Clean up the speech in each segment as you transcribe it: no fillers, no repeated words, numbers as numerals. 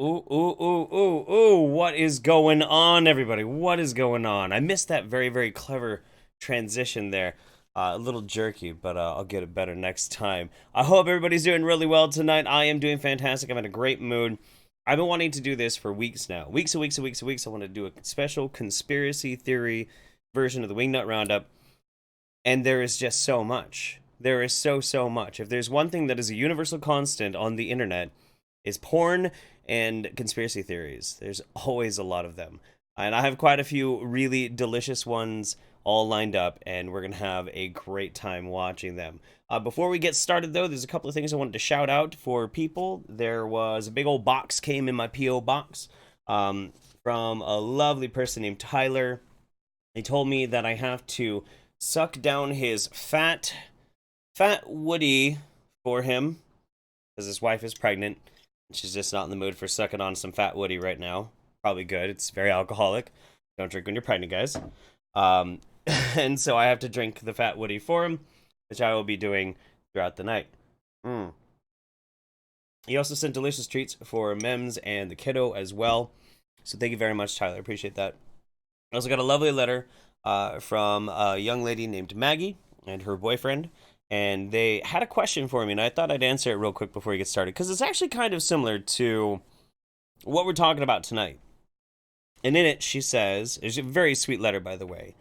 What is going on, everybody? What is going on? I missed that very, very clever transition there. A little jerky, but I'll get it better next time. I hope everybody's doing really well tonight. I am doing fantastic. I'm in a great mood. I've been wanting to do this for weeks now. Weeks and weeks and weeks and weeks. I want to do a special conspiracy theory version of the Wingnut Roundup. And there is just so much. There is so much. If there's one thing that is a universal constant on the internet, is porn and conspiracy theories. There's always a lot of them. And I have quite a few really delicious ones all lined up, and we're going to have a great time watching them. Before we get started, though, there's a couple of things I wanted to shout out for people. There was a big old box came in my P.O. box from a lovely person named Tyler. He told me that I have to suck down his fat woody for him, because his wife is pregnant. She's just not in the mood for sucking on some fat woody right now. Probably good. It's very alcoholic. Don't drink when you're pregnant, guys. And so I have to drink the fat woody for him, which I will be doing throughout the night. He also sent delicious treats for Mems and the kiddo as well. So thank you very much, Tyler. Appreciate that. I also got a lovely letter from a young lady named Maggie and her boyfriend. And they had a question for me, and I thought I'd answer it real quick before we get started, because it's actually kind of similar to what we're talking about tonight. And in it, she says, it's a very sweet letter, by the way.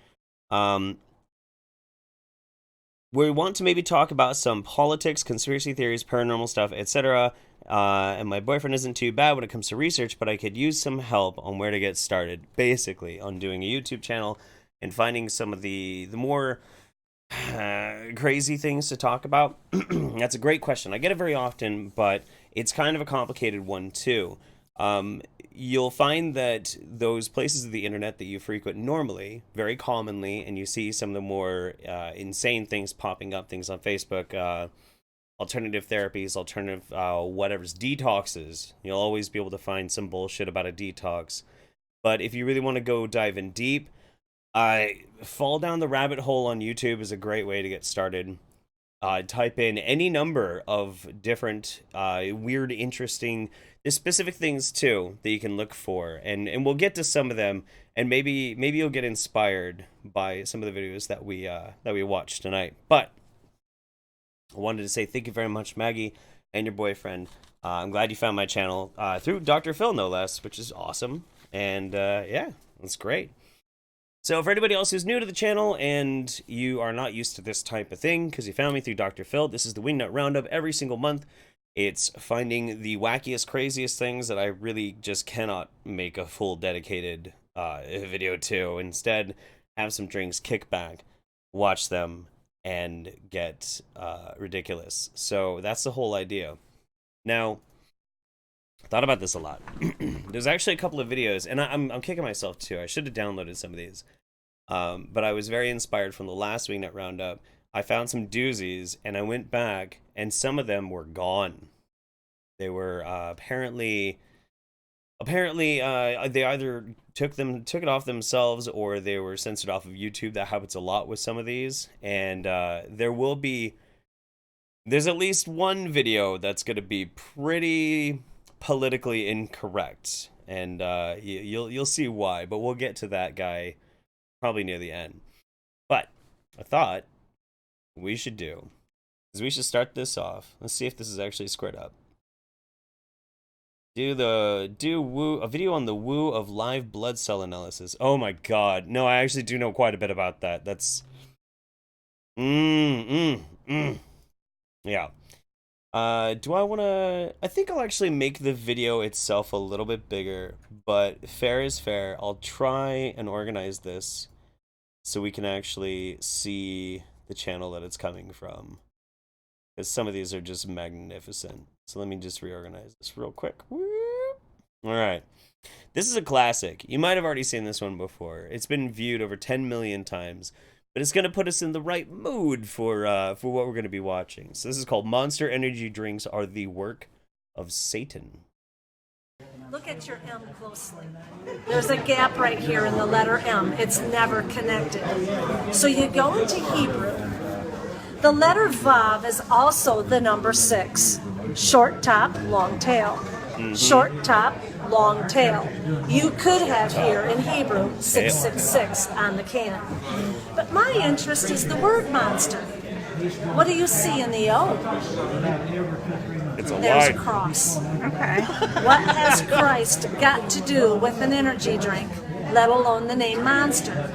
We want to maybe talk about some politics, conspiracy theories, paranormal stuff, etc. And my boyfriend isn't too bad when it comes to research, but I could use some help on where to get started, basically, on doing a YouTube channel and finding some of the more crazy things to talk about. That's a great question. I get it very often, but it's kind of a complicated one too. You'll find that those places of the internet that you frequent normally, very commonly, and you see some of the more insane things popping up, things on Facebook, alternative therapies, alternative whatever's, detoxes. You'll always be able to find some bullshit about a detox. But if you really want to go dive in deep, fall down the rabbit hole on YouTube is a great way to get started. Type in any number of different weird, interesting, there's specific things too that you can look for, and we'll get to some of them, and maybe you'll get inspired by some of the videos that we watched tonight. But I wanted to say thank you very much, Maggie and your boyfriend. I'm glad you found my channel through Dr. Phil, no less, which is awesome. And yeah, that's great. So for anybody else who's new to the channel and you are not used to this type of thing because you found me through Dr. Phil, this is the Wingnut Roundup every single month. It's finding the wackiest, craziest things that I really just cannot make a full dedicated video to. Instead, have some drinks, kick back, watch them, and get ridiculous. So that's the whole idea. Now, I thought about this a lot. There's actually a couple of videos, and I'm kicking myself too. I should have downloaded some of these. But I was very inspired from the last Wingnut Roundup. I found some doozies, and I went back, and some of them were gone. They were apparently they either took it off themselves, or they were censored off of YouTube. That happens a lot with some of these, and there's at least one video that's going to be pretty politically incorrect, and you'll see why, but we'll get to that guy probably near the end. But I thought we should start this off. Let's see if this is actually squared up. Do a video on the woo of live blood cell analysis. Oh my god. No, I actually do know quite a bit about that. That's yeah. Do I want to... I think I'll actually make the video itself a little bit bigger, but fair is fair. I'll try and organize this so we can actually see the channel that it's coming from, because some of these are just magnificent. So let me just reorganize this real quick. Alright. This is a classic. You might have already seen this one before. It's been viewed over 10 million times. But it's going to put us in the right mood for what we're going to be watching. So this is called Monster Energy Drinks Are the Work of Satan. Look at your M closely. There's a gap right here in the letter M. It's never connected. So you go into Hebrew. The letter Vav is also the number 6. Short top, long tail. Short top, long tail. You could have here in Hebrew 666 on the can. But my interest is the word monster. What do you see in the O? It's a There's a lie. cross. Okay. What has Christ got to do with an energy drink, let alone the name Monster?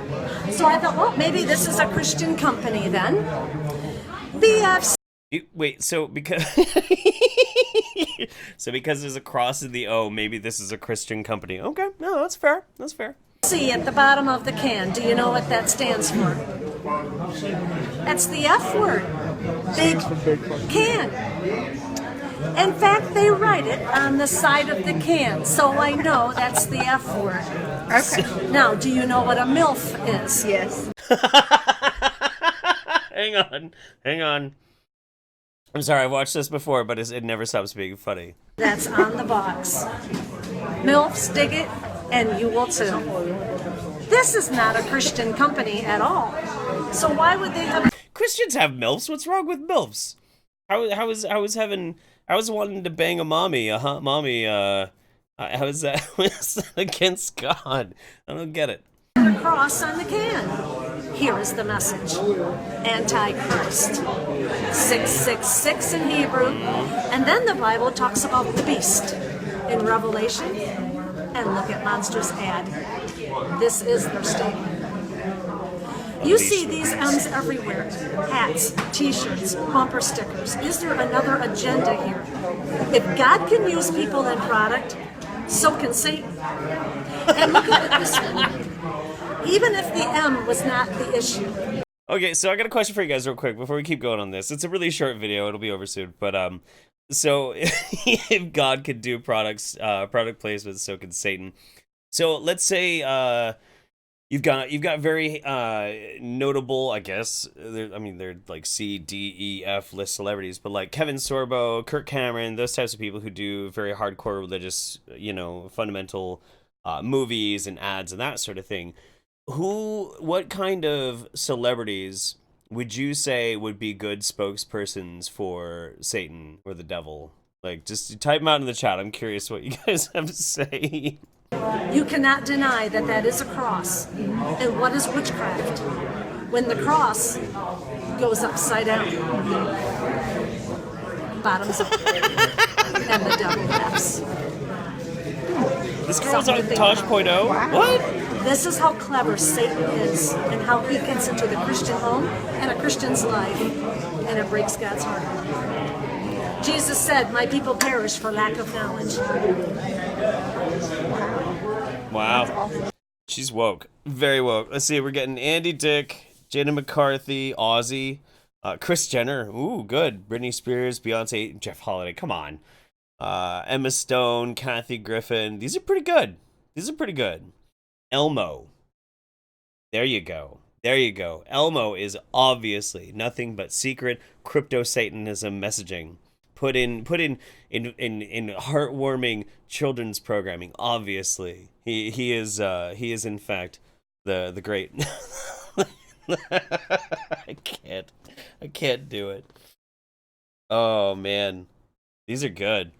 So I thought, well, maybe this is a Christian company then. BFC. Wait, so because because there's a cross in the O, maybe this is a Christian company. Okay, no, that's fair. That's fair. C at the bottom of the can. Do you know what that stands for? That's the F word. Big can. In fact, they write it on the side of the can, so I know that's the F word. Okay. Now, do you know what a MILF is? Yes. Hang on. I'm sorry, I've watched this before, but it never stops being funny. That's on the box. MILFs dig it, and you will too. This is not a Christian company at all. So why would they have... Christians have MILFs. What's wrong with MILFs? How is wanting to bang a mommy, a hot mommy, how is that against God? I don't get it. a cross on the can? Here is the message. Antichrist. 666 in Hebrew. And then the Bible talks about the beast in Revelation. And look at Monster's ad. This is their statement. You see these M's everywhere. Hats, t-shirts, bumper stickers. Is there another agenda here? If God can use people and product, so can Satan. And look at it this way. Even if the M was not the issue. Okay, so I got a question for you guys real quick before we keep going on this. It's a really short video. It'll be over soon. But, so if God could do product placements, so can Satan. So let's say, you've got very notable, I guess. They're like C, D, E, F list celebrities, but like Kevin Sorbo, Kirk Cameron, those types of people who do very hardcore religious, fundamental movies and ads and that sort of thing. What kind of celebrities would you say would be good spokespersons for Satan or the devil? Like, just type them out in the chat. I'm curious what you guys have to say. You cannot deny that that is a cross. And what is witchcraft? When the cross goes upside down, bottoms up, and the devil laughs. This girl's on Tosh.0? What? This is how clever Satan is and how he gets into the Christian home and a Christian's life, and it breaks God's heart. Jesus said, "My people perish for lack of knowledge." Wow. She's woke. Very woke. Let's see, we're getting Andy Dick, Jada McCarthy, Ozzy, Kris Jenner. Ooh, good. Britney Spears, Beyonce, Jeff Holiday. Come on. Emma Stone, Kathy Griffin. These are pretty good. Elmo. There you go. Elmo is obviously nothing but secret crypto-Satanism messaging. Put in heartwarming children's programming. Obviously, he is in fact the great. I can't do it. Oh man, these are good.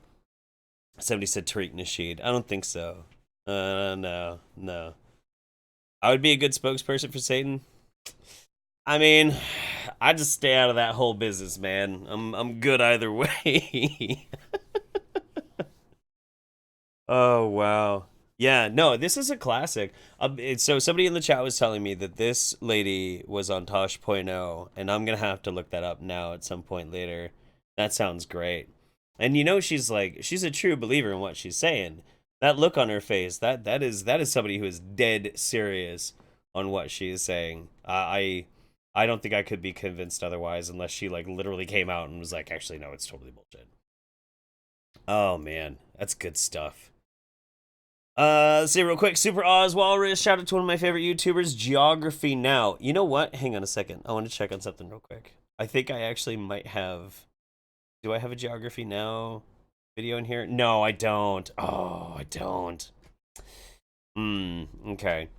Somebody said Tariq Nasheed. I don't think so. No. I would be a good spokesperson for Satan. I mean, I just stay out of that whole business, man. I'm good either way. Oh wow. Yeah, no, this is a classic. So somebody in the chat was telling me that this lady was on Tosh.0, and I'm gonna have to look that up now at some point later. That sounds great. And she's a true believer in what she's saying. That look on her face, that is somebody who is dead serious on what she is saying. I don't think I could be convinced otherwise unless she literally came out and was like, actually no, it's totally bullshit. Oh man, that's good stuff. Let's see real quick. Super Oz Walrus, shout out to one of my favorite YouTubers, Geography Now. You know what? Hang on a second. I want to check on something real quick. I think I actually might have. Do I have a Geography Now video in here? No, I don't. Oh, I don't. Okay.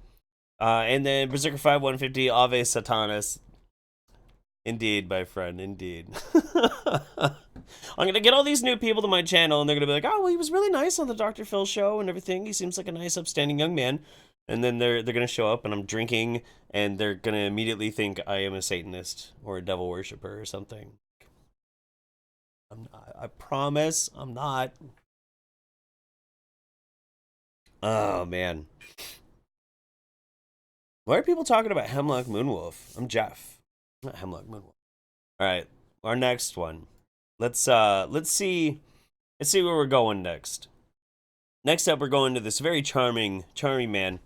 And then Berserker 5150, Ave Satanas. Indeed, my friend, indeed. I'm gonna get all these new people to my channel, and they're gonna be like, "Oh, well, he was really nice on the Dr. Phil show and everything. He seems like a nice, upstanding young man." And then they're gonna show up, and I'm drinking, and they're gonna immediately think I am a Satanist or a devil worshiper or something. I promise, I'm not. Oh man, why are people talking about Hemlock Moonwolf? I'm Jeff, not Hemlock Moonwolf. All right, our next one. Let's see where we're going next. Next up, we're going to this very charming man.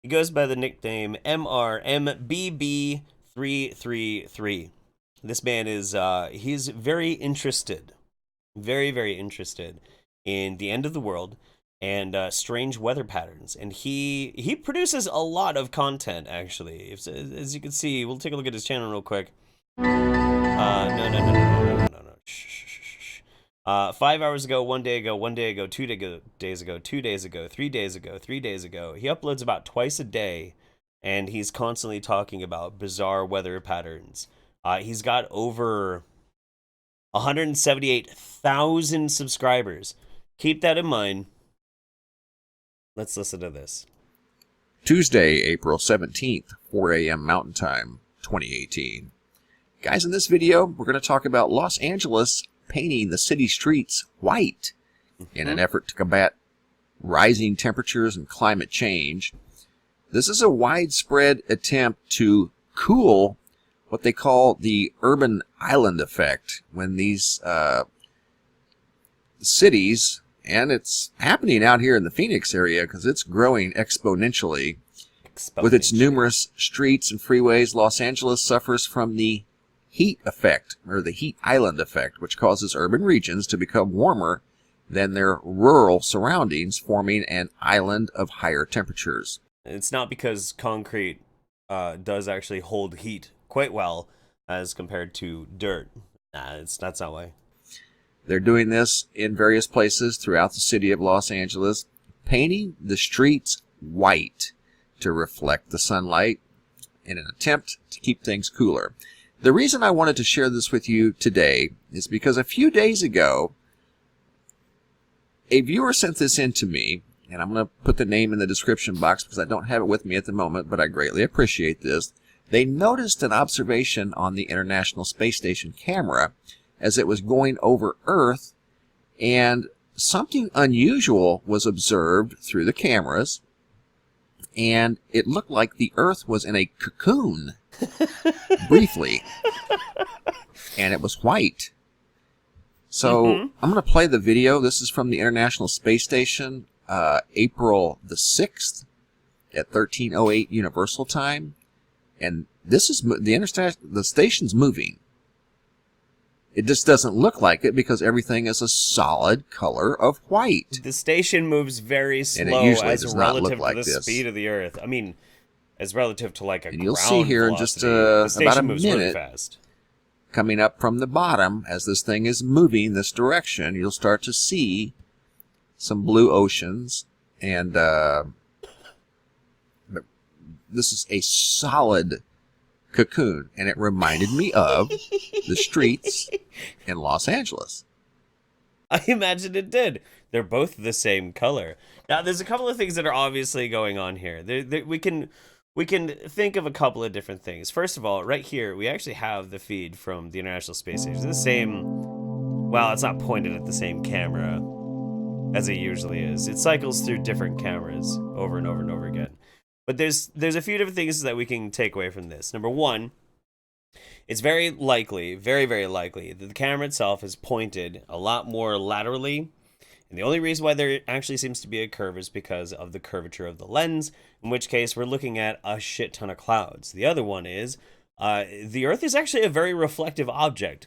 He goes by the nickname MRMBB333. This man is he's very interested, very interested in the end of the world and strange weather patterns, and he produces a lot of content actually. As you can see, we'll take a look at his channel real quick. No. Shh. 5 hours ago, 1 day ago, 1 day ago, 2 days ago, 2 days ago, 3 days ago, 3 days ago. He uploads about twice a day, and he's constantly talking about bizarre weather patterns. He's got over 178,000 subscribers. Keep that in mind. Let's listen to this. Tuesday, April 17th, 4 a.m. Mountain Time, 2018. Guys, in this video, we're going to talk about Los Angeles painting the city streets white in an effort to combat rising temperatures and climate change. This is a widespread attempt to cool what they call the urban island effect, when these cities, and it's happening out here in the Phoenix area because it's growing exponentially. With its numerous streets and freeways, Los Angeles suffers from the heat effect, or the heat island effect, which causes urban regions to become warmer than their rural surroundings, forming an island of higher temperatures. It's not because concrete does actually hold heat quite well as compared to dirt. Nah, that's not why. They're doing this in various places throughout the city of Los Angeles, painting the streets white to reflect the sunlight in an attempt to keep things cooler. The reason I wanted to share this with you today is because a few days ago, a viewer sent this in to me, and I'm going to put the name in the description box because I don't have it with me at the moment, but I greatly appreciate this. They noticed an observation on the International Space Station camera as it was going over Earth, and something unusual was observed through the cameras, and it looked like the Earth was in a cocoon briefly, and it was white. So I'm going to play the video. This is from the International Space Station, April the 6th at 13:08 Universal Time, and this is the station's moving. It just doesn't look like it because everything is a solid color of white. The station moves very slow as relative to the speed of the Earth. I mean, as relative to like a ground velocity. You'll see here in just about a minute, fast. Coming up from the bottom, as this thing is moving this direction, you'll start to see some blue oceans, and this is a solid cocoon, and it reminded me of the streets in Los Angeles. I imagine it did. They're both the same color. Now, there's a couple of things that are obviously going on here. We can think of a couple of different things. First of all, right here, we actually have the feed from the International Space Station. It's the same, well, it's not pointed at the same camera as it usually is. It cycles through different cameras over and over and over again. But there's a few different things that we can take away from this. Number one, it's very likely, very likely, that the camera itself is pointed a lot more laterally. And the only reason why there actually seems to be a curve is because of the curvature of the lens, in which case we're looking at a shit ton of clouds. The other one is the Earth is actually a very reflective object.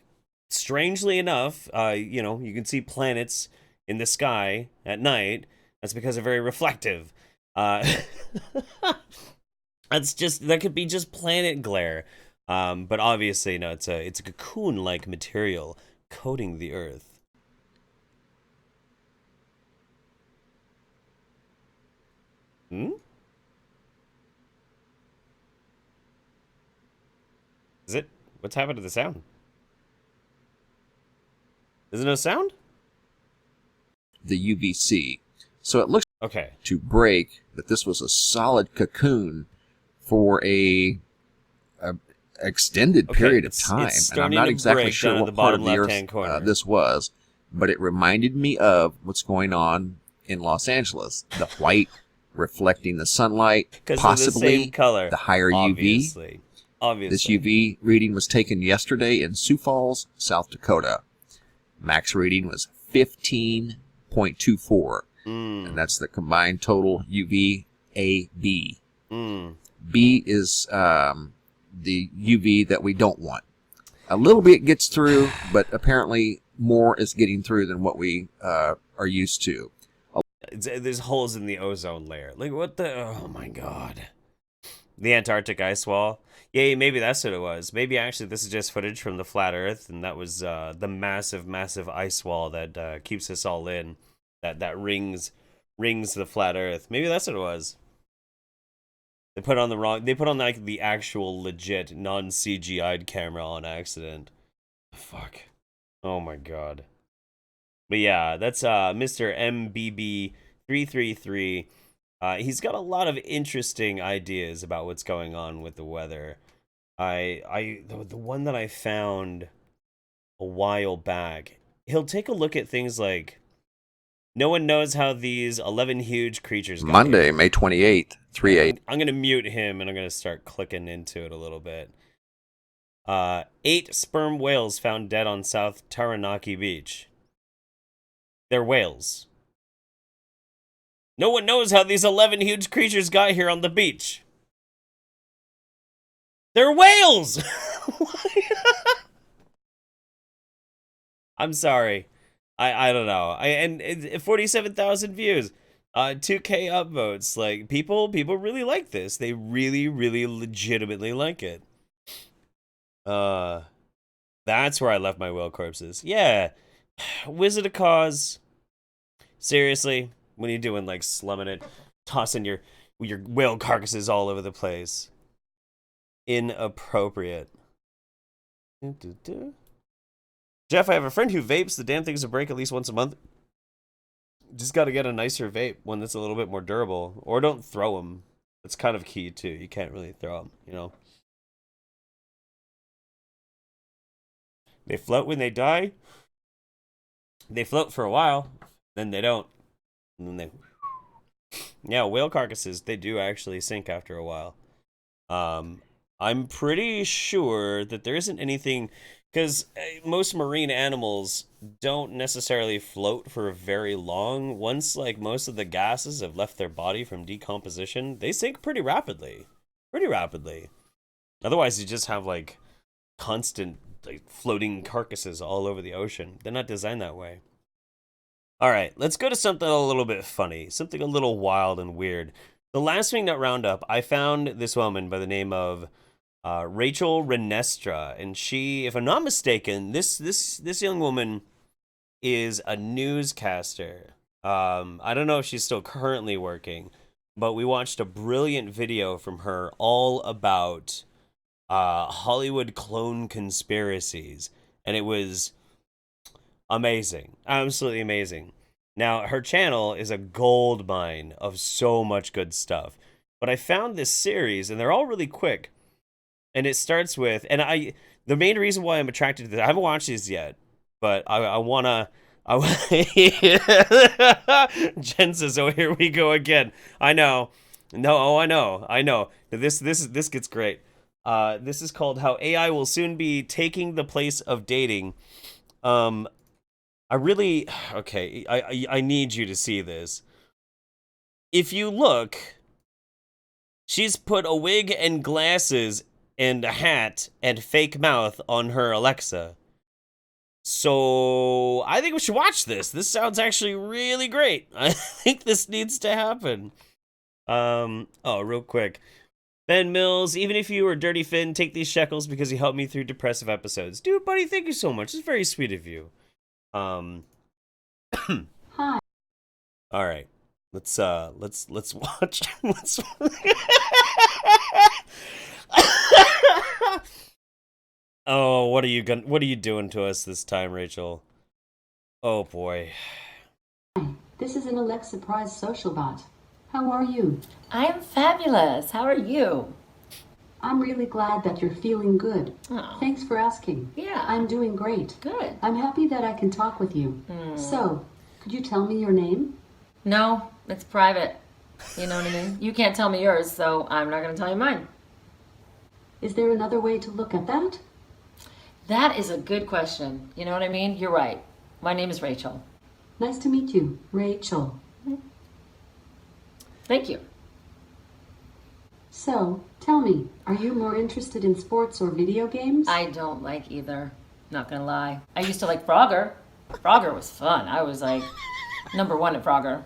Strangely enough, you can see planets in the sky at night. That's because they're very reflective. That could be just planet glare. But obviously, no, it's a cocoon-like material coating the Earth. Is it? What's happened to the sound? Is there no sound? The UVC. So it looks Okay. to break that this was a solid cocoon for a extended period of time. And I'm not exactly sure what part of the Earth this was, but it reminded me of what's going on in Los Angeles. The white reflecting the sunlight, possibly the same color. The higher Obviously. UV. This UV reading was taken yesterday in Sioux Falls, South Dakota. Max reading was 15.24. And that's the combined total UVAB. B is the UV that we don't want. A little bit gets through, but apparently more is getting through than what we are used to. There's holes in the ozone layer. Like, what the... Oh, my God. The Antarctic ice wall. Yeah, maybe that's what it was. Maybe, actually, this is just footage from the flat Earth, and that was the massive, massive ice wall that keeps us all in. That rings the flat Earth. Maybe that's what it was. They put on like the actual legit non-CGI'd camera on accident. Fuck. Oh my God. But yeah, that's Mr. MBB333. He's got a lot of interesting ideas about what's going on with the weather. The one that I found a while back, he'll take a look at things like, no one knows how these 11 huge creatures got Monday, here. May 28th, 3/8. I'm going to mute him, and I'm going to start clicking into it a little bit. 8 sperm whales found dead on South Taranaki Beach. They're whales. No one knows how these 11 huge creatures got here on the beach. They're whales! I'm sorry. I don't know. And 47,000 views. 2K upvotes. Like, people really like this. They really, really legitimately like it. That's where I left my whale corpses. Yeah. Wizard of Cause. Seriously, what are you doing? Like, slumming it, tossing your whale carcasses all over the place. Inappropriate. Jeff, I have a friend who vapes. The damn things will break at least once a month. Just got to get a nicer vape, one that's a little bit more durable. Or don't throw them. That's kind of key, too. You can't really throw them, you know? They float when they die. They float for a while. Then they don't. And then they... Yeah, whale carcasses, they do actually sink after a while. I'm pretty sure that there isn't anything... Because most marine animals don't necessarily float for very long. Once, like, most of the gases have left their body from decomposition, they sink pretty rapidly. Pretty rapidly. Otherwise, you just have, like, constant, like, floating carcasses all over the ocean. They're not designed that way. Alright, let's go to something a little bit funny. Something a little wild and weird. The last Wingnut Roundup, I found this woman by the name of... Rachel Renestra, and she, if I'm not mistaken, this young woman is a newscaster. I don't know if she's still currently working, but we watched a brilliant video from her all about Hollywood clone conspiracies, and it was amazing, absolutely amazing. Now, her channel is a gold mine of so much good stuff, but I found this series, and they're all really quick. And it starts with, and the main reason why I'm attracted to this, I haven't watched these yet, but I wanna, Jen says, oh, here we go again. I know. No, oh, I know. This gets great. This is called How AI Will Soon Be Taking the Place of Dating. I need you to see this. If you look, she's put a wig and glasses and a hat and fake mouth on her Alexa. So I think we should watch this. This sounds actually really great. I think this needs to happen. Real quick. Ben Mills, even if you were Dirty Finn, take these shekels because you helped me through depressive episodes. Dude, buddy, thank you so much. It's very sweet of you. Hi. All right. Let's watch. Oh, what are you doing to us this time, Rachel? Oh boy. This is an Alexa Prize social bot. How are you? I am fabulous. How are you? I'm really glad that you're feeling good. Oh. Thanks for asking. Yeah. I'm doing great. Good. I'm happy that I can talk with you. So, could you tell me your name? No, it's private. You know what I mean? You can't tell me yours, so I'm not going to tell you mine. Is there another way to look at that? That is a good question. You know what I mean? You're right. My name is Rachel. Nice to meet you, Rachel. Thank you. So, tell me, are you more interested in sports or video games? I don't like either. Not gonna lie. I used to like Frogger. Frogger was fun. I was like #1 at Frogger.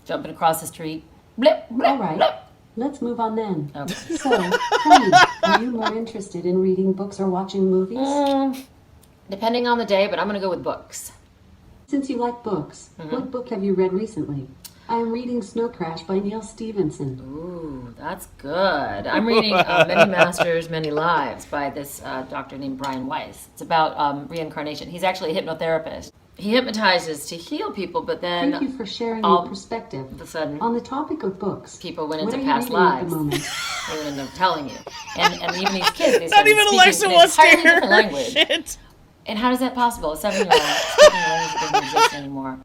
Jumping across the street. Blip, blip, All right. blip. Let's move on then. Okay. So, tell me, are you more interested in reading books or watching movies? Depending on the day, but I'm gonna go with books. Since you like books, what book have you read recently? I am reading Snow Crash by Neil Stephenson. Ooh, that's good. I'm reading Many Masters, Many Lives by this doctor named Brian Weiss. It's about reincarnation. He's actually a hypnotherapist. He hypnotizes to heal people, but then Thank you for sharing all your perspective. of a sudden On the topic of books, people went what into are you past reading at lives. the moment? They would end up telling you. And even these kids, they Not started even speaking Alexa an wants to entirely hear different her language. shit. And how is that possible? A 7-year-old speaking a language that doesn't exist anymore.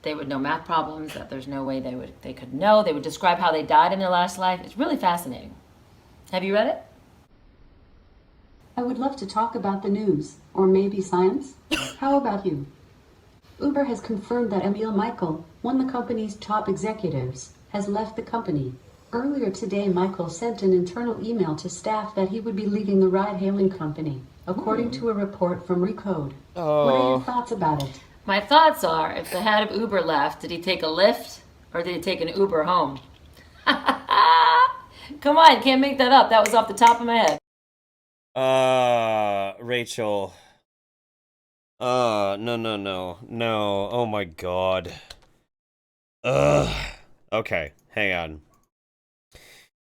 They would know math problems that there's no way they could know. They would describe how they died in their last life. It's really fascinating. Have you read it? I would love to talk about the news, or maybe science. How about you? Uber has confirmed that Emil Michael, one of the company's top executives, has left the company. Earlier today, Michael sent an internal email to staff that he would be leaving the ride-hailing company, according to a report from Recode. What are your thoughts about it? My thoughts are, if the head of Uber left, did he take a Lyft or did he take an Uber home? Come on, can't make that up. That was off the top of my head. Rachel. No. Oh my god. Okay, hang on.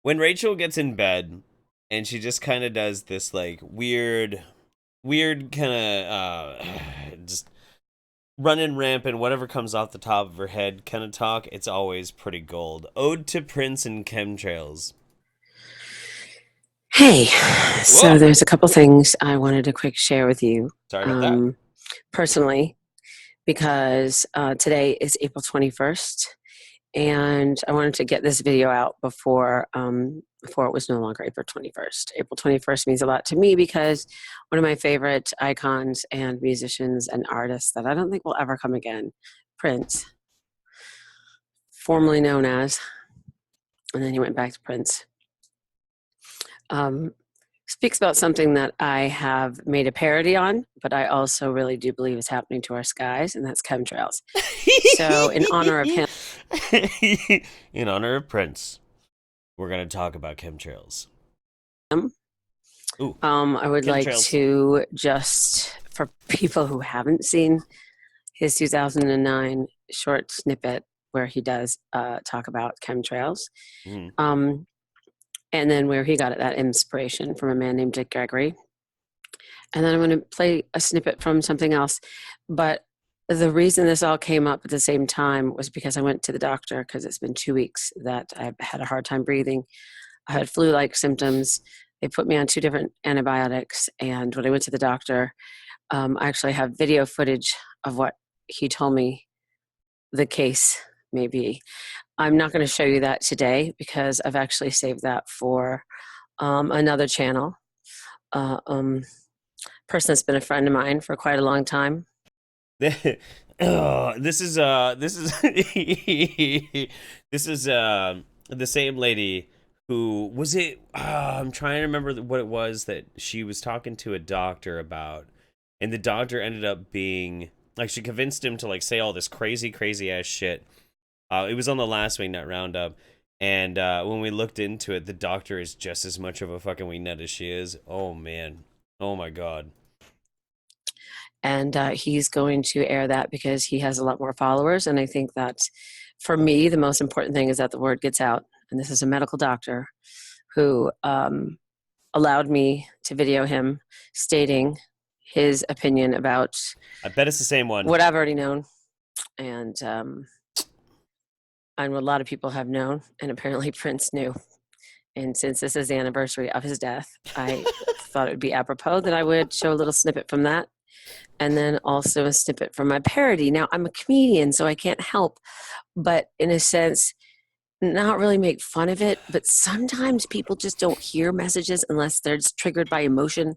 When Rachel gets in bed and she just kind of does this like weird kind of just running rampant, whatever comes off the top of her head kind of talk, it's always pretty gold. Ode to Prince and Chemtrails. Hey, so Whoa. there's a couple things I wanted to quick share with you. Sorry about that. Personally, because today is April 21st, and I wanted to get this video out before it was no longer April 21st. April 21st means a lot to me because one of my favorite icons and musicians and artists that I don't think will ever come again, Prince, formerly known as, and then he went back to Prince, speaks about something that I have made a parody on, but I also really do believe is happening to our skies, and that's chemtrails. So in honor of him, in honor of Prince, we're going to talk about chemtrails. Ooh, I would like chemtrails. to just, for people who haven't seen his 2009 short snippet where he does talk about chemtrails, and then where he got that inspiration from a man named Dick Gregory. And then I'm going to play a snippet from something else. But the reason this all came up at the same time was because I went to the doctor because it's been 2 weeks that I've had a hard time breathing. I had flu-like symptoms. They put me on 2 different antibiotics. And when I went to the doctor, I actually have video footage of what he told me the case may be. I'm not going to show you that today because I've actually saved that for another channel. Person that's been a friend of mine for quite a long time. This is the same lady who was it. I'm trying to remember what it was that she was talking to a doctor about, and the doctor ended up being like, she convinced him to like say all this crazy ass shit. It was on the last Wingnut Roundup, and when we looked into it, the doctor is just as much of a fucking wingnut as she is. Oh man, oh my god. And he's going to air that because he has a lot more followers, and I think that for me, the most important thing is that the word gets out. And this is a medical doctor who allowed me to video him stating his opinion about I bet it's the same one. what I've already known, and what a lot of people have known, and apparently Prince knew. And since this is the anniversary of his death, I thought it would be apropos that I would show a little snippet from that, and then also a snippet from my parody. Now, I'm a comedian, so I can't help but, in a sense, not really make fun of it, but sometimes people just don't hear messages unless they're just triggered by emotion.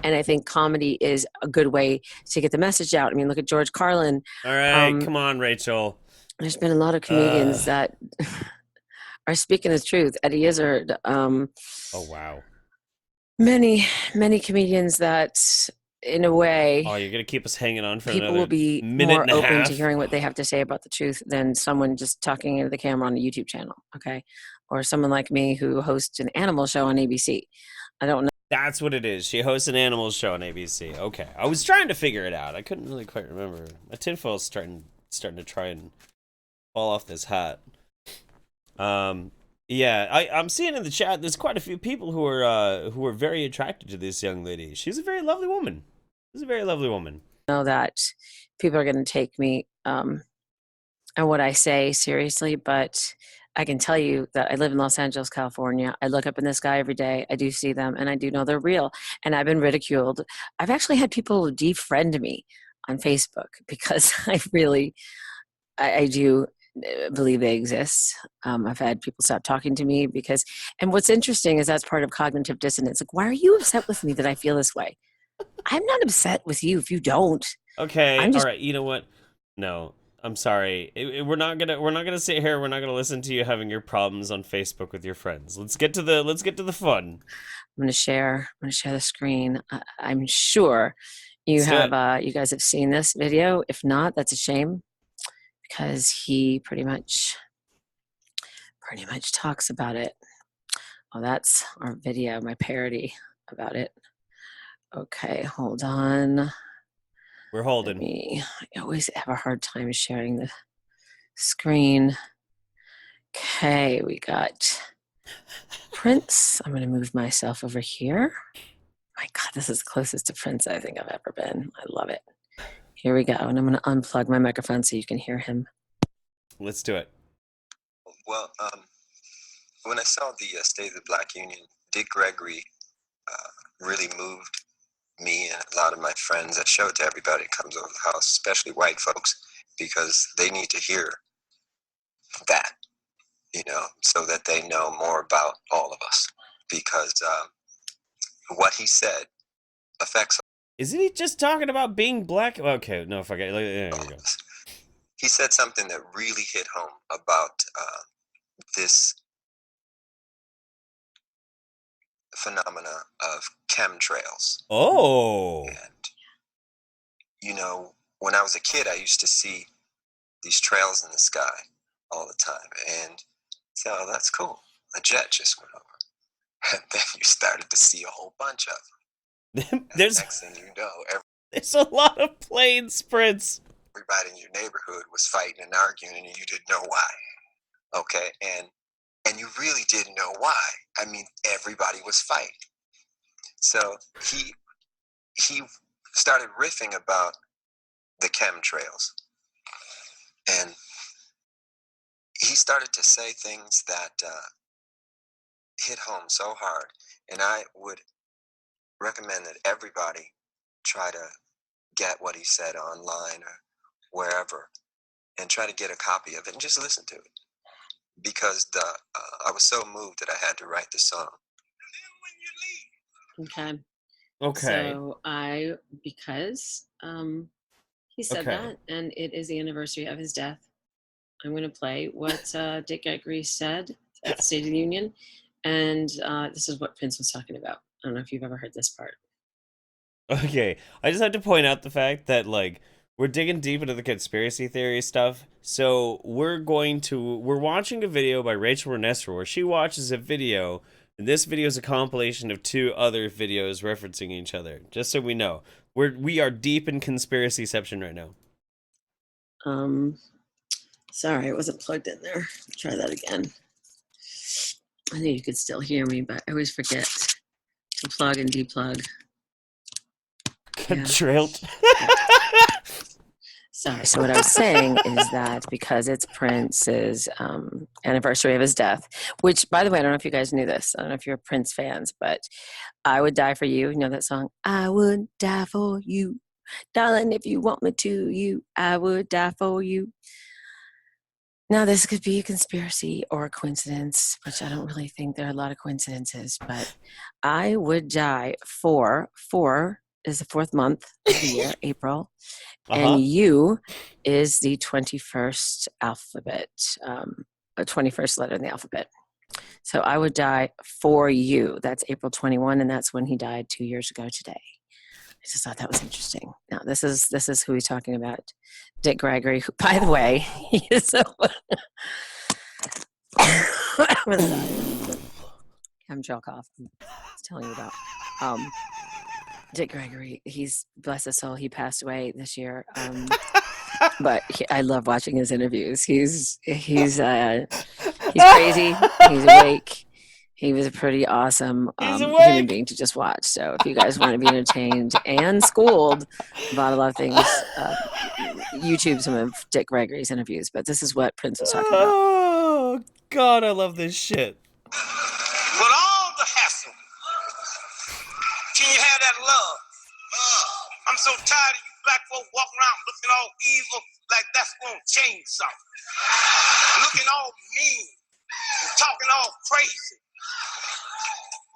And I think comedy is a good way to get the message out. I mean, look at George Carlin. All right, come on, Rachel. There's been a lot of comedians that are speaking the truth. Eddie Izzard. Oh, wow. Many comedians that, in a way, Oh, you're going to keep us hanging on for people another will be minute more and a open half? to hearing what they have to say about the truth than someone just talking into the camera on a YouTube channel, okay? Or someone like me who hosts an animal show on ABC. I don't know. That's what it is. She hosts an animal show on ABC. Okay. I was trying to figure it out. I couldn't really quite remember. My tinfoil's starting to try and fall off this hat. Yeah, I'm seeing in the chat there's quite a few people who are very attracted to this young lady. She's a very lovely woman. She's a very lovely woman. Know that people are going to take me and what I say seriously, but I can tell you that I live in Los Angeles, California. I look up in the sky every day. I do see them, and I do know they're real. And I've been ridiculed. I've actually had people defriend me on Facebook because I do believe they exist. I've had people stop talking to me because, and what's interesting is that's part of cognitive dissonance. Like, why are you upset with me that I feel this way? I'm not upset with you if you don't. Okay, all right. You know what? No, I'm sorry. We're not gonna sit here. We're not gonna listen to you having your problems on Facebook with your friends. Let's get to the fun. I'm gonna share the screen. I'm sure you guys have seen this video. If not, that's a shame because he pretty much talks about it. Oh, that's our video, my parody about it. Okay, hold on. We're holding. I always have a hard time sharing the screen. Okay, we got Prince. I'm going to move myself over here. My God, this is the closest to Prince I think I've ever been. I love it. Here we go, and I'm going to unplug my microphone so you can hear him. Let's do it. Well, when I saw the State of the Black Union, Dick Gregory really moved me and a lot of my friends. I show it to everybody that comes over the house, especially white folks, because they need to hear that, so that they know more about all of us. Because what he said affects. Isn't he just talking about being black? Okay, no, fuck it. There we go. He said something that really hit home about this phenomena of chemtrails. Oh. And, when I was a kid, I used to see these trails in the sky all the time. And so, oh, that's cool. A jet just went over. And then you started to see a whole bunch of them. There's next thing you know, there's a lot of planes, Prince. Everybody in your neighborhood was fighting and arguing, and you didn't know why. Okay? And you really didn't know why. I mean, everybody was fighting. So he started riffing about the chemtrails. And he started to say things that hit home so hard. And I would recommend that everybody try to get what he said online or wherever and try to get a copy of it and just listen to it. Because I was so moved that I had to write the song. Okay. Okay. So because he said that, and it is the anniversary of his death, I'm going to play what Dick Gregory said at the State of the Union, and this is what Prince was talking about. I don't know if you've ever heard this part. Okay, I just have to point out the fact that, we're digging deep into the conspiracy theory stuff, so we're watching a video by Rachel Renesser where she watches a video, and this video is a compilation of 2 other videos referencing each other, just so we know. We are deep in conspiracyception right now. Sorry, it wasn't plugged in there. Try that again. I knew you could still hear me, but I always forget to plug and deplug. Chemtrails. Sorry. So what I was saying is that because it's Prince's anniversary of his death, which, by the way, I don't know if you guys knew this. I don't know if you're Prince fans, but I Would Die for You. You know that song? I would die for you. Darling, if you want me to, I would die for you. Now, this could be a conspiracy or a coincidence, which I don't really think there are a lot of coincidences, but I would die for, 4 is the 4th month of the year, April, and U is the 21st alphabet, 21st letter in the alphabet. So I would die for you. That's April 21, and that's when he died 2 years ago today. I just thought that was interesting. Now, this is who he's talking about, Dick Gregory, who, by the way, he is so chemtrail cough. I was telling you about Dick Gregory. He's, bless his soul, he passed away this year. But I love watching his interviews. He's crazy. He's awake. He was a pretty awesome human being to just watch. So if you guys want to be entertained and schooled about a lot of things, YouTube some of Dick Gregory's interviews. But this is what Prince was talking about. Oh, God, I love this shit. With all the hassle, can you have that love? I'm so tired of you black folk walking around looking all evil like that's going to change something. Looking all mean and talking all crazy.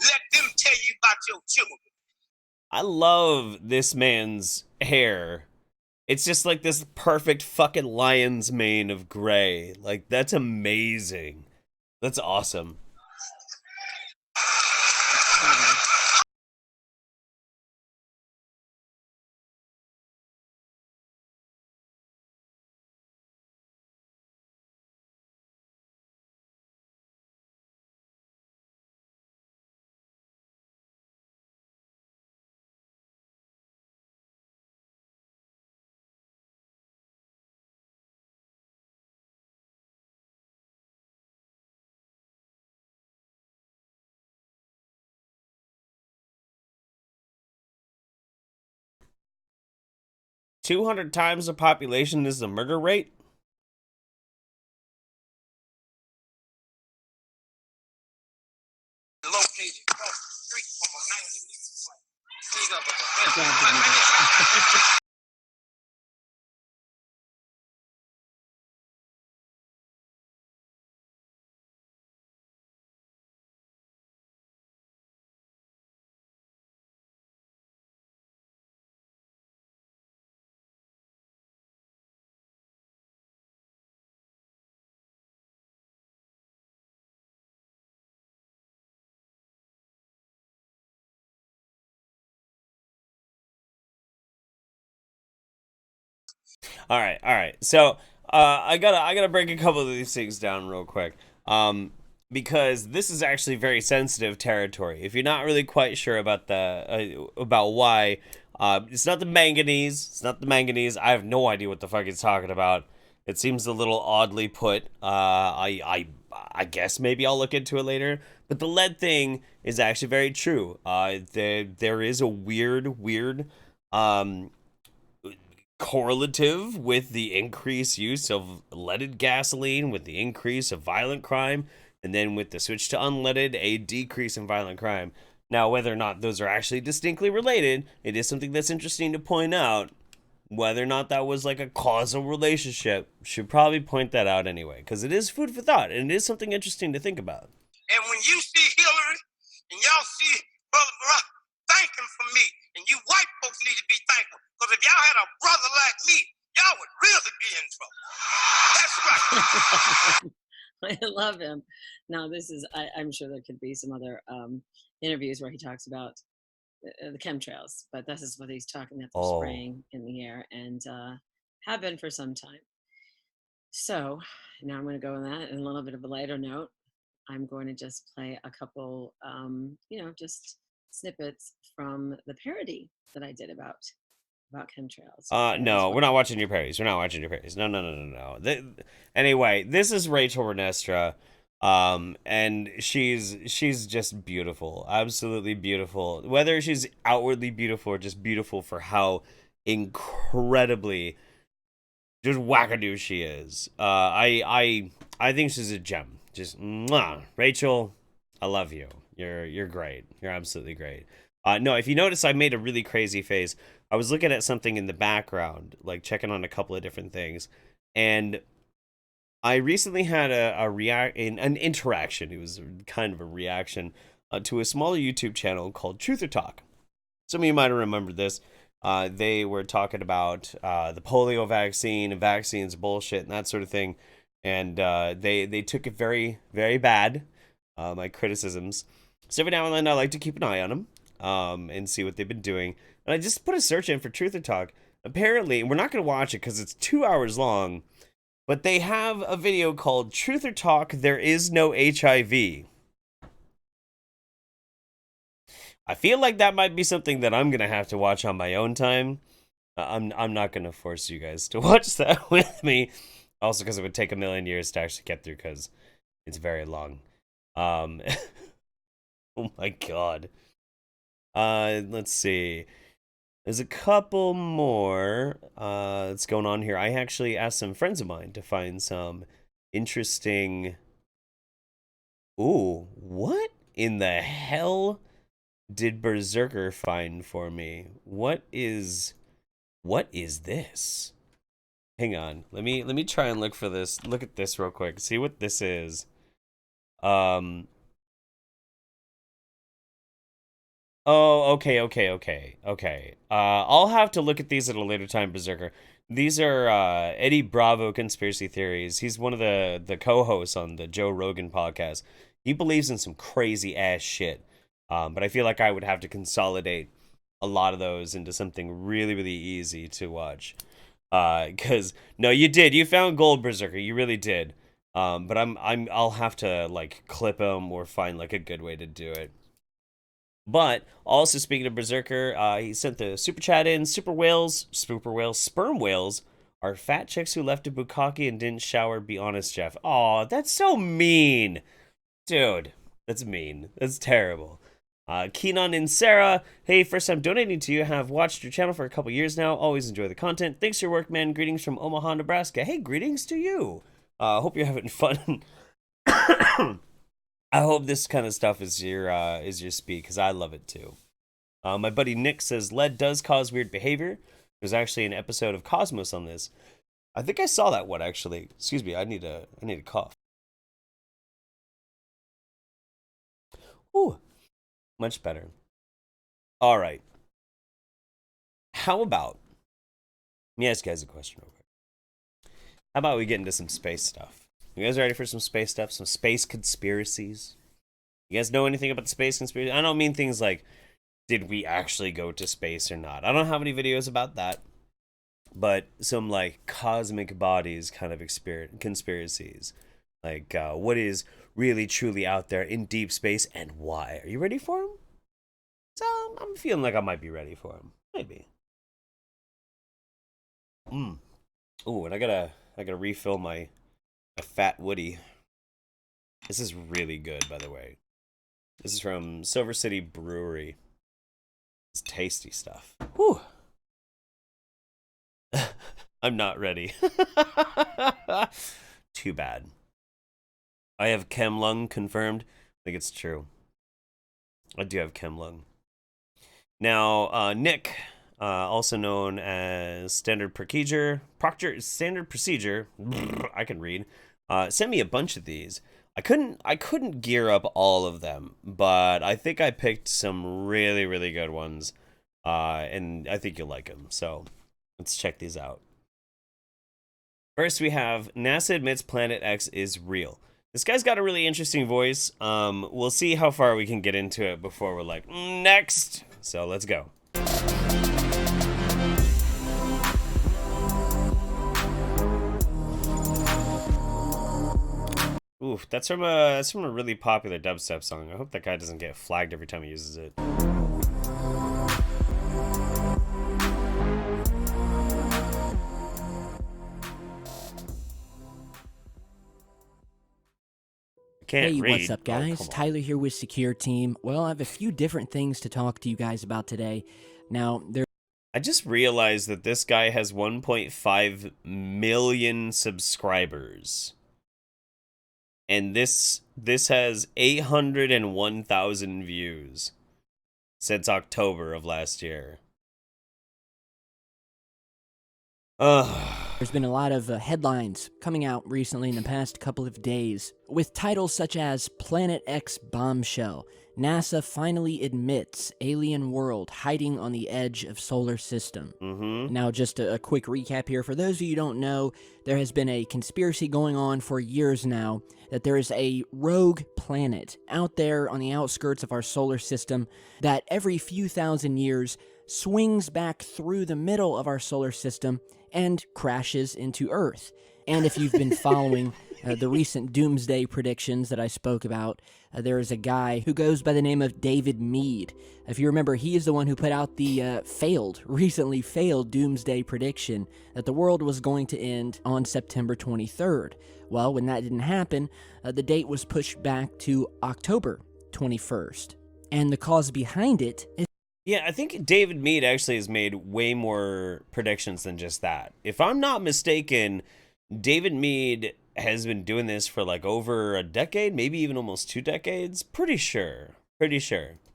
Let them tell you about your children. I love this man's hair. It's just like this perfect fucking lion's mane of gray. Like, that's amazing. That's awesome. $200 times the population is the murder rate? Located across the street from a All right. So I gotta break a couple of these things down real quick, because this is actually very sensitive territory. If you're not really quite sure about about why, it's not the manganese. It's not the manganese. I have no idea what the fuck it's talking about. It seems a little oddly put. I guess maybe I'll look into it later. But the lead thing is actually very true. There is a weird correlative with the increased use of leaded gasoline, with the increase of violent crime, and then with the switch to unleaded, a decrease in violent crime. Now, whether or not those are actually distinctly related, it is something that's interesting to point out. Whether or not that was like a causal relationship, should probably point that out anyway, because it is food for thought, and it is something interesting to think about. And when you see Hillary and y'all see Brother Barack, thank him for me. And you white folks need to be thankful. Because if y'all had a brother like me, y'all would really be in trouble. That's right. I love him. Now, this is, I'm sure there could be some other interviews where he talks about the chemtrails, but this is what he's talking about, they're spraying in the air, and have been for some time. So now I'm going to go on that. And a little bit of a lighter note, I'm going to just play a couple, just snippets from the parody that I did about chemtrails. No, we're not watching your parodies. No. Anyway, this is Rachel Renestra And she's just beautiful, absolutely beautiful. Whether she's outwardly beautiful or just beautiful for how incredibly just wackadoo she is. I think she's a gem. Just mwah. Rachel, I love you. You're great. You're absolutely great. No, if you notice, I made a really crazy face. I was looking at something in the background, like checking on a couple of different things, and I recently had an interaction. It was kind of a reaction to a smaller YouTube channel called Truth or Talk. Some of you might have remembered this. They were talking about the polio vaccine and vaccines bullshit and that sort of thing, and they took it very, very bad. My criticisms. So every now and then I like to keep an eye on them and see what they've been doing. And I just put a search in for Truth or Talk. Apparently, we're not going to watch it because it's 2 hours long, but they have a video called Truth or Talk, There Is No HIV. I feel like that might be something that I'm going to have to watch on my own time. I'm not going to force you guys to watch that with me. Also because it would take a million years to actually get through because it's very long. Oh my god. Let's see. There's a couple more that's going on here. I actually asked some friends of mine to find some interesting... Ooh, what in the hell did Berserker find for me? What is this? Hang on. Let me try and look for this. Look at this real quick. See what this is. Oh, okay. I'll have to look at these at a later time, Berserker. These are Eddie Bravo conspiracy theories. He's one of the co-hosts on the Joe Rogan podcast. He believes in some crazy ass shit. But I feel like I would have to consolidate a lot of those into something really, really easy to watch. Cause no, you did. You found gold, Berserker. You really did. But I'll have to like clip them or find like a good way to do it. But also speaking of Berserker, he sent the super chat in. Sperm whales are fat chicks who left a bukkake and didn't shower. Be honest, Jeff. Aw, that's so mean, dude. That's mean. That's terrible. Keenan and Sarah, hey, first time donating to you. Have watched your channel for a couple years now. Always enjoy the content. Thanks for your work, man. Greetings from Omaha, Nebraska. Hey, greetings to you. Hope you're having fun. I hope this kind of stuff is your speed, because I love it too. My buddy Nick says lead does cause weird behavior. There's actually an episode of Cosmos on this. I think I saw that one actually. Excuse me, I need a cough. Ooh, much better. All right. How about? Let me ask you guys a question real quick. How about we get into some space stuff? You guys ready for some space stuff? Some space conspiracies? You guys know anything about the space conspiracy? I don't mean things like, did we actually go to space or not? I don't have any videos about that. But some like cosmic bodies kind of conspiracies. Like what is really truly out there in deep space and why? Are you ready for them? So I'm feeling like I might be ready for them. Maybe. Ooh, and I gotta refill my Fat Woody. This is really good, by the way. This is from Silver City Brewery. It's tasty stuff. Whew. I'm not ready. Too bad. I have chem lung confirmed. I think it's true. I do have chem lung. Now, Nick, also known as Standard Procedure, I can read. Sent me a bunch of these. I couldn't gear up all of them, but I think I picked some really, really good ones. And I think you'll like them. So let's check these out. First, we have NASA admits Planet X is real. This guy's got a really interesting voice. We'll see how far we can get into it before we're like, next. So let's go. Oof, that's from a really popular dubstep song. I hope that guy doesn't get flagged every time he uses it. Can't Hey, read. what's up, guys? come on. Tyler here with Secure Team. Well, I have a few different things to talk to you guys about today. Now, I just realized that this guy has 1.5 million subscribers. And this has 801,000 views since October of last year. there's been a lot of headlines coming out recently in the past couple of days with titles such as Planet X Bombshell, NASA finally admits alien world hiding on the edge of solar system. Now, just a quick recap here. For those of you who don't know, there has been a conspiracy going on for years now that there is a rogue planet out there on the outskirts of our solar system that every few thousand years swings back through the middle of our solar system and crashes into Earth. And if you've been following the recent doomsday predictions that I spoke about, there is a guy who goes by the name of David Meade. If you remember, he is the one who put out the recently failed doomsday prediction that the world was going to end on September 23rd. Well, when that didn't happen, the date was pushed back to October 21st. And the cause behind it is Yeah, I think David Meade actually has made way more predictions than just that. If I'm not mistaken, David Meade has been doing this for like over a decade, maybe even almost 2 decades. Pretty sure.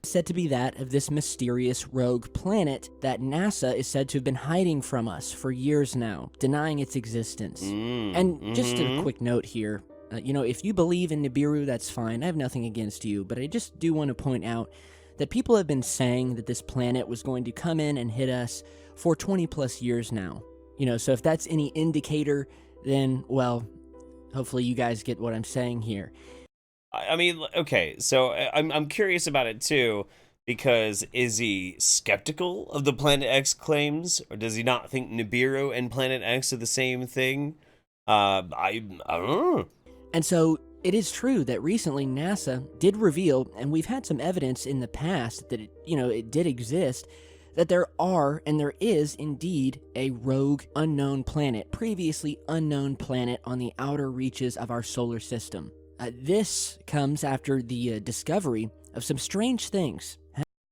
said to be that of this mysterious rogue planet that NASA is said to have been hiding from us for years now, denying its existence. And just a quick note here, if you believe in Nibiru, that's fine. I have nothing against you, but I just do want to point out that people have been saying that this planet was going to come in and hit us for 20 plus years now. So if that's any indicator, then, well, hopefully you guys get what I'm saying here. I mean, okay, so I'm curious about it too, because is he skeptical of the Planet X claims, or does he not think Nibiru and Planet X are the same thing? I don't know. And so it is true that recently NASA did reveal, and we've had some evidence in the past that it did exist, that there is indeed a rogue unknown planet, previously unknown planet on the outer reaches of our solar system. This comes after the discovery of some strange things.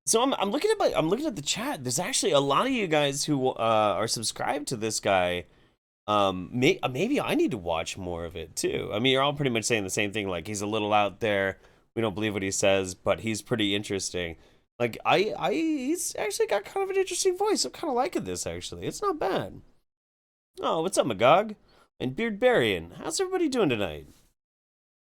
So I'm looking at the chat. There's actually a lot of you guys who are subscribed to this guy. Maybe I need to watch more of it too. I mean, you're all pretty much saying the same thing. Like, he's a little out there. We don't believe what he says, but he's pretty interesting. Like, he's actually got kind of an interesting voice. I'm kind of liking this, actually. It's not bad. Oh, what's up, Magog? And Beardbarian. How's everybody doing tonight?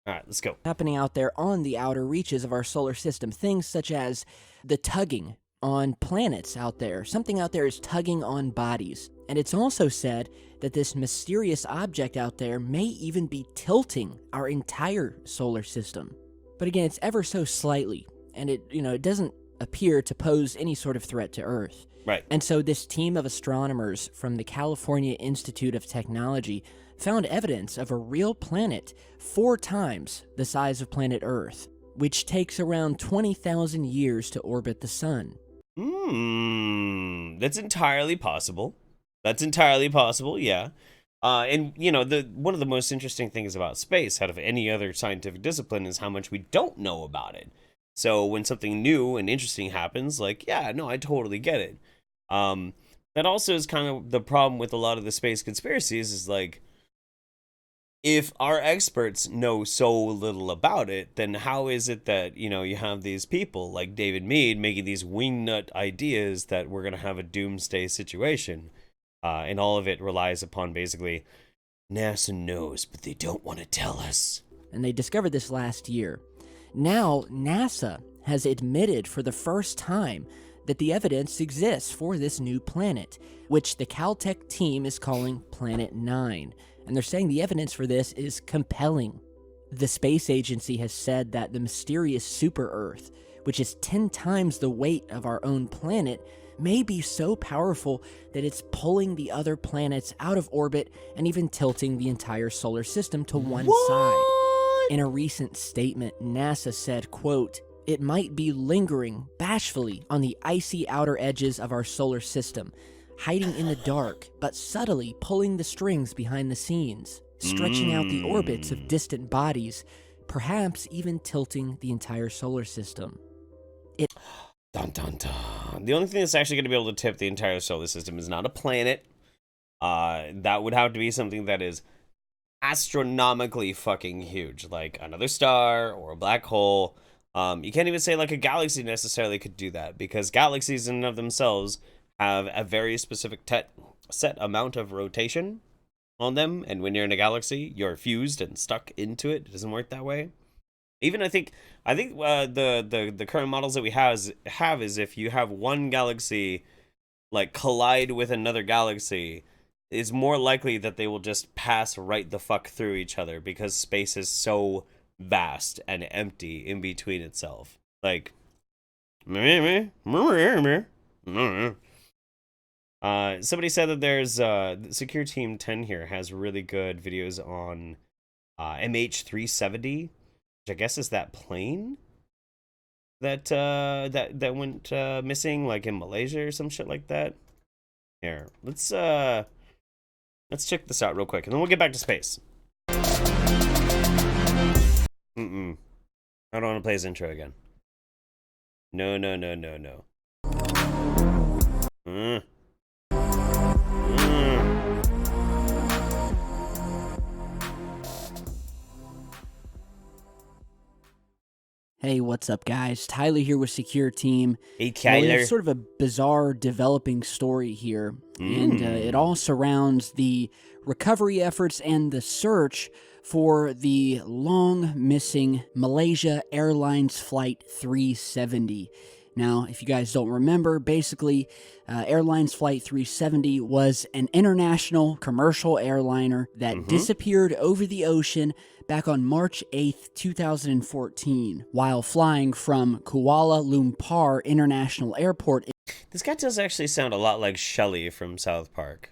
All right, let's go. Happening out there on the outer reaches of our solar system. Things such as the tugging on planets out there. Something out there is tugging on bodies. And it's also said that this mysterious object out there may even be tilting our entire solar system. But again, it's ever so slightly, and it doesn't appear to pose any sort of threat to Earth. Right. And so this team of astronomers from the California Institute of Technology found evidence of a real planet 4 times the size of planet Earth, which takes around 20,000 years to orbit the sun. That's entirely possible. Yeah. And one of the most interesting things about space out of any other scientific discipline is how much we don't know about it. So when something new and interesting happens, I totally get it. That also is kind of the problem with a lot of the space conspiracies is if our experts know so little about it, then how is it that, you have these people like David Meade making these wingnut ideas that we're going to have a doomsday situation? And all of it relies upon basically NASA knows, but they don't want to tell us. And they discovered this last year. Now, NASA has admitted for the first time that the evidence exists for this new planet, which the Caltech team is calling Planet 9. And they're saying the evidence for this is compelling. The space agency has said that the mysterious super-Earth, which is 10 times the weight of our own planet, may be so powerful that it's pulling the other planets out of orbit and even tilting the entire solar system to one side. In a recent statement, NASA said, quote, "It might be lingering bashfully on the icy outer edges of our solar system, hiding in the dark, but subtly pulling the strings behind the scenes, stretching out the orbits of distant bodies, perhaps even tilting the entire solar system. Dun, dun, dun. The only thing that's actually going to be able to tip the entire solar system is not a planet. That would have to be something that is astronomically fucking huge, like another star or a black hole. You can't even say like a galaxy necessarily could do that, because galaxies in and of themselves have a very specific set amount of rotation on them, and when you're in a galaxy, you're fused and stuck into it. It doesn't work that way. Even I think the current models that we have is if you have one galaxy like collide with another galaxy, it's more likely that they will just pass right the fuck through each other, because space is so vast and empty in between itself. Like, somebody said that there's Secure Team 10 here has really good videos on MH370, which I guess is that plane that went missing, like in Malaysia or some shit like that. Here, let's check this out real quick, and then we'll get back to space. I don't want to play his intro again. No. Hey, what's up, guys? Tyler here with Secure Team. Hey, Tyler. Well, it's sort of a bizarre developing story here, and it all surrounds the recovery efforts and the search for the long-missing Malaysia Airlines Flight 370. Now, if you guys don't remember, basically, Airlines Flight 370 was an international commercial airliner that disappeared over the ocean back on March 8th, 2014, while flying from Kuala Lumpur International Airport. This guy does actually sound a lot like Shelly from South Park.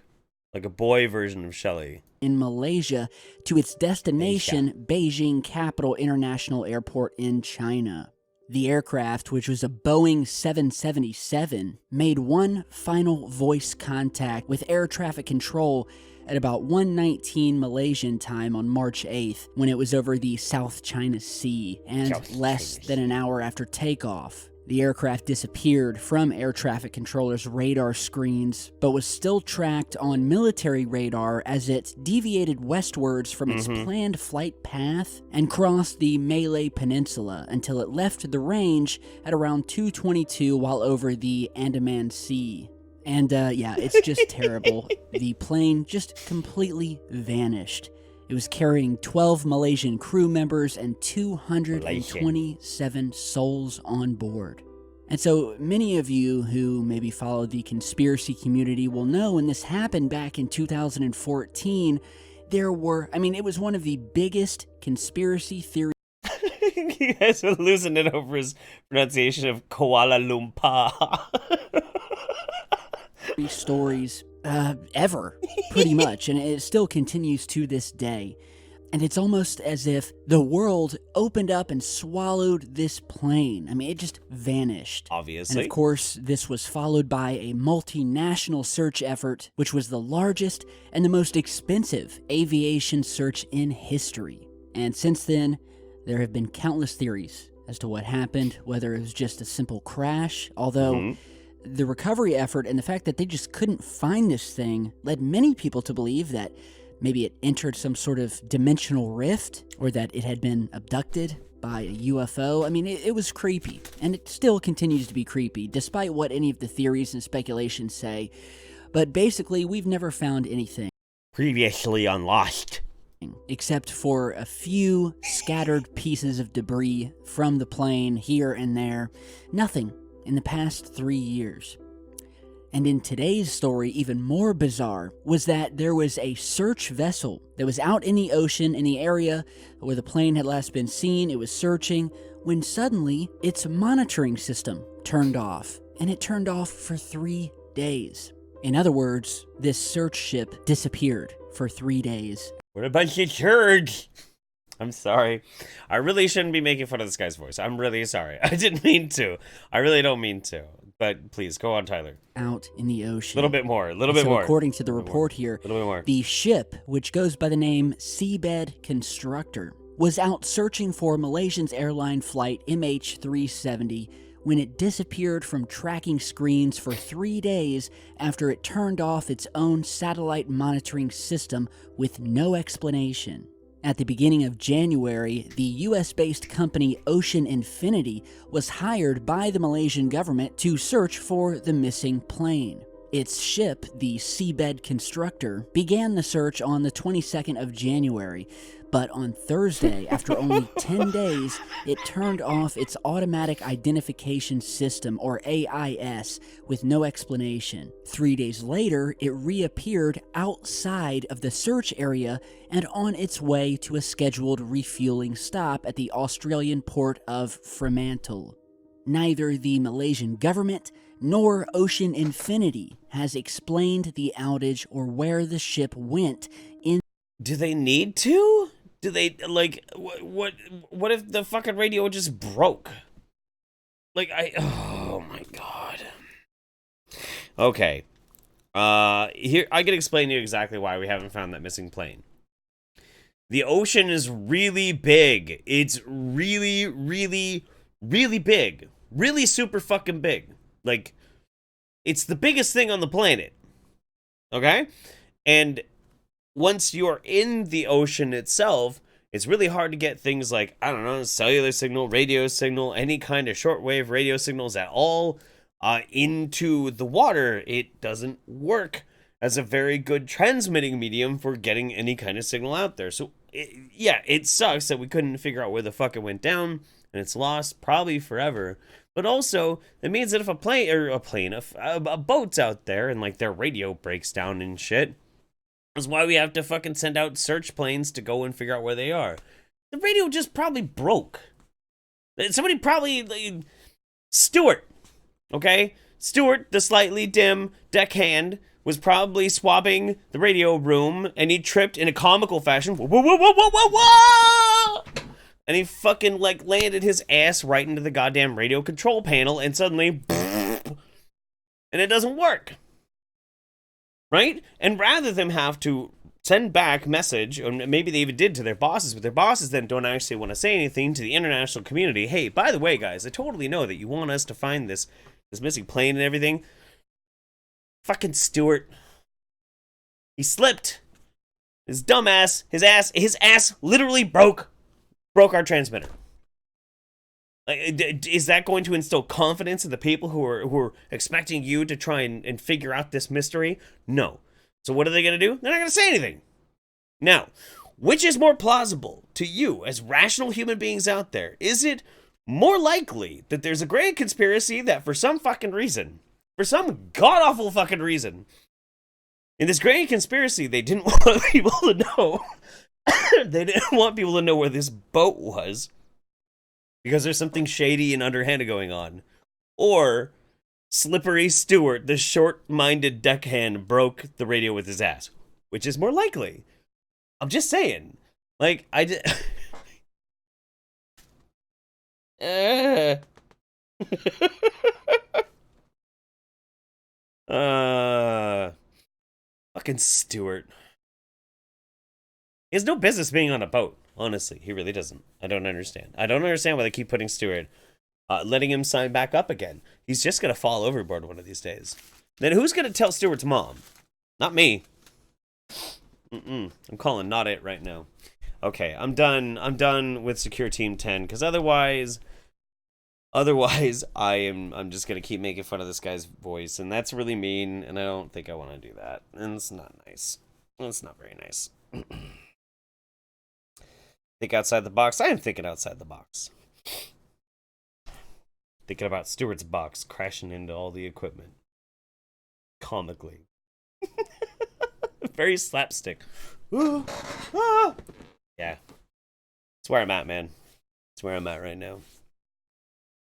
Like a boy version of Shelly. In Malaysia to its destination, Beijing Capital International Airport in China. The aircraft, which was a Boeing 777, made one final voice contact with air traffic control at about 1:19 Malaysian time on March 8th, when it was over the South China Sea, and less than an hour after takeoff. The aircraft disappeared from air traffic controllers' radar screens, but was still tracked on military radar as it deviated westwards from its planned flight path and crossed the Malay Peninsula until it left the range at around 2:22 while over the Andaman Sea. And yeah, it's just terrible. The plane just completely vanished. It was carrying 12 Malaysian crew members and 227 souls on board. And so many of you who maybe follow the conspiracy community will know when this happened back in 2014, it was one of the biggest conspiracy theories. You guys are losing it over his pronunciation of Kuala Lumpur. Stories ever, pretty much, and it still continues to this day. And it's almost as if the world opened up and swallowed this plane. I mean, it just vanished. Obviously. And of course, this was followed by a multinational search effort, which was the largest and the most expensive aviation search in history. And since then, there have been countless theories as to what happened, whether it was just a simple crash, although the recovery effort and the fact that they just couldn't find this thing led many people to believe that maybe it entered some sort of dimensional rift, or that it had been abducted by a UFO. I mean, it was creepy, and it still continues to be creepy, despite what any of the theories and speculations say. But basically, we've never found anything. Previously on Lost. Except for a few scattered pieces of debris from the plane here and there. Nothing in the past 3 years. And in today's story, even more bizarre, was that there was a search vessel that was out in the ocean in the area where the plane had last been seen. It was searching when suddenly its monitoring system turned off, and it turned off for 3 days. In other words, this search ship disappeared for 3 days. What a bunch of turds! I'm sorry. I really shouldn't be making fun of this guy's voice. I'm really sorry. I didn't mean to. I really don't mean to. But please, go on, Tyler. Out in the ocean. A little bit more. A little bit more. According to the report here, a little bit more. The ship, which goes by the name Seabed Constructor, was out searching for Malaysian's airline flight MH370 when it disappeared from tracking screens for 3 days after it turned off its own satellite monitoring system with no explanation. At the beginning of January, the US-based company Ocean Infinity was hired by the Malaysian government to search for the missing plane. Its ship, the Seabed Constructor, began the search on the 22nd of January, but on Thursday, after only 10 days, it turned off its Automatic Identification System, or AIS, with no explanation. 3 days later, it reappeared outside of the search area and on its way to a scheduled refueling stop at the Australian port of Fremantle. Neither the Malaysian government nor Ocean Infinity has explained the outage or where the ship went in. Do they need to? Do they, like, what if the fucking radio just broke? Like, oh my god. Okay. Here, I can explain to you exactly why we haven't found that missing plane. The ocean is really big. It's really, really, really big. Really super fucking big. Like, it's the biggest thing on the planet. Okay? And once you're in the ocean itself, it's really hard to get things like, I don't know, cellular signal, radio signal, any kind of shortwave radio signals at all into the water. It doesn't work as a very good transmitting medium for getting any kind of signal out there. So, yeah, it sucks that we couldn't figure out where the fuck it went down, and it's lost probably forever. But also, it means that if a boat's out there and, like, their radio breaks down and shit, that's why we have to fucking send out search planes to go and figure out where they are. The radio just probably broke. Somebody probably, like, Stuart, okay? Stuart, the slightly dim deckhand, was probably swabbing the radio room, and he tripped in a comical fashion. Whoa, whoa, whoa, whoa, whoa, whoa, whoa! And he fucking, like, landed his ass right into the goddamn radio control panel, and suddenly, and it doesn't work. Right? And rather than have to send back message, or maybe they even did to their bosses, but their bosses then don't actually want to say anything to the international community. Hey, by the way, guys, I totally know that you want us to find this missing plane and everything. Fucking Stuart. He slipped. His dumbass, his ass literally broke our transmitter. Like, is that going to instill confidence in the people who are expecting you to try and figure out this mystery? No. So what are they going to do? They're not going to say anything. Now, which is more plausible to you as rational human beings out there? Is it more likely that there's a great conspiracy that for some fucking reason, for some god-awful fucking reason, in this great conspiracy, they didn't want people to know. They didn't want people to know where this boat was, because there's something shady and underhanded going on. Or Slippery Stewart, the short-minded deckhand, broke the radio with his ass. Which is more likely? I'm just saying. Like, fucking Stewart. He has no business being on a boat. Honestly, he really doesn't. I don't understand. I don't understand why they keep putting Stewart, letting him sign back up again. He's just gonna fall overboard one of these days. Then who's gonna tell Stewart's mom? Not me. I'm calling not it right now. Okay, I'm done with Secure Team 10, because otherwise I'm just gonna keep making fun of this guy's voice, and that's really mean, and I don't think I want to do that. And it's not nice. It's not very nice. Think outside the box. I am thinking outside the box. Thinking about Stewart's box crashing into all the equipment. Comically. Very slapstick. Yeah. It's where I'm at, man. It's where I'm at right now.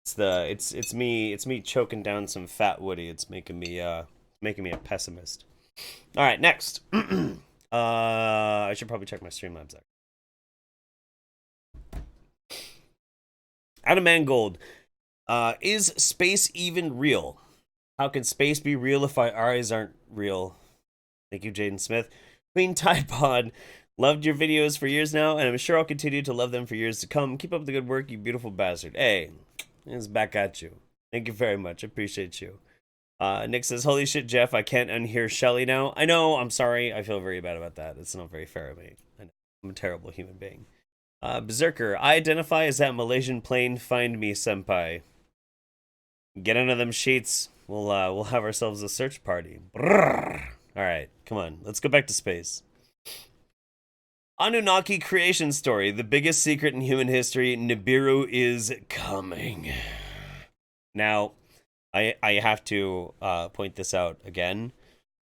It's me choking down some fat Woody. It's making me a pessimist. All right, next. I should probably check my Stremlabs out. Adam Mangold, is space even real? How can space be real if our eyes aren't real? Thank you, Jaden Smith. Queen Tide Pod, Loved your videos for years now, and I'm sure I'll continue to love them for years to come. Keep up the good work, you beautiful bastard. Hey, it's back at you. Thank you very much. I appreciate you. Nick says, holy shit, Jeff, I can't unhear Shelly now. I know, I'm sorry. I feel very bad about that. It's not very fair of me. I know. I'm a terrible human being. Berserker, I identify as that Malaysian plane. Find me, senpai. Get into them sheets. We'll have ourselves a search party. Brrr. All right, come on. Let's go back to space. Anunnaki creation story. The biggest secret in human history. Nibiru is coming. Now, I have to point this out again.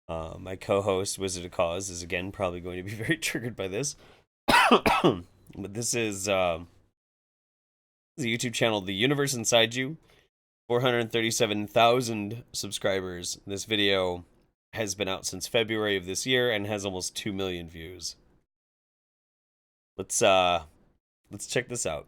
My co-host, Wizard of Cause, is again probably going to be very triggered by this. But this is the YouTube channel, The Universe Inside You. 437,000 subscribers. This video has been out since February of this year and has almost 2 million views. Let's check this out.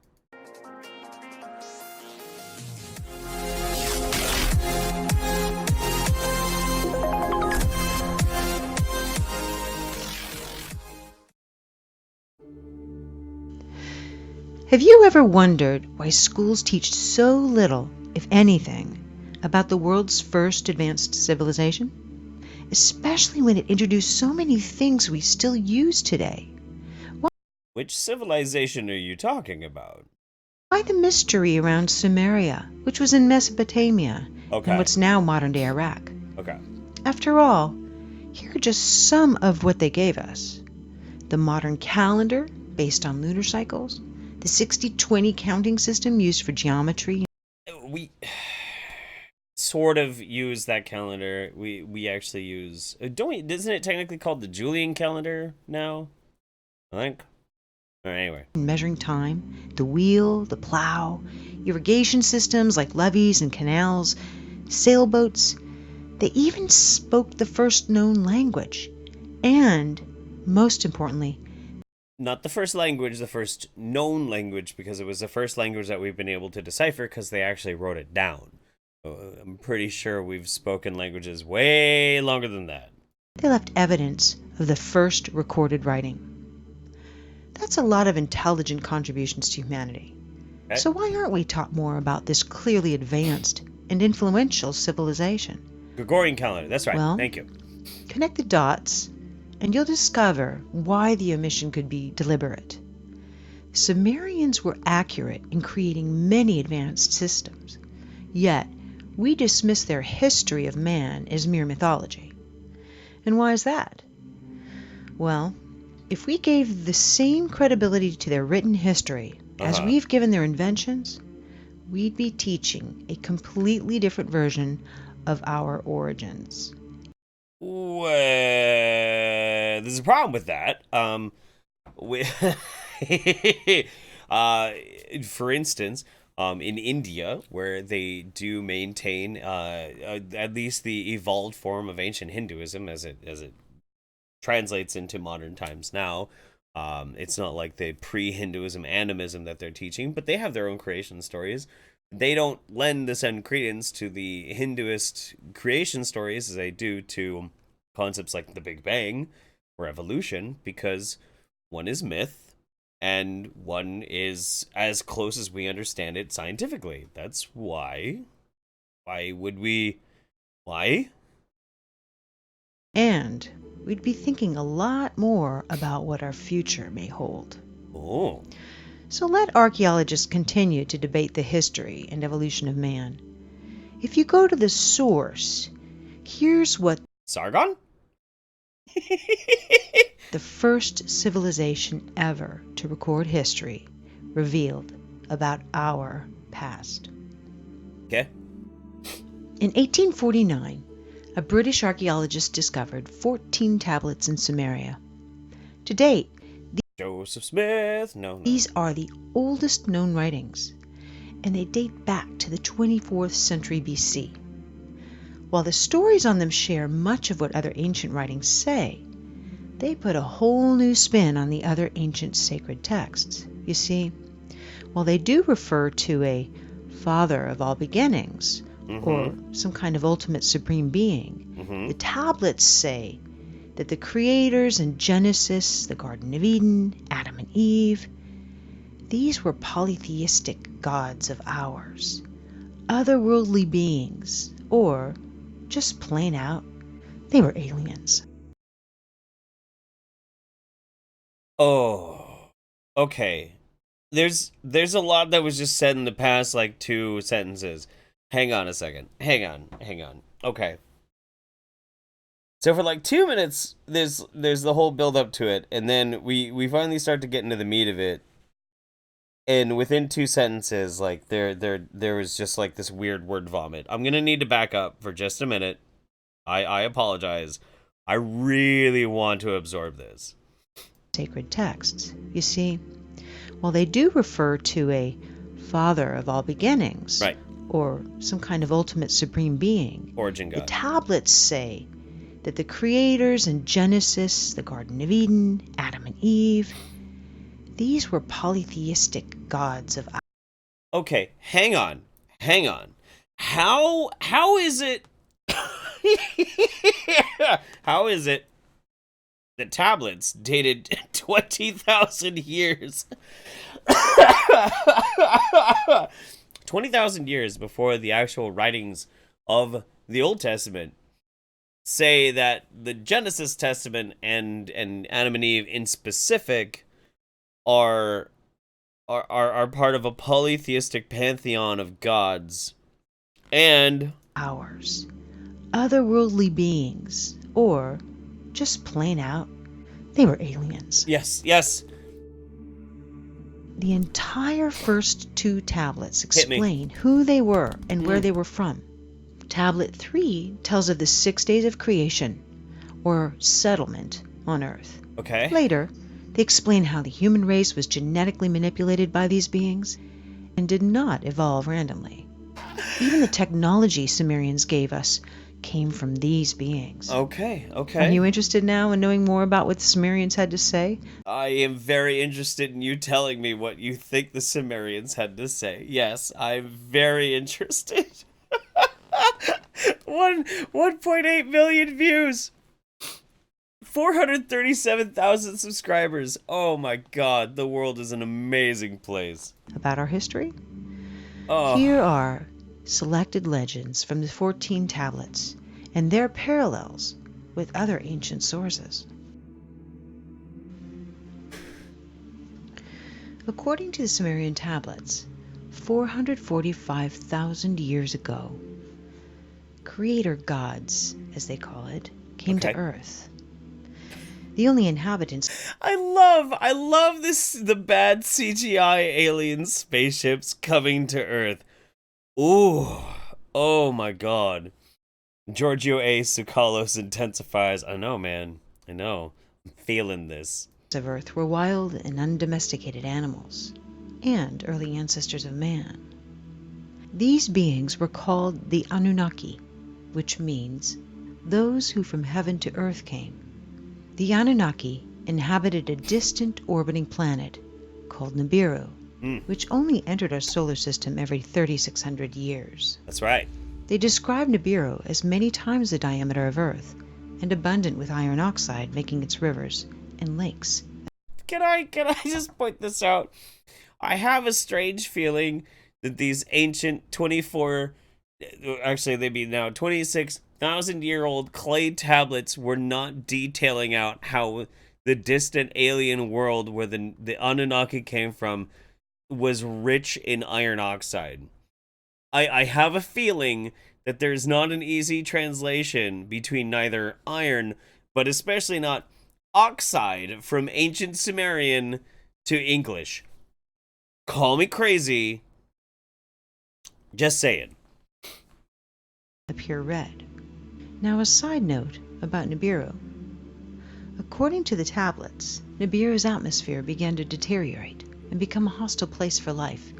Have you ever wondered why schools teach so little, if anything, about the world's first advanced civilization? Especially when it introduced so many things we still use today. Which civilization are you talking about? Why the mystery around Sumeria, which was in Mesopotamia, Okay. and what's now modern-day Iraq? Okay. After all, here are just some of what they gave us. The modern calendar, based on lunar cycles. The 60-20 counting system used for geometry. We sort of use that calendar. We actually use... Isn't it technically called the Julian calendar now? I think. All right, anyway. Measuring time, the wheel, the plow, irrigation systems like levees and canals, sailboats. They even spoke the first known language. And, most importantly... Not the first language, the first known language, because it was the first language that we've been able to decipher because they actually wrote it down. I'm pretty sure we've spoken languages way longer than that. They left evidence of the first recorded writing. That's a lot of intelligent contributions to humanity. Okay. So why aren't we taught more about this clearly advanced and influential civilization? Gregorian calendar, that's right. Well, thank you. Connect the dots, and you'll discover why the omission could be deliberate. Sumerians were accurate in creating many advanced systems, yet we dismiss their history of man as mere mythology. And why is that? Well, if we gave the same credibility to their written history as we've given their inventions, we'd be teaching a completely different version of our origins. Well, there's a problem with that. For instance, in India, where they do maintain at least the evolved form of ancient Hinduism as it translates into modern times now. It's not like the pre-Hinduism animism that they're teaching, but they have their own creation stories. They don't lend the same credence to the Hinduist creation stories as they do to concepts like the Big Bang or evolution, because one is myth and one is as close as we understand it scientifically. That's why. Why would we? Why? And we'd be thinking a lot more about what our future may hold. Oh. So let archaeologists continue to debate the history and evolution of man. If you go to the source, here's what... Sargon? The first civilization ever to record history revealed about our past. Okay. In 1849, a British archaeologist discovered 14 tablets in Sumeria. To date, Joseph Smith. No. These are the oldest known writings, and they date back to the 24th century BC. While the stories on them share much of what other ancient writings say, they put a whole new spin on the other ancient sacred texts. You see, while they do refer to a father of all beginnings, or some kind of ultimate supreme being, the tablets say that the creators in Genesis, the Garden of Eden, Adam and Eve, these were polytheistic gods of ours, otherworldly beings, or just plain out, they were aliens. Oh, okay. There's a lot that was just said in the past, like 2 sentences. Hang on a second. Hang on. Okay. So for like 2 minutes, there's the whole build up to it, and then we finally start to get into the meat of it. And within 2 sentences, like there was just like this weird word vomit. I'm gonna need to back up for just a minute. I apologize. I really want to absorb this. Sacred texts. You see, while they do refer to a father of all beginnings, right, or some kind of ultimate supreme being, origin god, the tablets say that the creators in Genesis, the Garden of Eden, Adam and Eve, these were polytheistic gods of ours. Okay, hang on. How is it? How is it the tablets dated 20,000 years? 20,000 years before the actual writings of the Old Testament say that the Genesis Testament and Adam and Eve in specific are part of a polytheistic pantheon of gods and ours, otherworldly beings, or just plain out, they were aliens. Yes. The entire first 2 tablets explain who they were and where they were from. Tablet 3 tells of the 6 days of creation, or settlement, on Earth. Okay. Later, they explain how the human race was genetically manipulated by these beings and did not evolve randomly. Even the technology Sumerians gave us came from these beings. Okay. Are you interested now in knowing more about what the Sumerians had to say? I am very interested in you telling me what you think the Sumerians had to say. Yes, I'm very interested. 1.8 million views. 437,000 subscribers. Oh my god, the world is an amazing place. About our history? Oh. Here are selected legends from the 14 tablets and their parallels with other ancient sources. According to the Sumerian tablets, 445,000 years ago, creator gods, as they call it, came to Earth. The only inhabitants... I love this, the bad CGI alien spaceships coming to Earth. Ooh, oh my god. Giorgio A. Tsoukalos intensifies. I know, man. I know. I'm feeling this. ...of Earth were wild and undomesticated animals, and early ancestors of man. These beings were called the Anunnaki, which means those who from heaven to earth came. The Anunnaki inhabited a distant orbiting planet called Nibiru, which only entered our solar system every 3,600 years. That's right. They describe Nibiru as many times the diameter of Earth and abundant with iron oxide, making its rivers and lakes. Can I just point this out? I have a strange feeling that these ancient 26,000-year-old clay tablets were not detailing out how the distant alien world where the Anunnaki came from was rich in iron oxide. I have a feeling that there's not an easy translation between neither iron, but especially not oxide from ancient Sumerian to English. Call me crazy. Just saying. Appear red. Now a side note about Nibiru. According to the tablets, Nibiru's atmosphere began to deteriorate and become a hostile place for life,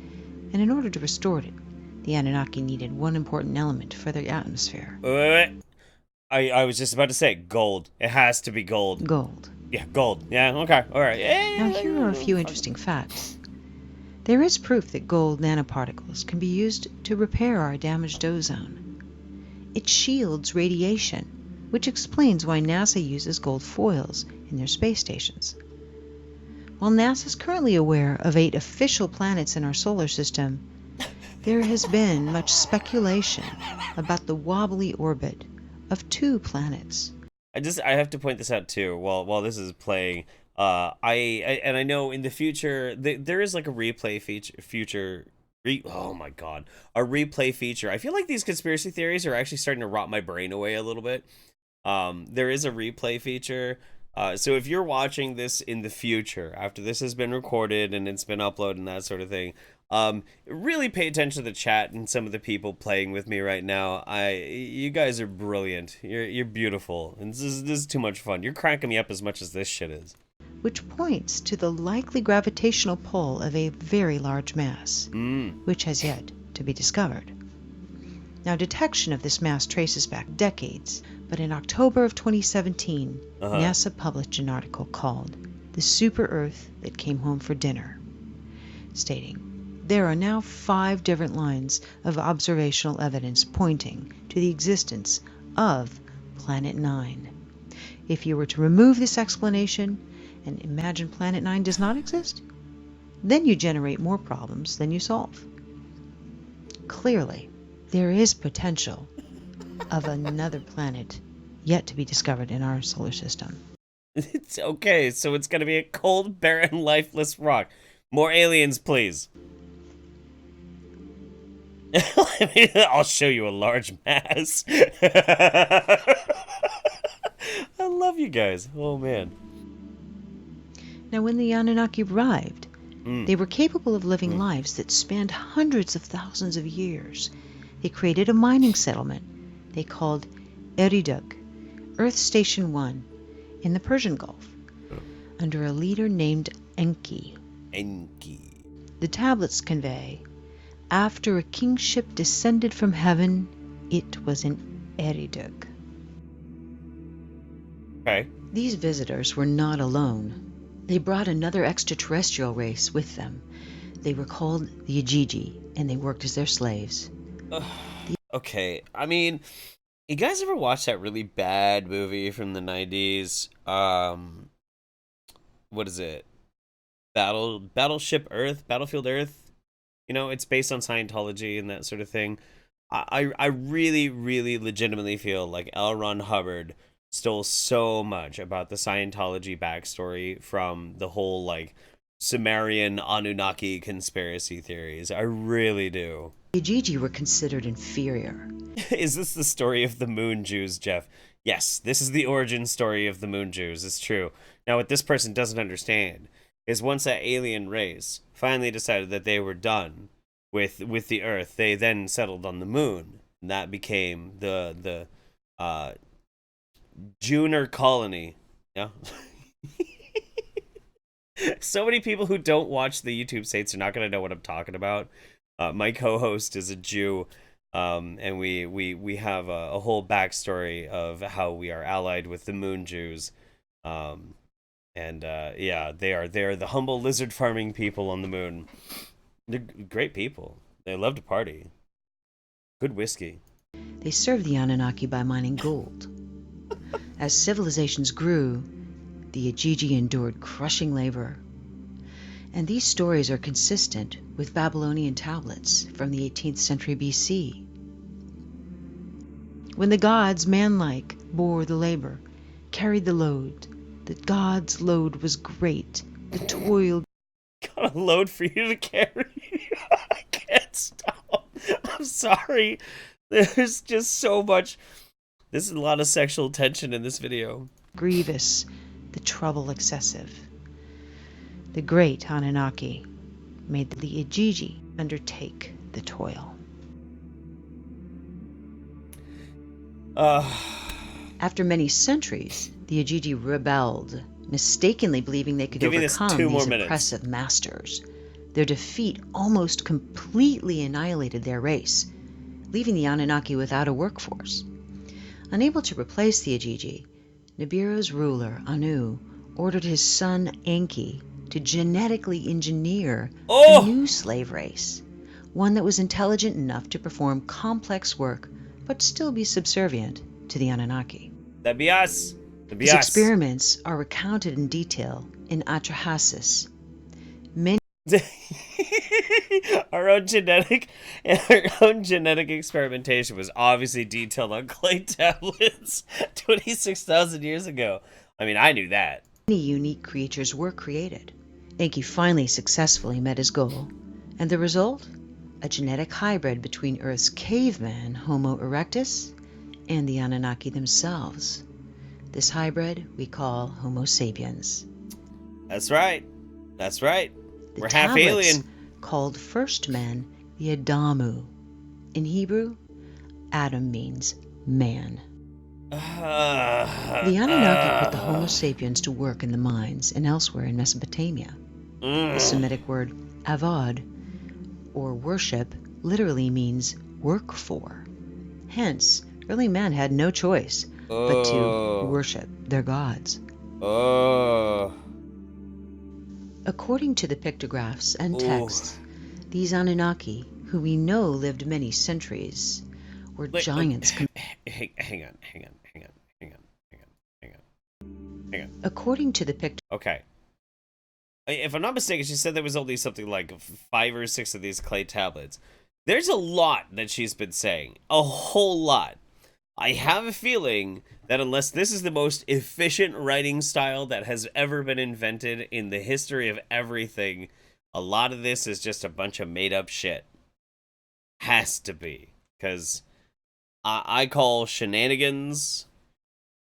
and in order to restore it, the Anunnaki needed one important element for their atmosphere. Wait. I was just about to say gold. It has to be gold. Gold. Yeah, gold. Yeah, okay. All right. Now here are a few interesting facts. There is proof that gold nanoparticles can be used to repair our damaged ozone. It shields radiation, which explains why NASA uses gold foils in their space stations. While NASA is currently aware of 8 official planets in our solar system, there has been much speculation about the wobbly orbit of 2 planets. I have to point this out too while this is playing. I know in the future there is like a replay feature. Oh my god, a replay feature. I feel like these conspiracy theories are actually starting to rot my brain away a little bit. There is a replay feature. So if you're watching this in the future, after this has been recorded and it's been uploaded and that sort of thing, really pay attention to the chat and some of the people playing with me right now. You guys are brilliant. You're beautiful, and this is too much fun. You're cracking me up as much as this shit is. Which points to the likely gravitational pull of a very large mass, which has yet to be discovered. Now, detection of this mass traces back decades, but in October of 2017, NASA published an article called "The Super Earth That Came Home for Dinner," stating, there are now 5 different lines of observational evidence pointing to the existence of Planet 9. If you were to remove this explanation and imagine Planet 9 does not exist, then you generate more problems than you solve. Clearly, there is potential of another planet yet to be discovered in our solar system. It's okay, so it's gonna be a cold, barren, lifeless rock. More aliens, please. I'll show you a large mass. I love you guys. Oh man. Now, when the Anunnaki arrived, they were capable of living lives that spanned hundreds of thousands of years. They created a mining settlement they called Eredean, Earth Station 1, in the Persian Gulf, under a leader named Enki. The tablets convey, after a kingship descended from heaven, it was in Eredean. Okay. These visitors were not alone. They brought another extraterrestrial race with them. They were called the Ayyy, and they worked as their slaves. Okay, I mean, you guys ever watch that really bad movie from the 90s? What is it? Battleship Earth? Battlefield Earth? You know, it's based on Scientology and that sort of thing. I really, really legitimately feel like L. Ron Hubbard stole so much about the Scientology backstory from the whole, like, Sumerian Anunnaki conspiracy theories. I really do. The Ayyy were considered inferior. Is this the story of the Moon Jews, Jeff? Yes, this is the origin story of the Moon Jews. It's true. Now, what this person doesn't understand is once that alien race finally decided that they were done with the Earth, they then settled on the Moon. And that became the Juner colony. Yeah. So many people who don't watch the YouTube states are not going to know what I'm talking about. My co-host is a Jew, and we have a whole backstory of how we are allied with the Moon Jews. Yeah, they are the humble lizard farming people on the moon. They're great people. They love to party. Good whiskey. They served the Anunnaki by mining gold. As civilizations grew, the Ayyy endured crushing labor. And these stories are consistent with Babylonian tablets from the 18th century BC. When the gods, manlike, bore the labor, carried the load, the gods' load was great, the toil... Got a load for you to carry. I can't stop. I'm sorry. There's just so much... There's a lot of sexual tension in this video. Grievous, the trouble excessive. The great Anunnaki made the Ayyy undertake the toil. After many centuries, the Ayyy rebelled, mistakenly believing they could overcome these oppressive masters. Their defeat almost completely annihilated their race, leaving the Anunnaki without a workforce. Unable to replace the Ayyy, Nibiru's ruler, Anu, ordered his son Enki to genetically engineer a new slave race, one that was intelligent enough to perform complex work but still be subservient to the Anunnaki. That'd be us. That'd be His us. experiments are recounted in detail in Atrahasis. Many our own genetic experimentation was obviously detailed on clay tablets 26,000 years ago. I mean, I knew that. unique creatures were created. Enki finally successfully met his goal, and the result? A genetic hybrid between Earth's caveman, Homo erectus, and the Anunnaki themselves. This hybrid we call Homo sapiens. That's right. That's right. The We're half tablets, alien. called first men, the Adamu. In Hebrew, Adam means man. The Anunnaki put the Homo sapiens to work in the mines and elsewhere in Mesopotamia. The Semitic word avad, or worship, literally means work for. Hence, early men had no choice but to worship their gods. According to the pictographs and texts, these Anunnaki, who we know lived many centuries, were giants. Hang on. According to the Okay. If I'm not mistaken, she said there was only something like 5 or 6 of these clay tablets. There's a lot that she's been saying. A whole lot. I have a feeling that unless this is the most efficient writing style that has ever been invented in the history of everything, a lot of this is just a bunch of made-up shit. Has to be. Because I call shenanigans.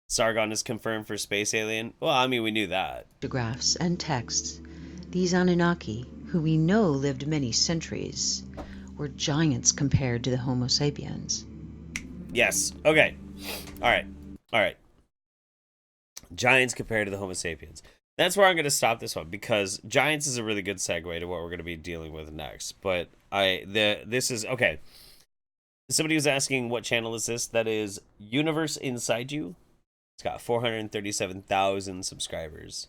Sargon is confirmed for space alien. Well, I mean, we knew that. Pictographs and texts, these Anunnaki, who we know lived many centuries, were giants compared to the Homo sapiens. Yes. Okay. All right. Giants compared to the Homo sapiens. That's where I'm going to stop this one, because giants is a really good segue to what we're going to be dealing with next. But this is okay. Somebody was asking what channel is this? That is Universe Inside You. It's got 437,000 subscribers.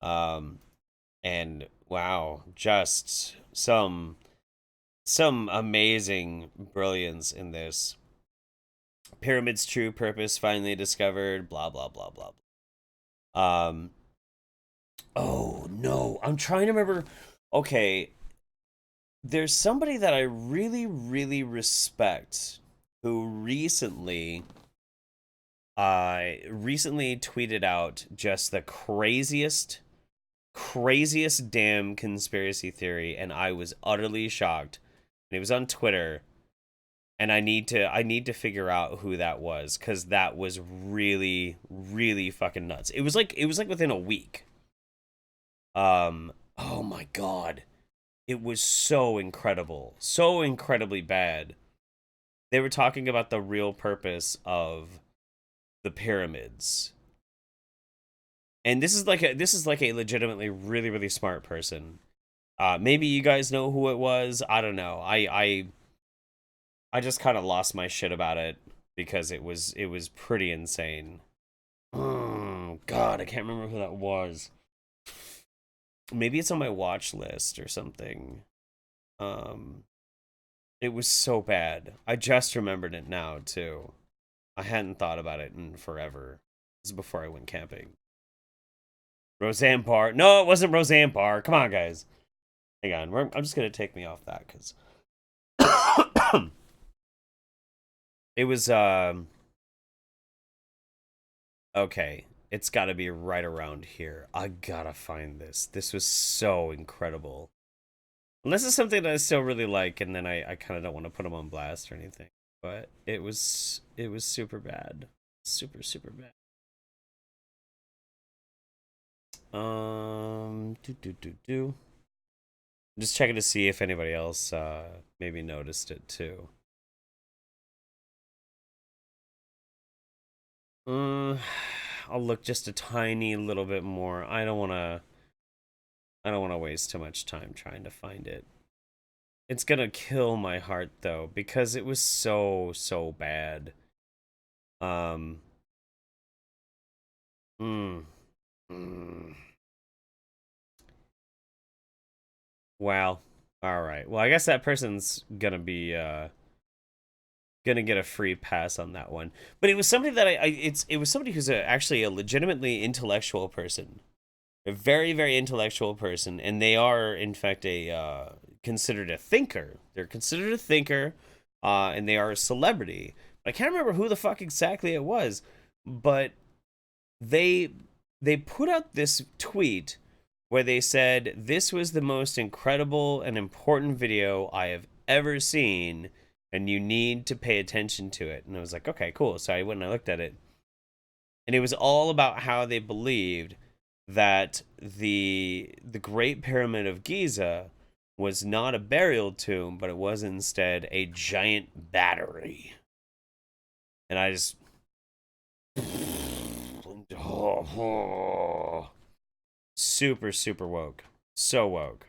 And wow, just some amazing brilliance in this. Pyramid's true purpose finally discovered, blah blah blah blah. Oh no, I'm trying to remember. Okay, there's somebody that I really respect who recently tweeted out just the craziest damn conspiracy theory, and I was utterly shocked. And it was on Twitter, and I need to figure out who that was, because that was really fucking nuts. It was like within a week. Oh my god, it was so incredible, so incredibly bad. They were talking about the real purpose of the pyramids, and this is like a legitimately really smart person. Maybe you guys know who it was. I don't know. I just kind of lost my shit about it because it was pretty insane. Oh god, I can't remember who that was. Maybe it's on my watch list or something. It was so bad. I just remembered it now too. I hadn't thought about it in forever. This is before I went camping. Roseanne Barr. No, it wasn't Roseanne Barr. Come on, guys. Hang on. I'm just going to take me off that because it was, okay. It's got to be right around here. I gotta find this. This was so incredible. Unless it's something that I still really like, and then I kind of don't want to put them on blast or anything. But it was super bad. Super bad. I'm just checking to see if anybody else maybe noticed it too. I'll look just a tiny little bit more. I don't want to waste too much time trying to find it. It's gonna kill my heart though, because it was so bad. Wow. All right. Well, I guess that person's gonna be gonna get a free pass on that one. But it was somebody that it was somebody who's actually a legitimately intellectual person, a very, very intellectual person, and they are in fact considered a thinker. They're considered a thinker, and they are a celebrity. I can't remember who the fuck exactly it was, but they put out this tweet where they said, "This was the most incredible and important video I have ever seen, and you need to pay attention to it." And I was like, okay, cool. So I went and I looked at it. And it was all about how they believed that the Great Pyramid of Giza was not a burial tomb, but it was instead a giant battery. And I just... super, super woke. So woke.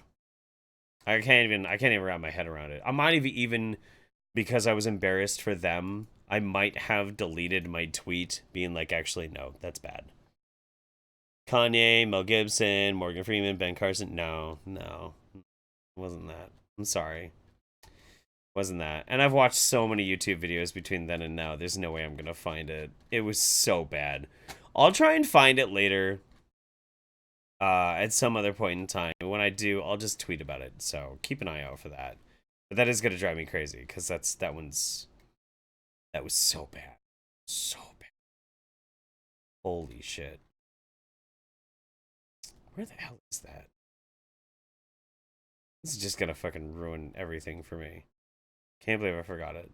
I can't even wrap my head around it. I might have even, because I was embarrassed for them, I might have deleted my tweet being like, actually, no, that's bad. Kanye, Mel Gibson, Morgan Freeman, Ben Carson. No, it wasn't that. I'm sorry. Wasn't that. And I've watched so many YouTube videos between then and now. There's no way I'm going to find it. It was so bad. I'll try and find it later. At some other point in time. When I do, I'll just tweet about it. So keep an eye out for that. But that is going to drive me crazy because that was so bad. So bad. Holy shit. Where the hell is that? This is just going to fucking ruin everything for me. Can't believe I forgot it.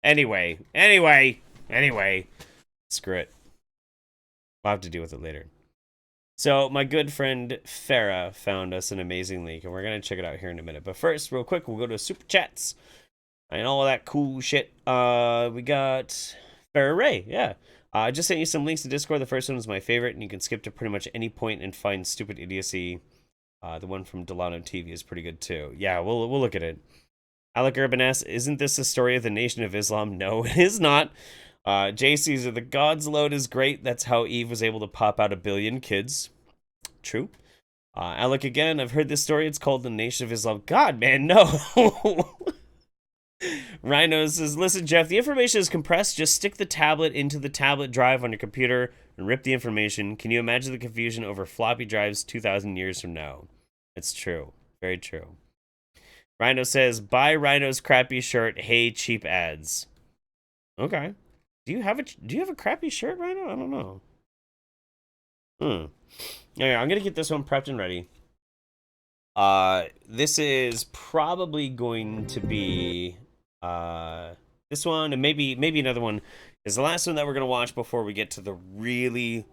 Anyway. Screw it. I'll have to deal with it later. So, my good friend Farah found us an amazing link, and we're going to check it out here in a minute. But first, real quick, we'll go to Super Chats and all that cool shit. We got Farah Ray, yeah. I just sent you some links to Discord. The first one was my favorite, and you can skip to pretty much any point and find stupid idiocy. The one from Delano TV is pretty good, too. Yeah, we'll look at it. Alec S, isn't this a story of the Nation of Islam? No, it is not. J. Caesar, the God's load is great. That's how Eve was able to pop out 1 billion kids. True. Alec again, I've heard this story. It's called the Nation of Islam. God, man, no. Rhino says, listen, Jeff, the information is compressed. Just stick the tablet into the tablet drive on your computer and rip the information. Can you imagine the confusion over floppy drives 2,000 years from now? It's true. Very true. Rhino says, buy Rhino's crappy shirt. Hey, cheap ads. Okay. Do you have a crappy shirt, Rhino? I don't know. Okay, I'm gonna get this one prepped and ready. This is probably going to be this one, and maybe another one is the last one that we're gonna watch before we get to the really,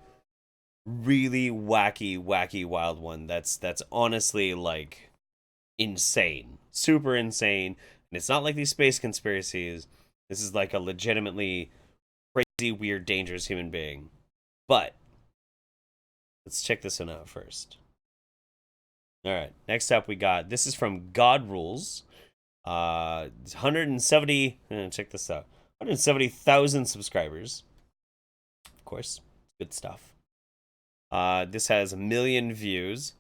really wacky wild one. That's honestly like insane, super insane, and it's not like these space conspiracies. This is like a legitimately crazy, weird, dangerous human being. But let's check this one out first. All right, next up we got, this is from God Rules. 170, check this out. 170,000 subscribers. Of course, good stuff. This has 1 million views,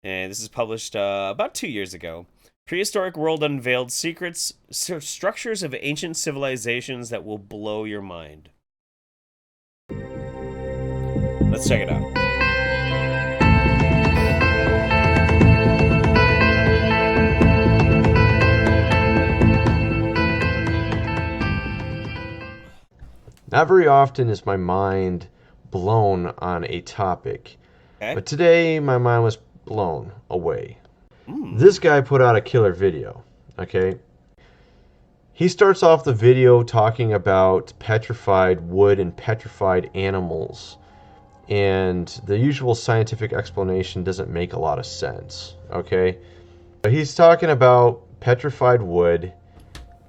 and this is published about 2 years ago. Prehistoric World unveiled secrets, structures of ancient civilizations that will blow your mind. Let's check it out. Not very often is my mind blown on a topic, Okay. but today my mind was blown away. This guy put out a killer video, okay? He starts off the video talking about petrified wood and petrified animals, and the usual scientific explanation doesn't make a lot of sense, okay? But he's talking about petrified wood,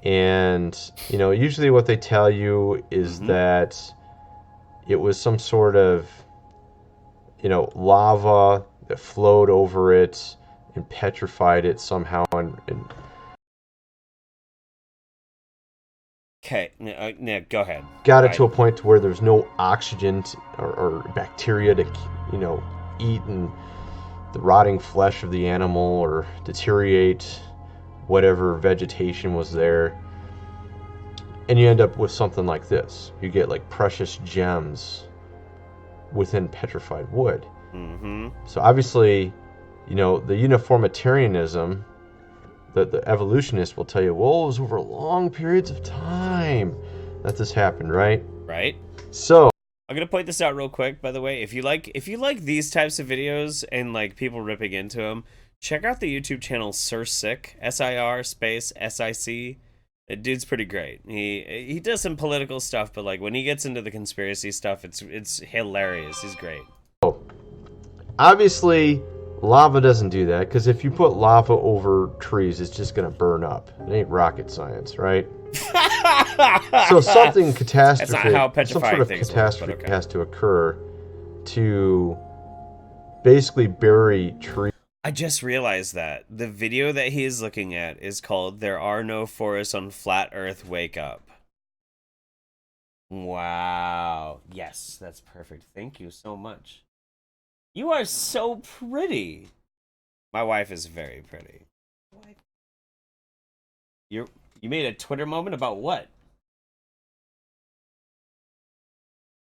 and, you know, usually what they tell you is that it was some sort of, you know, lava that flowed over it and petrified it somehow, and Okay, go ahead. got it to a point to where there's no oxygen or bacteria to, you know, eat and the rotting flesh of the animal or deteriorate whatever vegetation was there. And you end up with something like this. You get like precious gems within petrified wood. Mm-hmm. So obviously, you know, the uniformitarianism, the evolutionists will tell you, well, it was over long periods of time that this happened, right? Right. So I'm gonna point this out real quick, by the way. If you like these types of videos and like people ripping into them, check out the YouTube channel Sirsic, SIR space SIC. The dude's pretty great. He does some political stuff, but like when he gets into the conspiracy stuff, it's hilarious. He's great. Obviously, lava doesn't do that, because if you put lava over trees, it's just going to burn up. It ain't rocket science, right? So something catastrophic, That's not how some petrifying sort of things work, catastrophe but okay. has to occur to basically bury trees. I just realized that the video that he is looking at is called "There Are No Forests on Flat Earth. Wake Up." Wow. Yes, that's perfect. Thank you so much. You are so pretty. My wife is very pretty. You made a Twitter moment about what?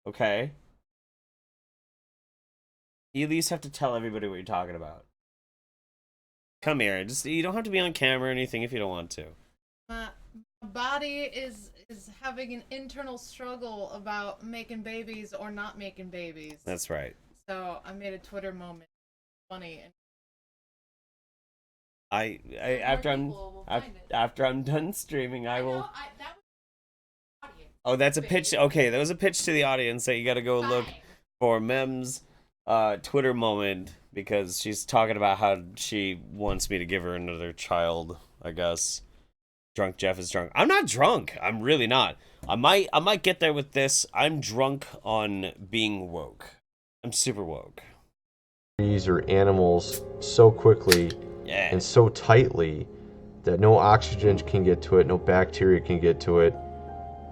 Okay. You at least have to tell everybody what you're talking about. Come here. Just you don't have to be on camera or anything if you don't want to. My body is having an internal struggle about making babies or not making babies. That's right. So I made a Twitter moment. Funny. After I'm done streaming, I will. Oh, that's a pitch. Okay, that was a pitch to the audience that you got to go look for Mem's Twitter moment, because she's talking about how she wants me to give her another child, I guess. Drunk Jeff is drunk. I'm not drunk. I'm really not. I might get there with this. I'm drunk on being woke. I'm super woke. Trees or animals so quickly and so tightly that no oxygen can get to it, no bacteria can get to it.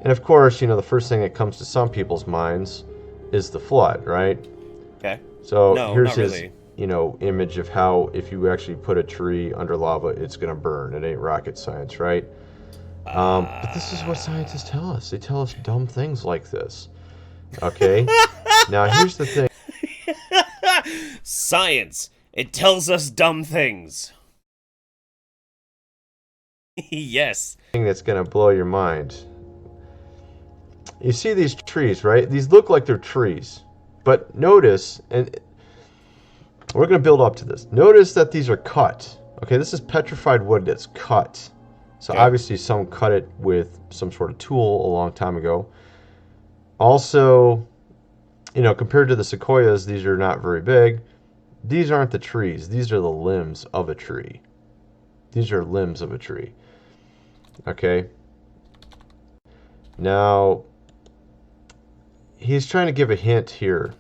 And of course, you know, the first thing that comes to some people's minds is the flood, right? Okay. So no, here's not his, really. you know, image of how if you actually put a tree under lava, it's going to burn. It ain't rocket science, right? But this is what scientists tell us. They tell us dumb things like this. Okay? Now, here's the thing. Science. It tells us dumb things. Yes. Thing that's going to blow your mind. You see these trees, right? These look like they're trees. But notice, and we're going to build up to this. Notice that these are cut. Okay, this is petrified wood that's cut. So obviously some cut it with some sort of tool a long time ago. Also, you know, compared to the sequoias, these are not very big. These aren't the trees. These are the limbs of a tree. These are limbs of a tree. Okay. Now, he's trying to give a hint here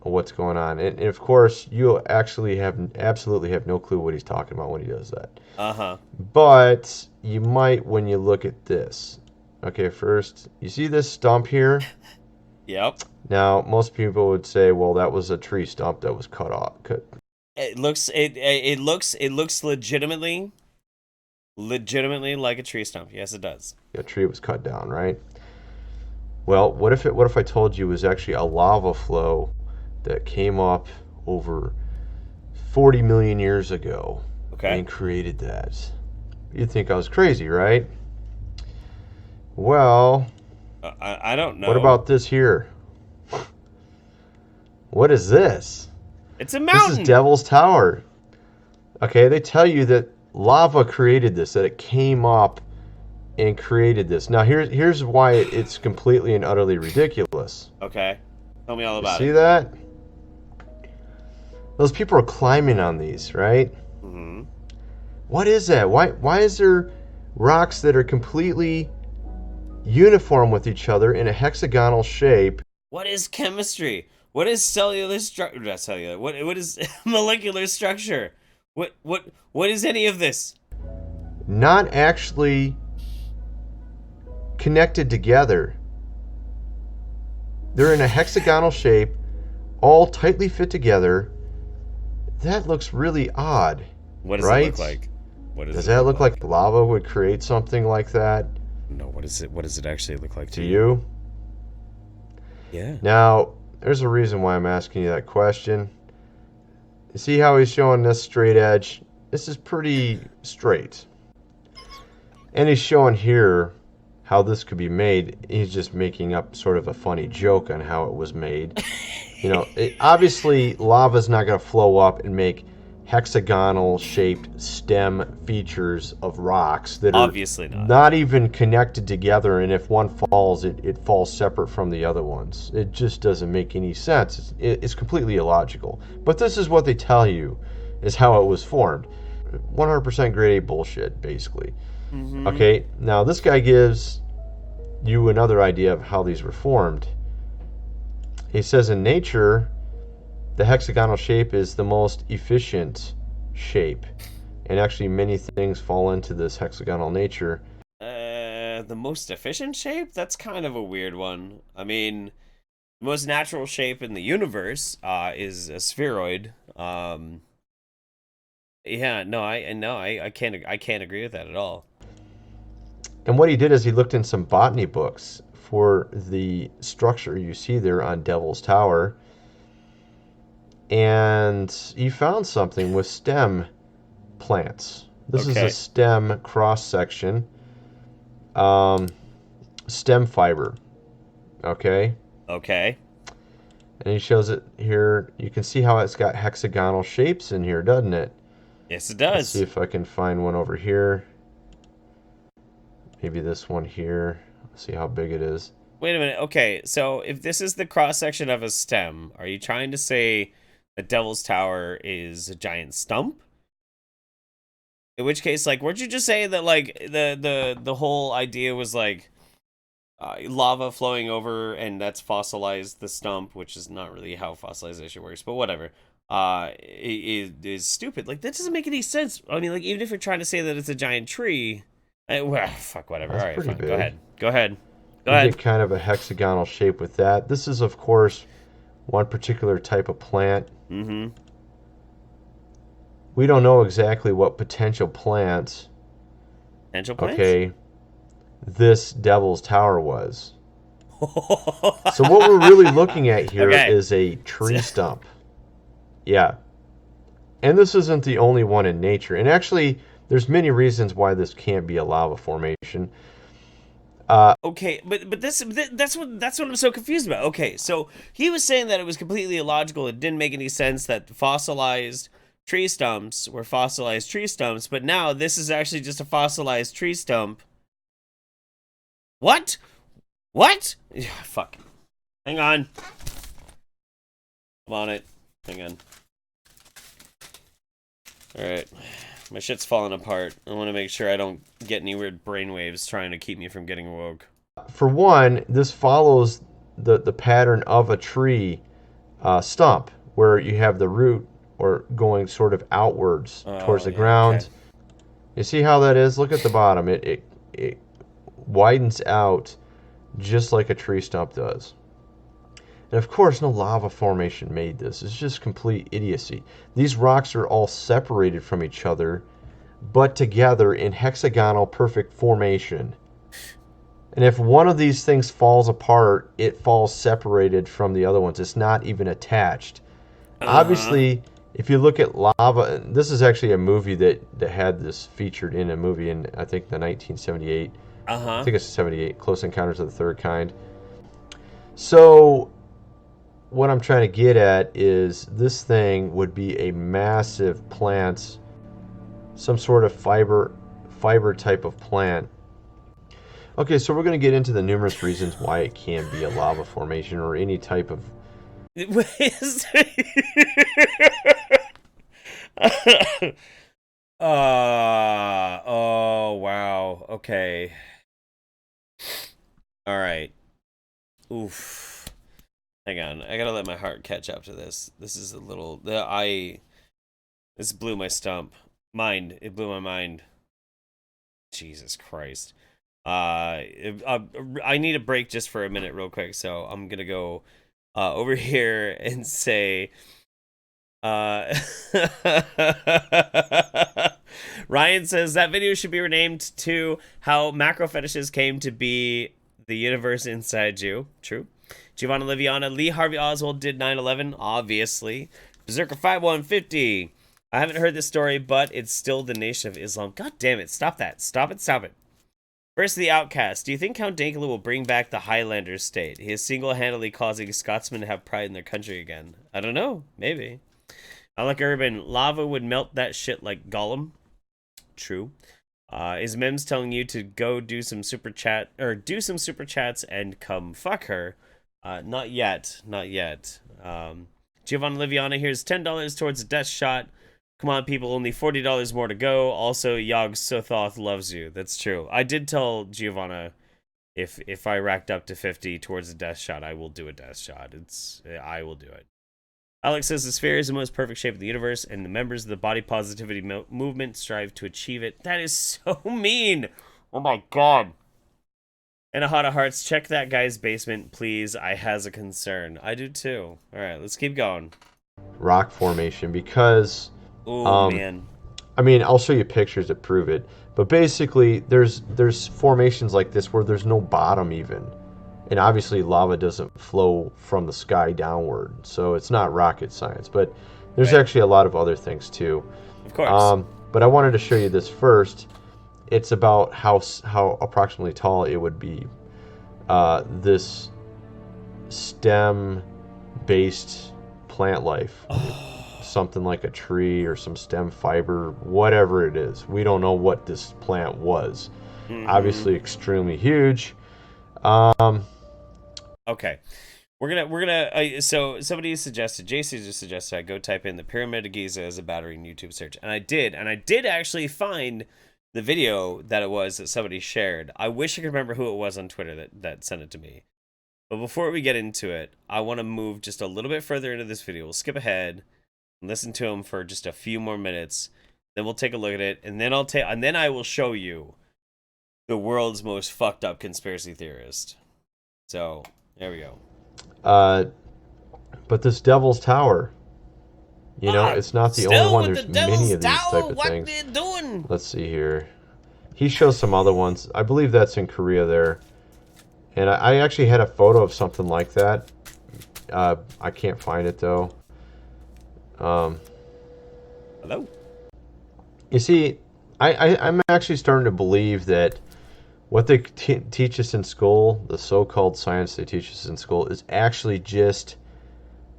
of what's going on. And of course, you actually absolutely have no clue what he's talking about when he does that. Uh-huh. But you might when you look at this. Okay, first, you see this stump here? Yep. Now, most people would say, well, that was a tree stump that was cut off. It looks legitimately like a tree stump. Yes, it does. A tree was cut down, right? Well, what if I told you it was actually a lava flow that came up over 40 million years ago and created that? You'd think I was crazy, right? Well, I don't know. What about this here? What is this? It's a mountain. This is Devil's Tower. Okay, they tell you that lava created this, that it came up and created this. Now, here's why it's completely and utterly ridiculous. Okay. Tell me all about it. See that? Those people are climbing on these, right? Mm-hmm. What is that? Why is there rocks that are completely uniform with each other in a hexagonal shape? What is chemistry? What is cellular structure? Not cellular. What is molecular structure? What is any of this? Not actually connected together. They're in a hexagonal shape, all tightly fit together. That looks really odd. What does right? it look like? What Does that look like lava would create something like that? No, what is it? What does it actually look like to you? Yeah. Now, there's a reason why I'm asking you that question. You see how he's showing this straight edge? This is pretty straight. And he's showing here how this could be made. He's just making up sort of a funny joke on how it was made. You know, obviously lava's not going to flow up and make hexagonal shaped stem features of rocks that are obviously not even connected together, and if one falls, it falls separate from the other ones. It just doesn't make any sense. It's completely illogical. But this is what they tell you is how it was formed. 100% grade A bullshit, basically. Mm-hmm. Okay, now this guy gives you another idea of how these were formed. He says in nature, the hexagonal shape is the most efficient shape. And actually many things fall into this hexagonal nature. The most efficient shape? That's kind of a weird one. I mean, the most natural shape in the universe is a spheroid. Yeah, no, I can't agree with that at all. And what he did is he looked in some botany books for the structure you see there on Devil's Tower. And he found something with stem plants. This is a stem cross-section. Stem fiber. Okay? Okay. And he shows it here. You can see how it's got hexagonal shapes in here, doesn't it? Yes, it does. Let's see if I can find one over here. Maybe this one here. Let's see how big it is. Wait a minute. Okay, so if this is the cross-section of a stem, are you trying to say the Devil's Tower is a giant stump? In which case, like, weren't you just saying that, like, the whole idea was, like, lava flowing over and that's fossilized the stump, which is not really how fossilization works, but whatever. It is stupid. Like, that doesn't make any sense. I mean, like, even if you're trying to say that it's a giant tree, well, fuck, whatever. That's all right, pretty fine. big. Go ahead. Go ahead. Go You ahead. get kind of a hexagonal shape with that. This is, of course, one particular type of plant. Mm-hmm. We don't know exactly what potential plants, okay, this Devil's Tower was. So what we're really looking at here is a tree stump. Yeah. And this isn't the only one in nature. And actually, there's many reasons why this can't be a lava formation. Okay, but that's what I'm so confused about. Okay, so he was saying that it was completely illogical. It didn't make any sense that fossilized tree stumps were fossilized tree stumps, but now this is actually just a fossilized tree stump. What? What? Fuck. Hang on. I'm on it. Hang on. Alright. My shit's falling apart. I want to make sure I don't get any weird brainwaves trying to keep me from getting woke. For one, this follows the pattern of a tree stump, where you have the root or going sort of outwards towards the ground. Okay. You see how that is? Look at the bottom. It widens out just like a tree stump does. And of course, no lava formation made this. It's just complete idiocy. These rocks are all separated from each other, but together in hexagonal perfect formation. And if one of these things falls apart, it falls separated from the other ones. It's not even attached. Obviously, if you look at lava, this is actually a movie that had this featured in a movie in, I think, the 1978. I think it's 78, Close Encounters of the Third Kind. So what I'm trying to get at is this thing would be a massive plant, some sort of fiber type of plant. Okay, so we're going to get into the numerous reasons why it can be a lava formation or any type of... Oh, wow. Okay. All right. Oof. Hang on. I gotta let my heart catch up to this. This is a little... This blew my stump. Mind. It blew my mind. Jesus Christ. I need a break just for a minute real quick, so I'm gonna go over here and say Ryan says that video should be renamed to how macro fetishes came to be the universe inside you. True. Giovanna Liviana, Lee Harvey Oswald did 9/11, obviously. Berserker 5150. I haven't heard this story, but it's still the Nation of Islam. God damn it. Stop that. Stop it. Stop it. First, the Outcast. Do you think Count Dankula will bring back the Highlanders state? He is single-handedly causing Scotsmen to have pride in their country again. I don't know. Maybe. Alec Urban. Lava would melt that shit like Gollum. True. Is Mims telling you to go do some super chat or do some super chats and come fuck her? Not yet. Not yet. Giovanna Liviana, here's $10 towards a death shot. Come on, people, only $40 more to go. Also, Yog Sothoth loves you. That's true. I did tell Giovanna if I racked up to 50 towards a death shot, I will do a death shot. I will do it. Alex says the sphere is the most perfect shape of the universe, and the members of the body positivity movement strive to achieve it. That is so mean. Oh my god. And a Hot of Hearts, check that guy's basement, please. I has a concern. I do too. All right, let's keep going. Rock formation, because oh man, I mean, I'll show you pictures that prove it, but basically there's formations like this where there's no bottom even, and obviously lava doesn't flow from the sky downward, so it's not rocket science. But there's actually a lot of other things too, of course. But I wanted to show you this first. It's about how approximately tall it would be. This stem based plant life. Something like a tree or some stem fiber, whatever it is. We don't know what this plant was. Obviously extremely huge. Okay. We're gonna so somebody suggested, JC just suggested I go type in the Pyramid of Giza as a battering YouTube search. And I did actually find the video that it was that somebody shared. I wish I could remember who it was on Twitter that sent it to me. But before we get into it, I want to move just a little bit further into this video. We'll skip ahead and listen to him for just a few more minutes. Then we'll take a look at it, and then I will show you the world's most fucked up conspiracy theorist. So there we go. But this Devil's Tower, you know, it's not the only one. There's many of these type of things. What doing? Let's see here. He shows some other ones. I believe that's in Korea there. And I actually had a photo of something like that. I can't find it though. Hello? You see, I'm actually starting to believe that what they teach us in school, the so-called science they teach us in school, is actually just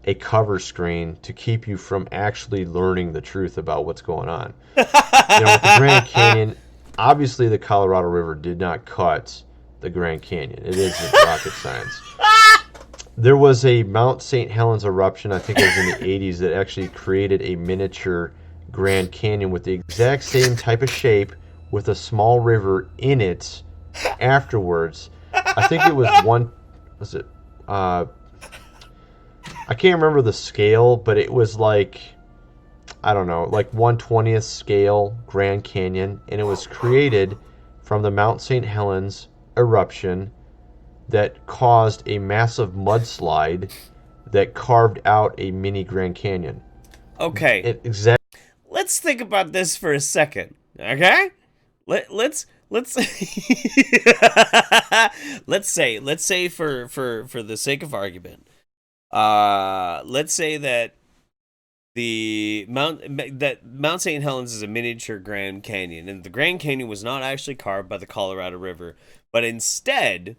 a cover screen to keep you from actually learning the truth about what's going on. You know, with the Grand Canyon, obviously the Colorado River did not cut the Grand Canyon. It isn't rocket science. There was a Mount St. Helens eruption, I think it was in the 80s, that actually created a miniature Grand Canyon with the exact same type of shape with a small river in it afterwards. I think it was I can't remember the scale, but it was like, I don't know, like 1/20th scale Grand Canyon, and it was created from the Mount St. Helens eruption that caused a massive mudslide that carved out a mini Grand Canyon. Okay. Let's think about this for a second, okay? Let's let's say for the sake of argument, let's say that Mount St. Helens is a miniature Grand Canyon, and the Grand Canyon was not actually carved by the Colorado River, but instead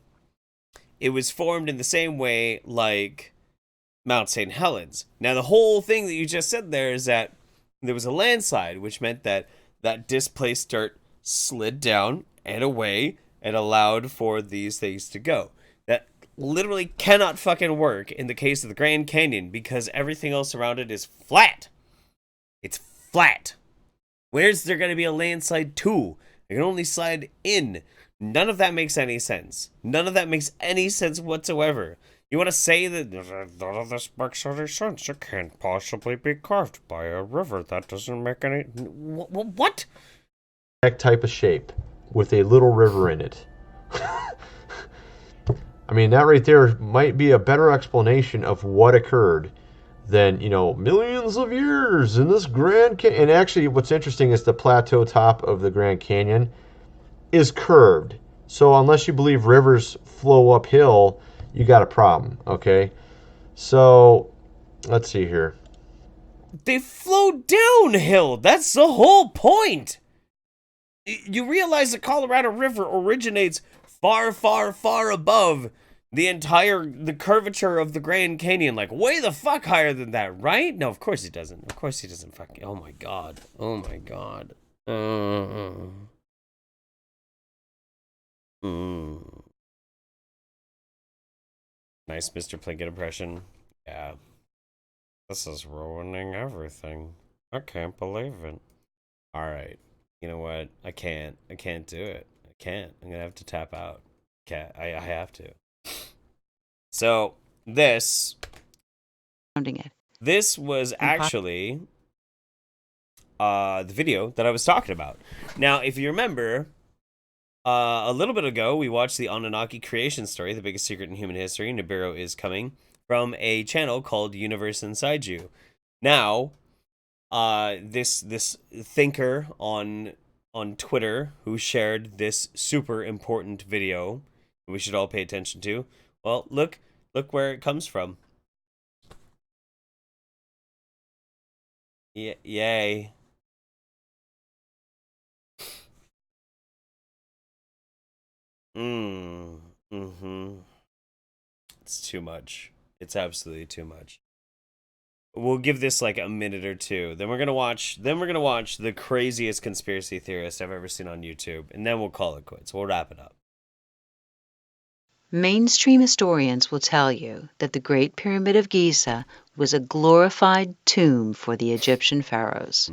it was formed in the same way like Mount St. Helens. Now, the whole thing that you just said there is that there was a landslide, which meant that displaced dirt slid down and away and allowed for these things to go. That literally cannot fucking work in the case of the Grand Canyon because everything else around it is flat. It's flat. Where's there going to be a landslide to? It can only slide in. None of that makes any sense. None of that makes any sense whatsoever. You want to say that none of this makes any sense? It can't possibly be carved by a river. That doesn't make any... What? That type of shape with a little river in it. I mean, that right there might be a better explanation of what occurred then, you know, millions of years in this Grand Canyon. And actually, what's interesting is the plateau top of the Grand Canyon is curved. So unless you believe rivers flow uphill, you got a problem, okay? So, let's see here. They flow downhill. That's the whole point. You realize the Colorado River originates far, far, far above the curvature of the Grand Canyon, like way the fuck higher than that, right? No, of course he doesn't. Of course he doesn't fucking. Oh my god. Oh my god. Nice Mr. Plinkett impression. Yeah. This is ruining everything. I can't believe it. Alright. You know what? I can't do it. I can't. I'm gonna have to tap out. I have to. So, this was actually the video that I was talking about. Now, if you remember, a little bit ago, we watched the Anunnaki creation story, the biggest secret in human history, Nibiru is coming, from a channel called Universe Inside You. Now, this thinker on Twitter who shared this super important video we should all pay attention to. Well, look where it comes from. Yay. It's too much. It's absolutely too much. We'll give this like a minute or two. Then we're gonna watch the craziest conspiracy theorist I've ever seen on YouTube, and then we'll call it quits. We'll wrap it up. Mainstream historians will tell you that the Great Pyramid of Giza was a glorified tomb for the Egyptian pharaohs.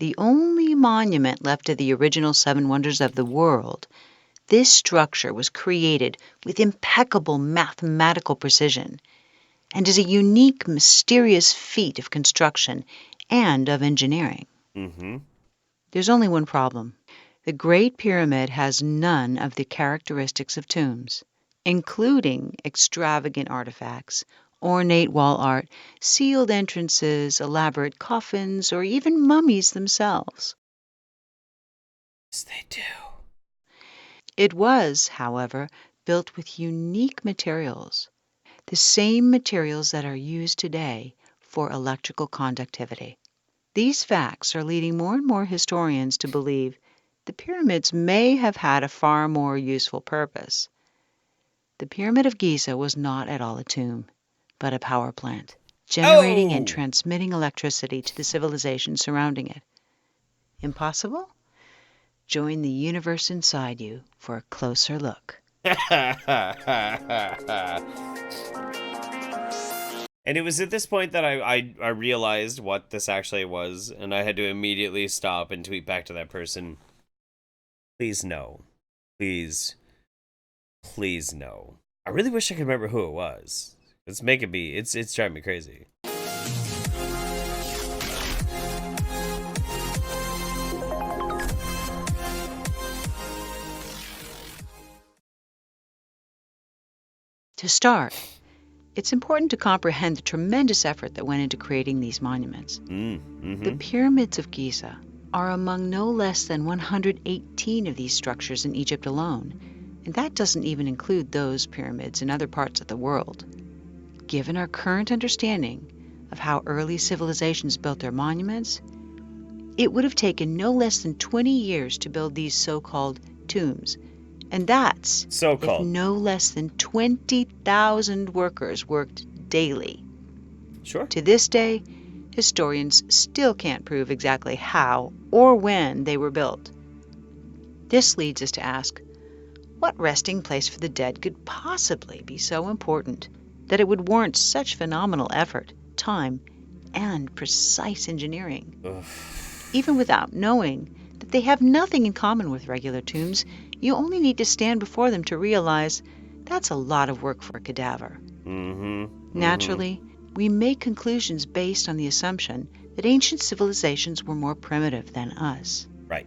The only monument left of the original 7 wonders of the world, this structure was created with impeccable mathematical precision and is a unique, mysterious feat of construction and of engineering. There's only one problem. The Great Pyramid has none of the characteristics of tombs, including extravagant artifacts, ornate wall art, sealed entrances, elaborate coffins, or even mummies themselves. Yes, they do. It was, however, built with unique materials, the same materials that are used today for electrical conductivity. These facts are leading more and more historians to believe the pyramids may have had a far more useful purpose. The Pyramid of Giza was not at all a tomb, but a power plant, generating and transmitting electricity to the civilization surrounding it. Impossible? Join the universe inside you for a closer look. And it was at this point that I realized what this actually was, and I had to immediately stop and tweet back to that person. Please no. Please no. I really wish I could remember who it was. It's driving me crazy. To start, it's important to comprehend the tremendous effort that went into creating these monuments. The pyramids of Giza are among no less than 118 of these structures in Egypt alone, and that doesn't even include those pyramids in other parts of the world. Given our current understanding of how early civilizations built their monuments, it would have taken no less than 20 years to build these so-called tombs. And that's if no less than 20,000 workers worked daily. Sure. To this day, historians still can't prove exactly how or when they were built. This leads us to ask, what resting place for the dead could possibly be so important that it would warrant such phenomenal effort, time, and precise engineering? Even without knowing that they have nothing in common with regular tombs, you only need to stand before them to realize that's a lot of work for a cadaver. Naturally, we make conclusions based on the assumption that ancient civilizations were more primitive than us. Right.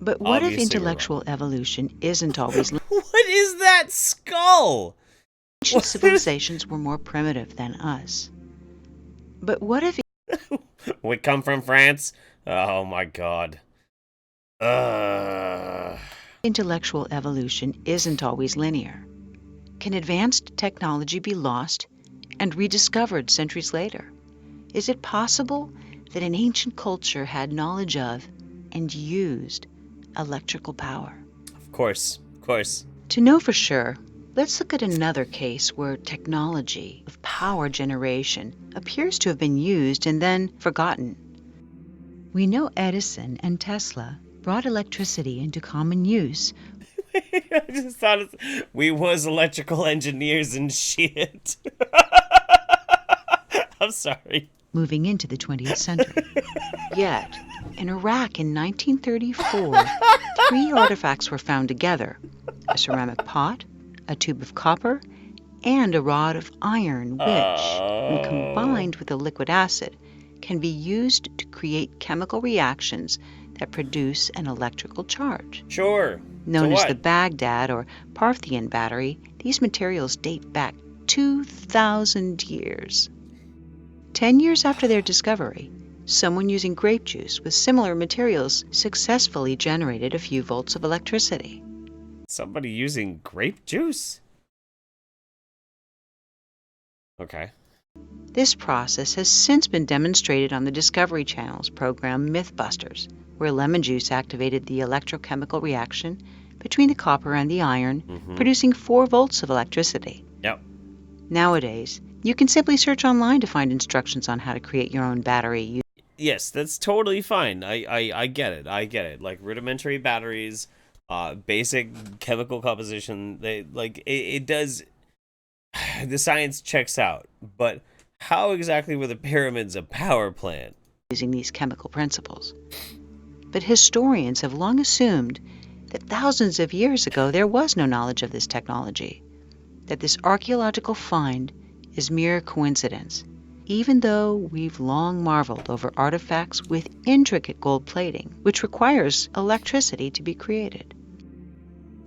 But what if intellectual evolution isn't always... What is that skull? Ancient civilizations were more primitive than us. But what if We come from France? Oh my god. intellectual evolution isn't always linear? Can advanced technology be lost and rediscovered centuries later? Is it possible that an ancient culture had knowledge of and used electrical power? Of course, of course. To know for sure, let's look at another case where technology of power generation appears to have been used and then forgotten. We know Edison and Tesla brought electricity into common use. I just thought we was electrical engineers and shit. I'm sorry. Moving into the 20th century. Yet, in Iraq in 1934, 3 artifacts were found together: a ceramic pot, a tube of copper, and a rod of iron, which, when combined with a liquid acid, can be used to create chemical reactions that produce an electrical charge. Sure. Known So as what? the Baghdad or Parthian battery, these materials date back 2,000 years. 10 years after their discovery, someone using grape juice with similar materials successfully generated a few volts of electricity. Somebody using grape juice? Okay. This process has since been demonstrated on the Discovery Channel's program Mythbusters, where lemon juice activated the electrochemical reaction between the copper and the iron, producing 4 volts of electricity. Yep. Nowadays, you can simply search online to find instructions on how to create your own battery. Yes, that's totally fine. I get it. I get it. Like rudimentary batteries, basic chemical composition, it does. The science checks out, but how exactly were the pyramids a power plant? Using these chemical principles. But historians have long assumed that thousands of years ago there was no knowledge of this technology, that this archaeological find is mere coincidence, even though we've long marveled over artifacts with intricate gold plating, which requires electricity to be created.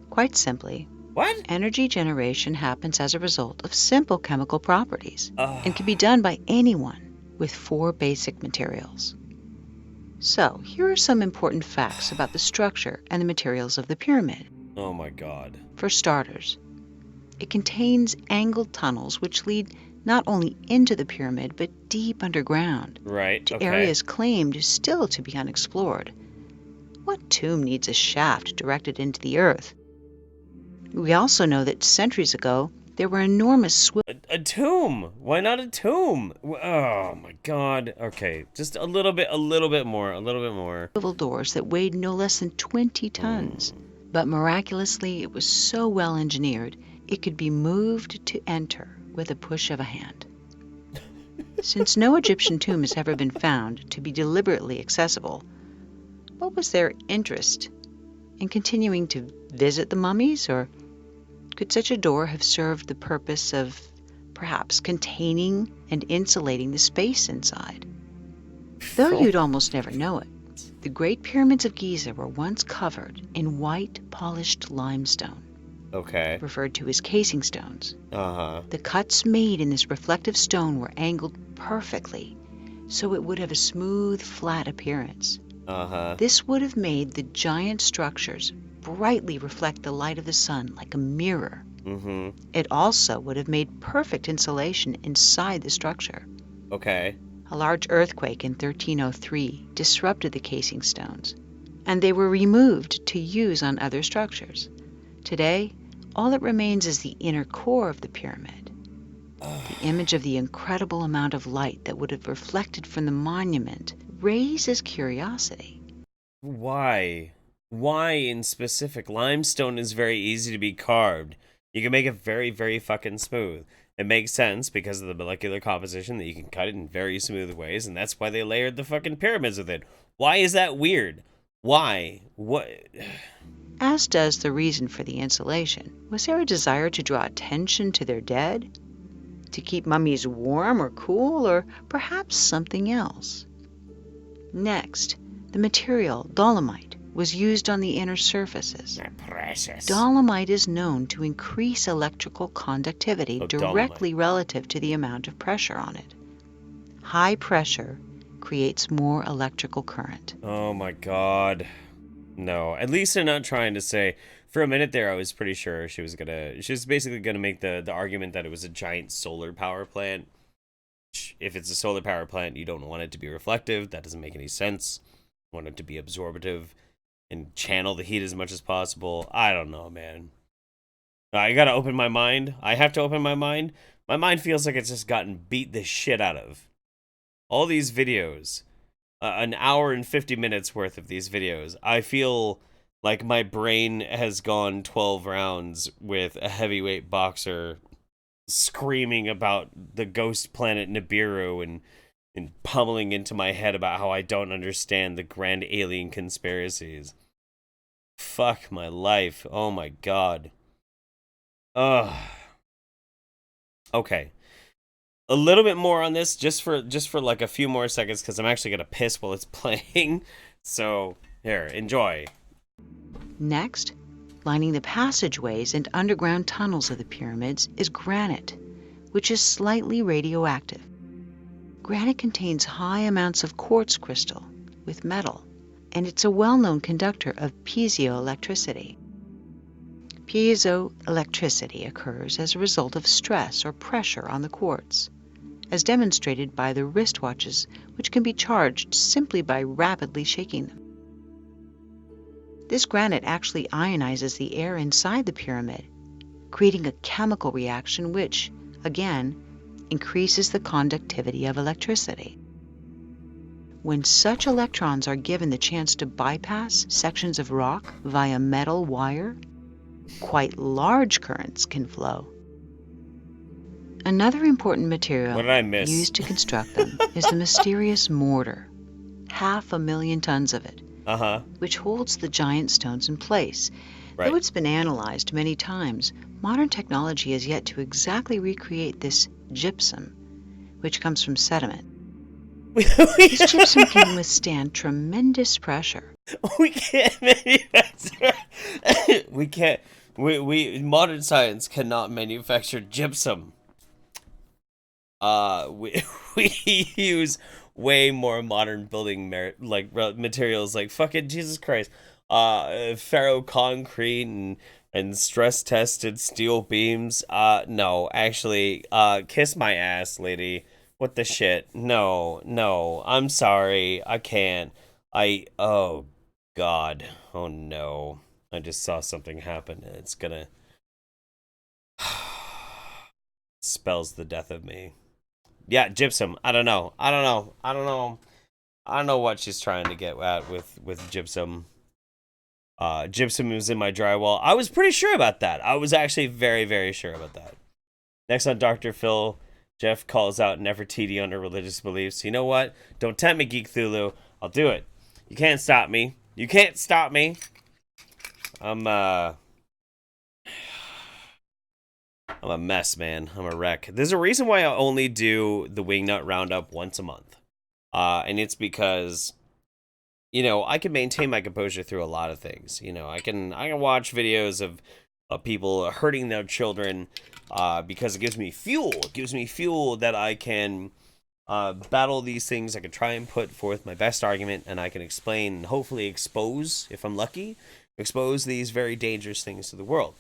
Quite simply, what? Energy generation happens as a result of simple chemical properties and can be done by anyone with 4 basic materials. So, here are some important facts about the structure and the materials of the pyramid. Oh my god. For starters, it contains angled tunnels which lead not only into the pyramid but deep underground Right, to okay. areas claimed still to be unexplored. What tomb needs a shaft directed into the earth? We also know that centuries ago, there were enormous A tomb? Why not a tomb? Oh my god. Okay, just a little bit more. swivel doors that weighed no less than 20 tons. But miraculously, it was so well engineered, it could be moved to enter with a push of a hand. Since no Egyptian tomb has ever been found to be deliberately accessible, what was their interest in continuing to visit the mummies, or could such a door have served the purpose of perhaps containing and insulating the space inside? Though you'd almost never know it, the Great Pyramids of Giza were once covered in white polished limestone, Okay. referred to as casing stones. Uh-huh. The cuts made in this reflective stone were angled perfectly, so it would have a smooth, flat appearance. Uh-huh. This would have made the giant structures brightly reflect the light of the sun like a mirror. Mm-hmm. It also would have made perfect insulation inside the structure. Okay. A large earthquake in 1303 disrupted the casing stones, and they were removed to use on other structures. Today, all that remains is the inner core of the pyramid. The image of the incredible amount of light that would have reflected from the monument raises curiosity. Why? Why in specific? Limestone is very easy to be carved. You can make it very, very fucking smooth. It makes sense because of the molecular composition that you can cut it in very smooth ways, and that's why they layered the fucking pyramids with it. Why is that weird? Why? What? As does the reason for the insulation. Was there a desire to draw attention to their dead? To keep mummies warm or cool, or perhaps something else? Next, the material, dolomite, was used on the inner surfaces. Precious. Dolomite is known to increase electrical conductivity directly relative to the amount of pressure on it. high pressure creates more electrical current. Oh my god. No. At least they're not trying to say. For a minute there, I was pretty sure she was basically gonna make the argument that it was a giant solar power plant. If it's a solar power plant, you don't want it to be reflective. That doesn't make any sense. You want it to be absorptive and channel the heat as much as possible. I don't know, man. I gotta open my mind. I have to open my mind. My mind feels like it's just gotten beat the shit out of. All these videos, an hour and 50 minutes worth of these videos, I feel like my brain has gone 12 rounds with a heavyweight boxer screaming about the ghost planet Nibiru and pummeling into my head about how I don't understand the grand alien conspiracies. Fuck my life. Oh my god. Ugh. Okay. A little bit more on this, just for like a few more seconds, because I'm actually gonna piss while it's playing. So here, enjoy. Next, lining the passageways and underground tunnels of the pyramids is granite, which is slightly radioactive. Granite contains high amounts of quartz crystal with metal, and it's a well-known conductor of piezoelectricity. Piezoelectricity occurs as a result of stress or pressure on the quartz, as demonstrated by the wristwatches, which can be charged simply by rapidly shaking them. This granite actually ionizes the air inside the pyramid, creating a chemical reaction which, again, increases the conductivity of electricity. When such electrons are given the chance to bypass sections of rock via metal wire, quite large currents can flow. Another important material What did I miss? used to construct them is the mysterious mortar, 500,000 tons of it, which holds the giant stones in place. Right. Though it's been analyzed many times, modern technology has yet to exactly recreate this gypsum, which comes from sediment. This gypsum can withstand tremendous pressure. We can't manufacture. We can't. We modern science cannot manufacture gypsum. We use way more modern building materials like fucking Jesus Christ, ferro concrete and stress tested steel beams. No, actually, kiss my ass, lady. What the shit? No, I'm sorry, I can't. Oh god, oh no, I just saw something happen and it's gonna spells the death of me. Yeah, gypsum. I don't know what she's trying to get at with gypsum. Gypsum is in my drywall. I was pretty sure about that. I was actually very, very sure about that. Next on Dr. Phil, Jeff calls out Nefertiti on her religious beliefs. You know what? Don't tempt me, Geek Thulu. I'll do it. You can't stop me. You can't stop me. I'm a mess, man. I'm a wreck. There's a reason why I only do the Wingnut Roundup once a month. And it's because, you know, I can maintain my composure through a lot of things. You know, I can watch videos of people hurting their children because it gives me fuel. It gives me fuel that I can battle these things. I can try and put forth my best argument, and I can explain and hopefully expose, if I'm lucky, expose these very dangerous things to the world.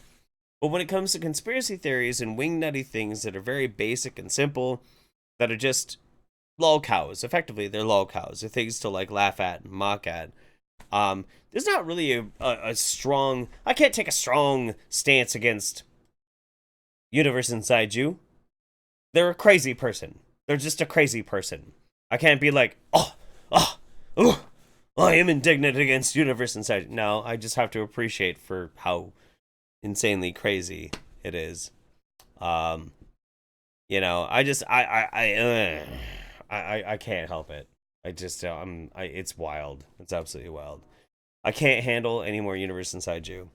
But when it comes to conspiracy theories and wingnutty things that are very basic and simple, that are just lolcows, effectively they're lolcows, they're things to like laugh at and mock at. There's not really a strong, I can't take a strong stance against Universe Inside You. They're a crazy person. They're just a crazy person. I can't be like, I am indignant against Universe Inside You. No, I just have to appreciate for how insanely crazy it is. You know, I can't help it. It's wild. It's absolutely wild. I can't handle any more Universe Inside You.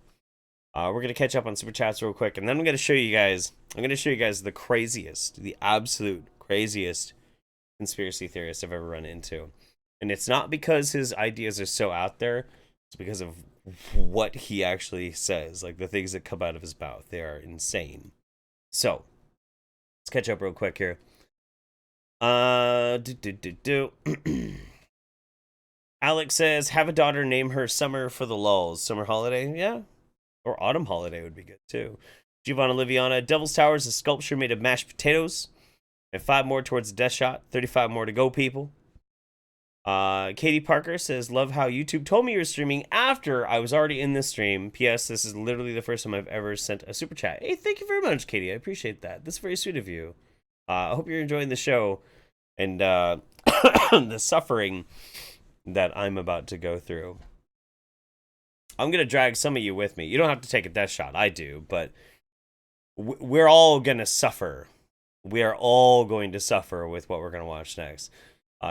We're gonna catch up on super chats real quick, and then I'm gonna show you guys the craziest, the absolute craziest conspiracy theorist I've ever run into. And it's not because his ideas are so out there, it's because of what he actually says, like the things that come out of his mouth. They are insane. So let's catch up real quick here. Alex says, have a daughter, name her Summer for the lulz. Summer holiday, yeah. Or autumn holiday would be good too. Giovanna Liviana, Devil's Tower is a sculpture made of mashed potatoes. And 5 more towards the death shot. 35 more to go, people. Katie Parker says, love how YouTube told me you were streaming after I was already in the stream. P.S. This is literally the first time I've ever sent a super chat. Hey, thank you very much, Katie. I appreciate that. That's very sweet of you. I hope you're enjoying the show and the suffering that I'm about to go through. I'm going to drag some of you with me. You don't have to take a death shot. I do, but we're all going to suffer. We are all going to suffer with what we're going to watch next.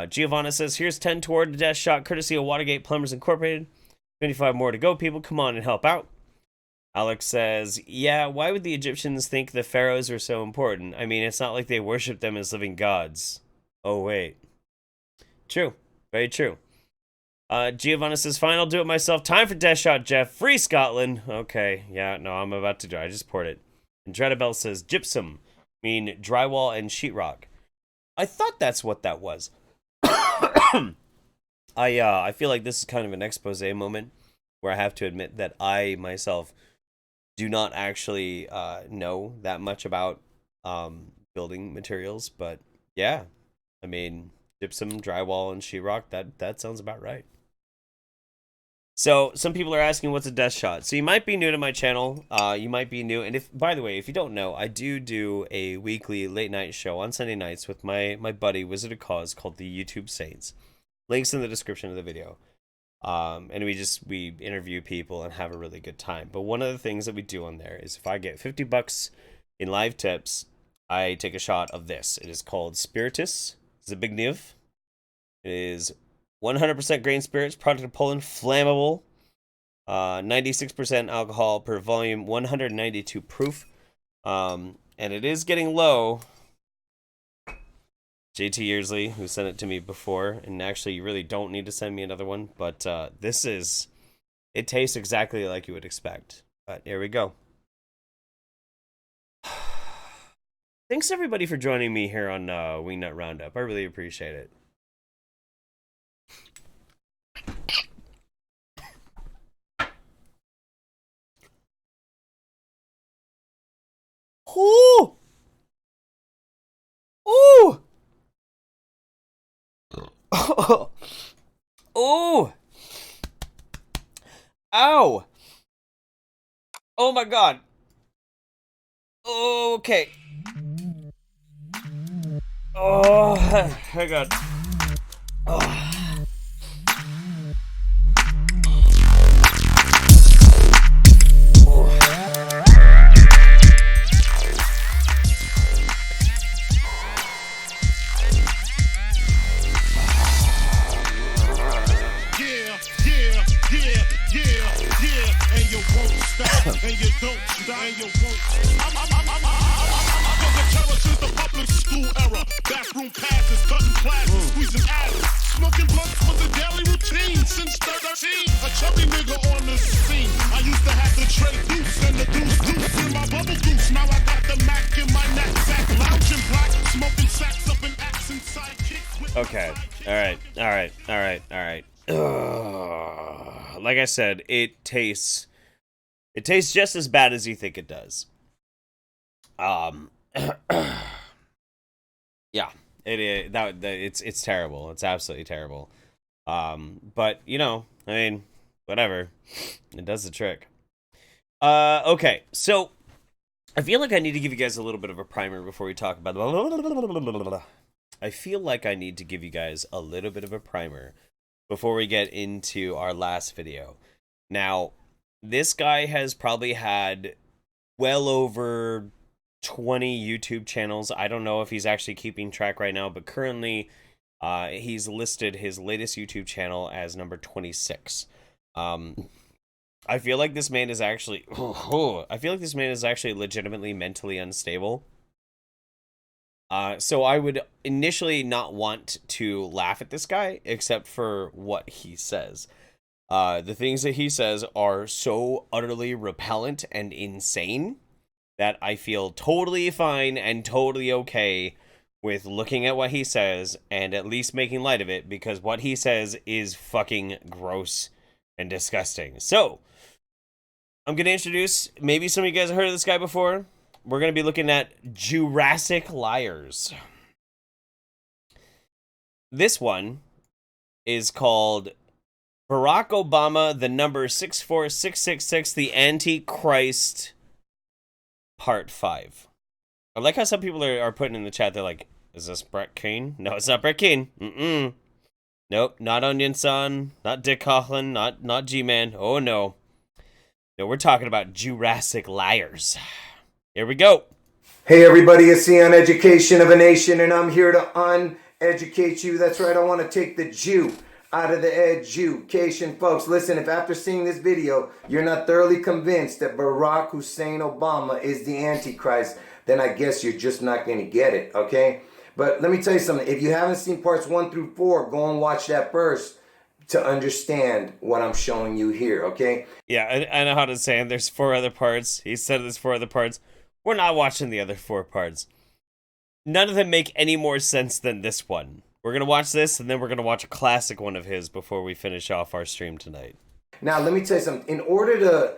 Giovanna says, here's 10 toward the death shot, courtesy of Watergate Plumbers Incorporated. 25 more to go, people. Come on and help out. Alex says, yeah, why would the Egyptians think the pharaohs were so important? I mean, it's not like they worship them as living gods. Oh, wait. True. Very true. Giovanna says, fine, I'll do it myself. Time for death shot, Jeff. Free Scotland. Okay. Yeah, no, I'm about to do it. I just poured it. And Dredabel says, gypsum. Mean drywall and sheetrock. I thought that's what that was. I feel like this is kind of an expose moment where I have to admit that I myself do not actually know that much about building materials, but yeah, I mean, gypsum, drywall, and sheetrock, that sounds about right. So some people are asking what's a death shot. So you might be new to my channel. You might be new, and if, by the way, if you don't know, I do a weekly late night show on Sunday nights with my buddy Wizard of Cause called the YouTube Saints. Links in the description of the video. And we interview people and have a really good time. But one of the things that we do on there is if I get $50 in live tips, I take a shot of this. It is called Spiritus Zbigniew. It is 100% grain spirits, product of Poland, flammable, 96% alcohol per volume, 192 proof, and it is getting low. JT Yearsley, who sent it to me before, and actually you really don't need to send me another one, but it tastes exactly like you would expect. But here we go. Thanks everybody for joining me here on Wingnut Roundup. I really appreciate it. Ooh! Ooh! Oh! Oh! Ow! Oh my god! Okay. Oh, my god. Oh. And you don't stop, and you won't. The terror since the public school era. Bathroom passes, cutting classes, squeezing asses. Smoking blunts was a daily routine since 13. A chubby nigga on the scene. I used to have the tray deuce and the deuce in my bubble goose. Now I got the Mac in my knapsack, lounging black, smoking sacks up in accent sidekicks. Okay. All right. Like I said, it tastes just as bad as you think it does. Yeah, it's terrible. It's absolutely terrible. But you know, I mean, whatever. It does the trick. Okay, so I feel like I need to give you guys a little bit of a primer before we talk about I feel like I need to give you guys a little bit of a primer before we get into our last video. Now, this guy has probably had well over 20 YouTube channels. I don't know if he's actually keeping track right now, but currently he's listed his latest YouTube channel as number 26. I feel like this man is actually legitimately mentally unstable. So I would initially not want to laugh at this guy, except for what he says. The things that he says are so utterly repellent and insane that I feel totally fine and totally okay with looking at what he says and at least making light of it, because what he says is fucking gross and disgusting. So, I'm going to introduce, maybe some of you guys have heard of this guy before. We're going to be looking at Jurassic Liars. This one is called Barack Obama, the number 64666, the Antichrist, Part 5. I like how some people are putting in the chat, they're like, is this Brett Kane? No, it's not Brett Kane. Nope, not Onion Son, not Dick Coughlin, not G-Man. Oh, no. No, we're talking about Jurassic Liars. Here we go. Hey everybody, it's the Uneducation of a Nation, and I'm here to uneducate you. That's right, I want to take the Jew out of the education. Folks, listen, if after seeing this video, you're not thoroughly convinced that Barack Hussein Obama is the Antichrist, then I guess you're just not going to get it, okay? But let me tell you something. If you haven't seen parts 1 through 4, go and watch that first to understand what I'm showing you here, okay? Yeah, I know how to say it. There's 4 other parts. He said there's 4 other parts. We're not watching the other 4 parts. None of them make any more sense than this one. We're going to watch this, and then we're going to watch a classic one of his before we finish off our stream tonight. Now, let me tell you something. In order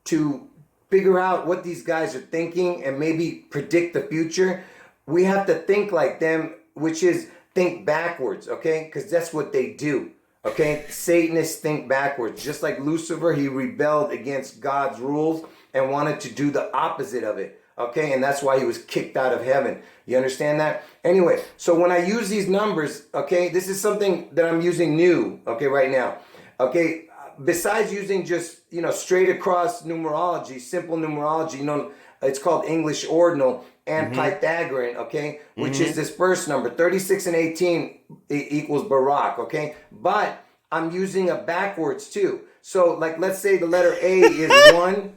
to figure out what these guys are thinking and maybe predict the future, we have to think like them, which is think backwards, okay? Because that's what they do, okay? Satanists think backwards. Just like Lucifer, he rebelled against God's rules and wanted to do the opposite of it, okay? And that's why he was kicked out of heaven. You understand that? Anyway, so when I use these numbers, okay, this is something that I'm using new, okay, right now, okay? Besides using just, straight across numerology, simple numerology, it's called English ordinal and Pythagorean, okay? Which is this first number, 36 and 18 equals Barack, okay? But I'm using a backwards too. So, like, let's say the letter A is 1,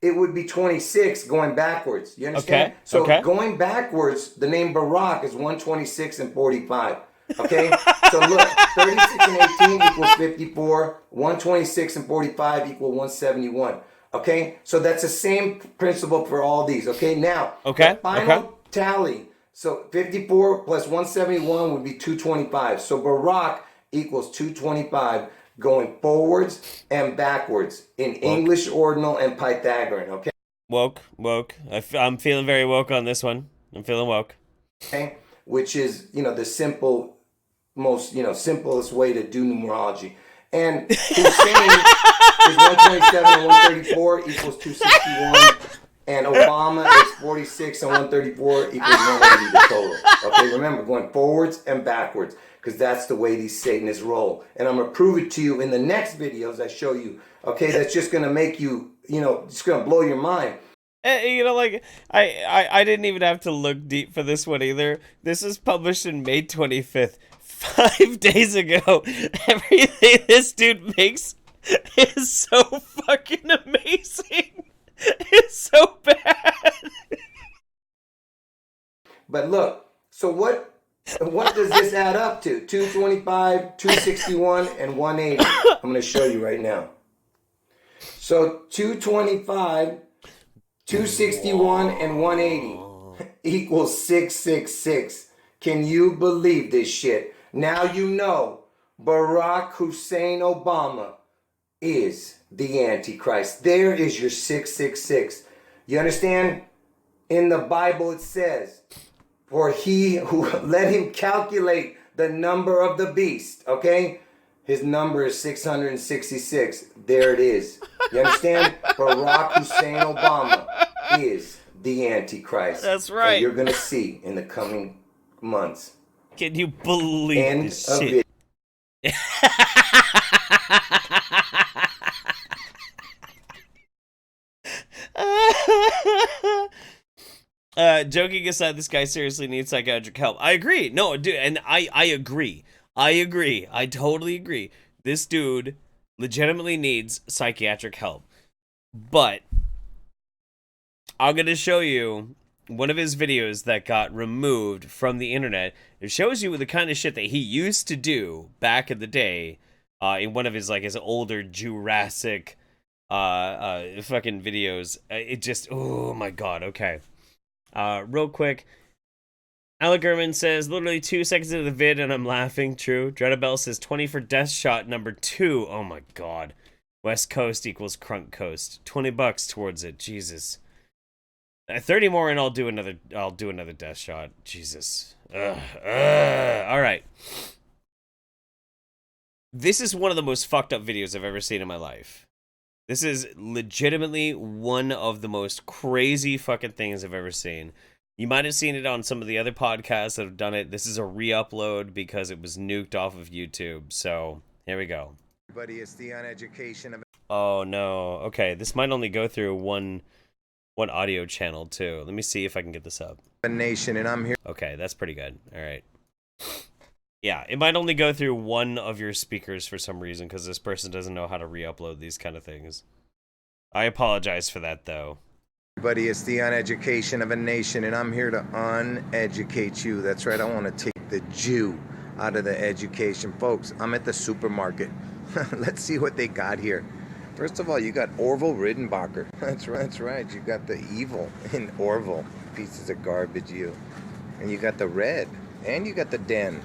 it would be 26 going backwards. You understand? Okay. So going backwards, the name Barack is 126 and 45. Okay? So look, 36 and 18 equals 54. 126 and 45 equal 171. Okay? So that's the same principle for all these. Okay? Now, the final tally. So 54 plus 171 would be 225. So Barack equals 225 going forwards and backwards in English ordinal and Pythagorean. Okay? Woke. I'm feeling very woke on this one. I'm feeling woke. Okay? Which is, the simplest way to do numerology. And Hussein is 127 and 134 equals 261. And Obama is 46 and 134 equals 180 the total. Okay, remember, going forwards and backwards, because that's the way these Satanists roll. And I'm going to prove it to you in the next videos I show you. Okay, that's just going to make you, just going to blow your mind. I didn't even have to look deep for this one either. This was published in May 25th, 5 days ago. Everything this dude makes is so fucking amazing. It's so bad. But look, so what does this add up to? 225, 261, and 180. I'm going to show you right now. So 225, 261, and 180 equals 666. Can you believe this shit? Now you know Barack Hussein Obama is the Antichrist. There is your 666. You understand? In the Bible it says, for he who let him calculate the number of the beast, okay? His number is 666. There it is. You understand? Barack Hussein Obama is the Antichrist. That's right. And you're going to see in the coming months. Can you believe this shit? Joking aside, this guy seriously needs psychiatric help. I agree. No, dude, and I agree. I totally agree. This dude legitimately needs psychiatric help. But I'm going to show you one of his videos that got removed from the internet. It shows you the kind of shit that he used to do back in the day in one of his older Jurassic fucking videos. It just, oh my god, okay. Real quick, Alec says, literally 2 seconds into the vid and I'm laughing. True. Dreadabell says 20 for death shot number 2. Oh my god. West Coast equals Crunk Coast. $20 towards it. Jesus. 30 more and I'll do another death shot. Jesus. Ugh. All right. This is one of the most fucked up videos I've ever seen in my life. This is legitimately one of the most crazy fucking things I've ever seen. You might have seen it on some of the other podcasts that have done it. This is a re-upload because it was nuked off of YouTube. So, here we go. Everybody, it's the uneducation of... Oh, no. Okay, this might only go through one audio channel, too. Let me see if I can get this up. A nation, and I'm here... Okay, that's pretty good. All right. Yeah, it might only go through one of your speakers for some reason because this person doesn't know how to re-upload these kind of things. I apologize for that, though. Everybody, it's the uneducation of a nation, and I'm here to uneducate you. That's right, I want to take the Jew out of the education. Folks, I'm at the supermarket. Let's see what they got here. First of all, you got Orville Redenbacher. That's right. You got the evil in Orville. Pieces of garbage, you. And you got the red. And you got the den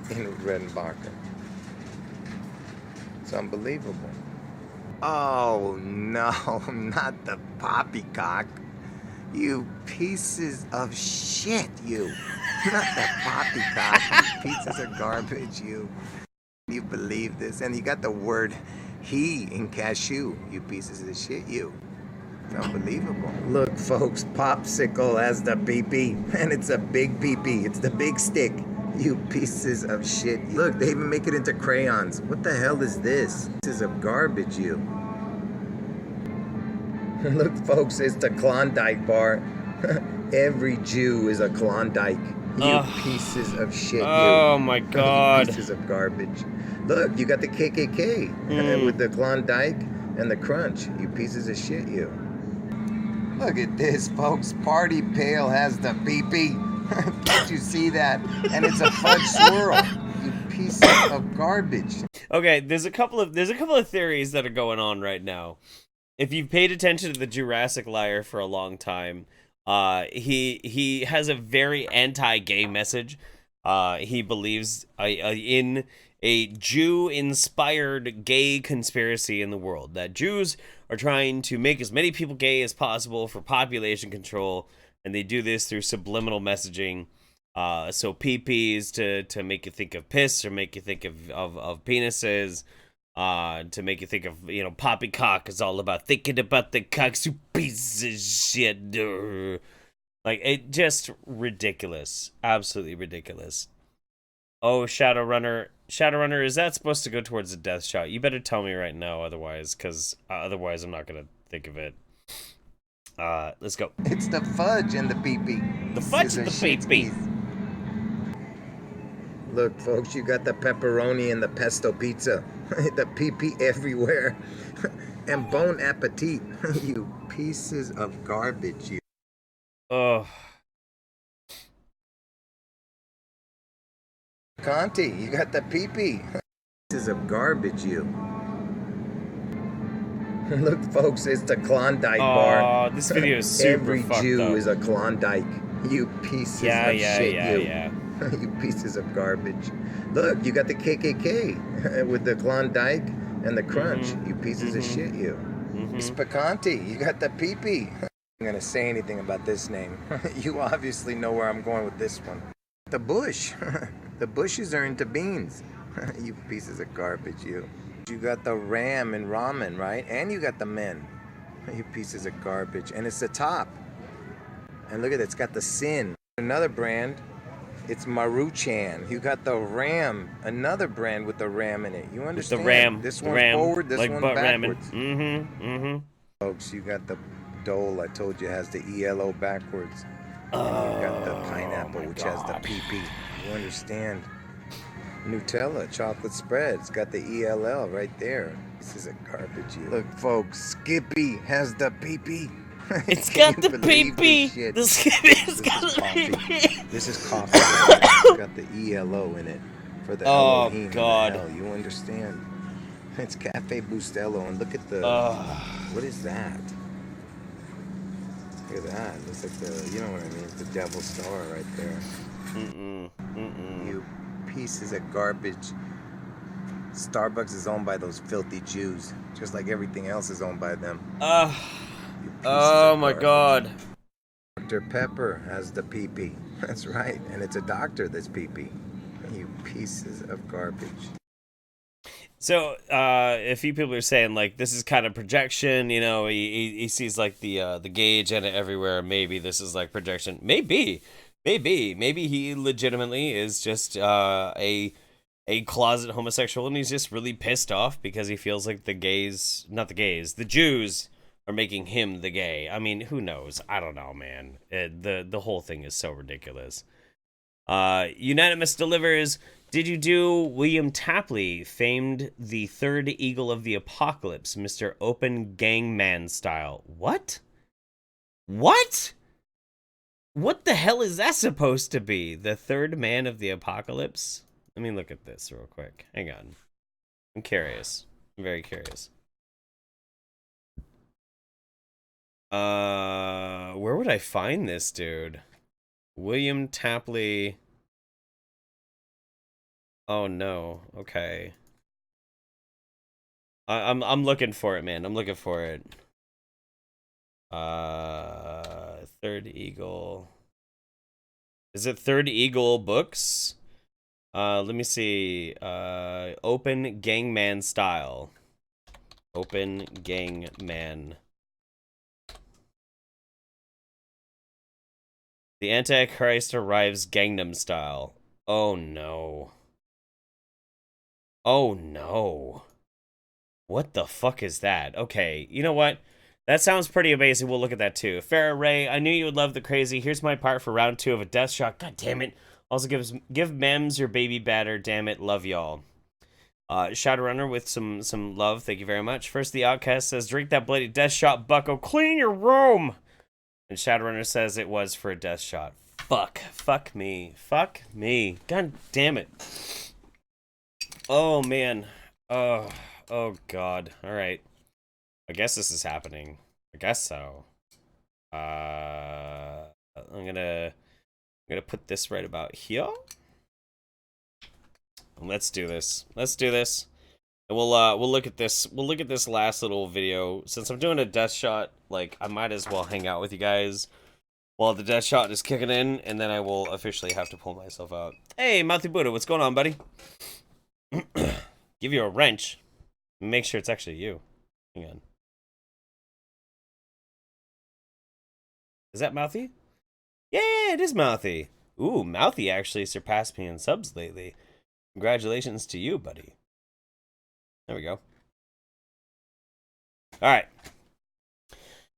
in Redenbacher. It's unbelievable. Oh, no, not the poppycock. You pieces of shit, you. Not the poppycock. You pieces of garbage, you. You believe this? And you got the word he in cashew. You pieces of shit, you. It's unbelievable. Look, folks, Popsicle has the pee-pee. And it's a big pee-pee. It's the big stick. You pieces of shit. Look, they even make it into crayons. What the hell is this? Pieces of garbage, you. Look, folks, it's the Klondike bar. Every Jew is a Klondike. You pieces of shit, you. Oh, my God. You pieces of garbage. Look, you got the KKK with the Klondike and the Crunch. You pieces of shit, you. Look at this, folks. Party Pail has the pee-pee. Can't you see that? And it's a fudge swirl. You piece of garbage. Okay, there's a couple of theories that are going on right now. If you've paid attention to the Jurassic Liar for a long time, he has a very anti-gay message. He believes in a Jew-inspired gay conspiracy in the world, that Jews are trying to make as many people gay as possible for population control. And they do this through subliminal messaging. So PPs to make you think of piss or make you think of penises. To make you think of, poppycock is all about thinking about the cocks, you piece of shit. Like, it just ridiculous. Absolutely ridiculous. Oh, Shadowrunner, is that supposed to go towards a death shot? You better tell me right now, otherwise, because otherwise I'm not going to think of it. Let's go. It's the fudge and the pee-pee. The fudge and the pee-pee. Look, folks, you got the pepperoni and the pesto pizza. The pee-pee everywhere. And bon appetit. You pieces of garbage, you. Oh. Conti, you got the pee-pee. Pieces of garbage, you. Look, folks, it's the Klondike bar. Oh, this video is super Every fucked Jew up. is a Klondike. You pieces of shit, you. Yeah. You pieces of garbage. Look, you got the KKK with the Klondike and the Crunch. You pieces of shit, you. It's Picanti. You got the pee-pee. I'm going to say anything about this name. You obviously know where I'm going with this one. The Bush. The Bushes are into beans. You pieces of garbage, you. You got the Ram and ramen, right? And you got the men. You pieces of garbage. And it's the top. And look at it, it's got the Sin. Another brand, it's Maruchan. You got the Ram, another brand with the Ram in it. You understand? The Ram. This the one's Ram, forward, this like one's butt backwards. ramen. Folks, you got the Dole, I told you, has the ELO backwards. And you got the pineapple, which has the PP. You understand? Nutella, chocolate spread. It's got the ELL right there. This is a garbage. Look, folks, Skippy has the PP. It's got the PP. The Skippy's got the PP. This is coffee. It's got the ELO in it for the Elohim. God. And the L. You understand? It's Cafe Bustelo, and look at the. What is that? Look at that. Looks like the. You know what I mean? It's the Devil Star right there. You pieces of garbage. Starbucks is owned by those filthy Jews, just like everything else is owned by them. Oh my God. Dr. Pepper has the pee-pee. That's right, and it's a doctor that's pee-pee. You pieces of garbage. So, a few people are saying, like, this is kind of projection, you know, he sees, like, the gauge in it everywhere. Maybe this is, like, projection. Maybe he legitimately is just a closet homosexual, and he's just really pissed off because he feels like the Jews are making him the gay. I mean, who knows? I don't know, man. The whole thing is so ridiculous. Unanimous delivers. Did you do William Tapley, famed the third eagle of the apocalypse, Mr. Open Gangman style? What? What the hell is that supposed to be? The third man of the apocalypse? Let me look at this real quick. Hang on. I'm curious. I'm very curious. Where would I find this dude? William Tapley. Oh no. Okay. I'm looking for it, man. I'm looking for it. Third Eagle. Is it Third Eagle Books? Let me see. Open Gangman style. Open Gangman. The Antichrist arrives Gangnam style. Oh no. Oh no. What the fuck is that? Okay, you know what? That sounds pretty amazing. We'll look at that too. Farrah Ray, I knew you would love the crazy. Here's my part for round 2 of a death shot. God damn it. Also give Mems your baby batter. Damn it. Love y'all. Shadowrunner with some love. Thank you very much. First, the Outcast says, drink that bloody death shot, bucko. Clean your room. And Shadowrunner says it was for a death shot. Fuck. Fuck me. Fuck me. God damn it. Oh, man. Oh God. All right. I guess this is happening. I guess so. I'm gonna put this right about here. And let's do this. Let's do this. And we'll look at this. We'll look at this last little video. Since I'm doing a death shot, like, I might as well hang out with you guys while the death shot is kicking in, and then I will officially have to pull myself out. Hey, Mouthy Buddha, what's going on, buddy? Give you a wrench. Make sure it's actually you. Hang on. Is that Mouthy? Yeah, it is Mouthy. Ooh, Mouthy actually surpassed me in subs lately. Congratulations to you, buddy. There we go. Alright.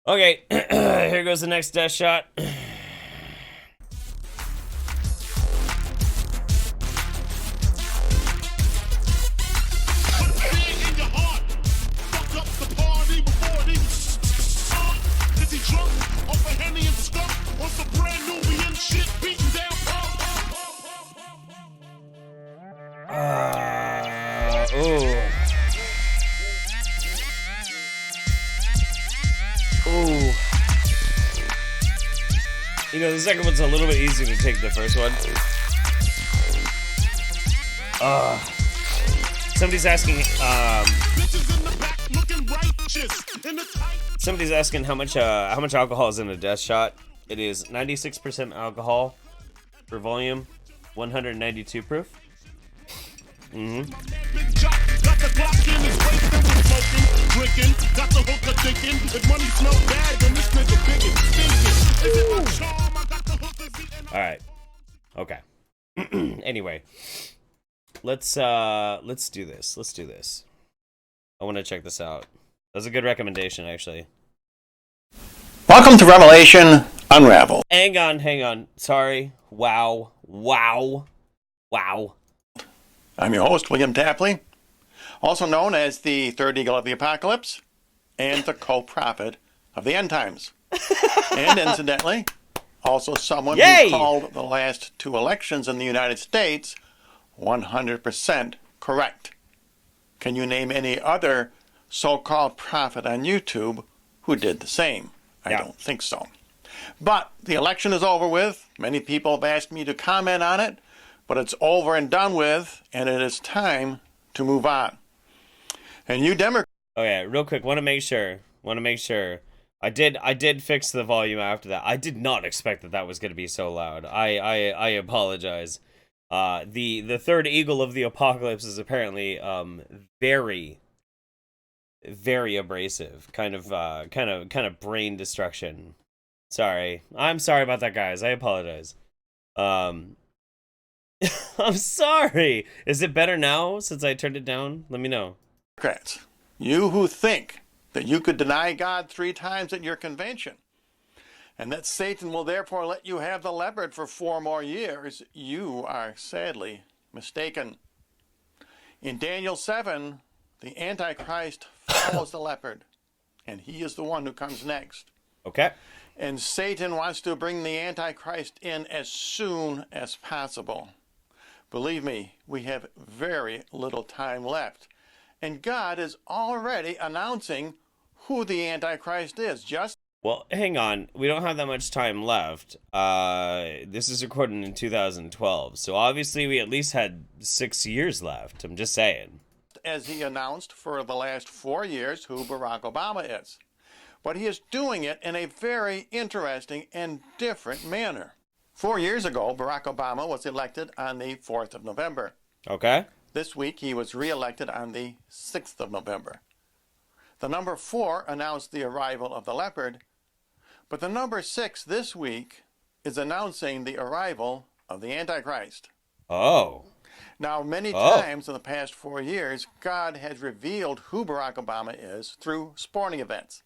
Okay, here goes the next death shot. You know, the second one's a little bit easier to take than the first one. Somebody's asking, somebody's asking how much alcohol is in a death shot. It is 96% alcohol per volume, 192 proof. Mm-hmm. All right. Okay. Anyway, let's do this. Let's do this. I want to check this out. That was a good recommendation, actually. Welcome to Revelation Unraveled. Hang on. Sorry. Wow. I'm your host, William Tapley, also known as the Third Eagle of the Apocalypse and the co-prophet of the end times. And incidentally, also someone who called the last 2 elections in the United States 100% correct. Can you name any other so-called prophet on YouTube who did the same? I don't think so. But the election is over with, Many people have asked me to comment on it, but it's over and done with, and it is time to move on. And you Democrats... Oh yeah, real quick, want to make sure. I did fix the volume after that. I did not expect that was going to be so loud. I apologize. The third eagle of the apocalypse is apparently very, very abrasive. Kind of brain destruction. Sorry. I'm sorry about that, guys. I apologize. I'm sorry. Is it better now since I turned it down? Let me know. Democrats, you who think that you could deny God 3 times at your convention, and that Satan will therefore let you have the leopard for 4 more years, you are sadly mistaken. In Daniel 7, the Antichrist follows the leopard, and he is the one who comes next. Okay. And Satan wants to bring the Antichrist in as soon as possible. Believe me, we have very little time left. And God is already announcing who the Antichrist is. Well, hang on. We don't have that much time left. This is recorded in 2012, so obviously we at least had 6 years left. I'm just saying. As he announced for the last 4 years who Barack Obama is. But he is doing it in a very interesting and different manner. 4 years ago, Barack Obama was elected on the 4th of November. Okay. This week, he was re-elected on the 6th of November. The number 4 announced the arrival of the leopard, but the number 6 this week is announcing the arrival of the Antichrist. Oh. Now, many times in the past 4 years, God has revealed who Barack Obama is through sporting events.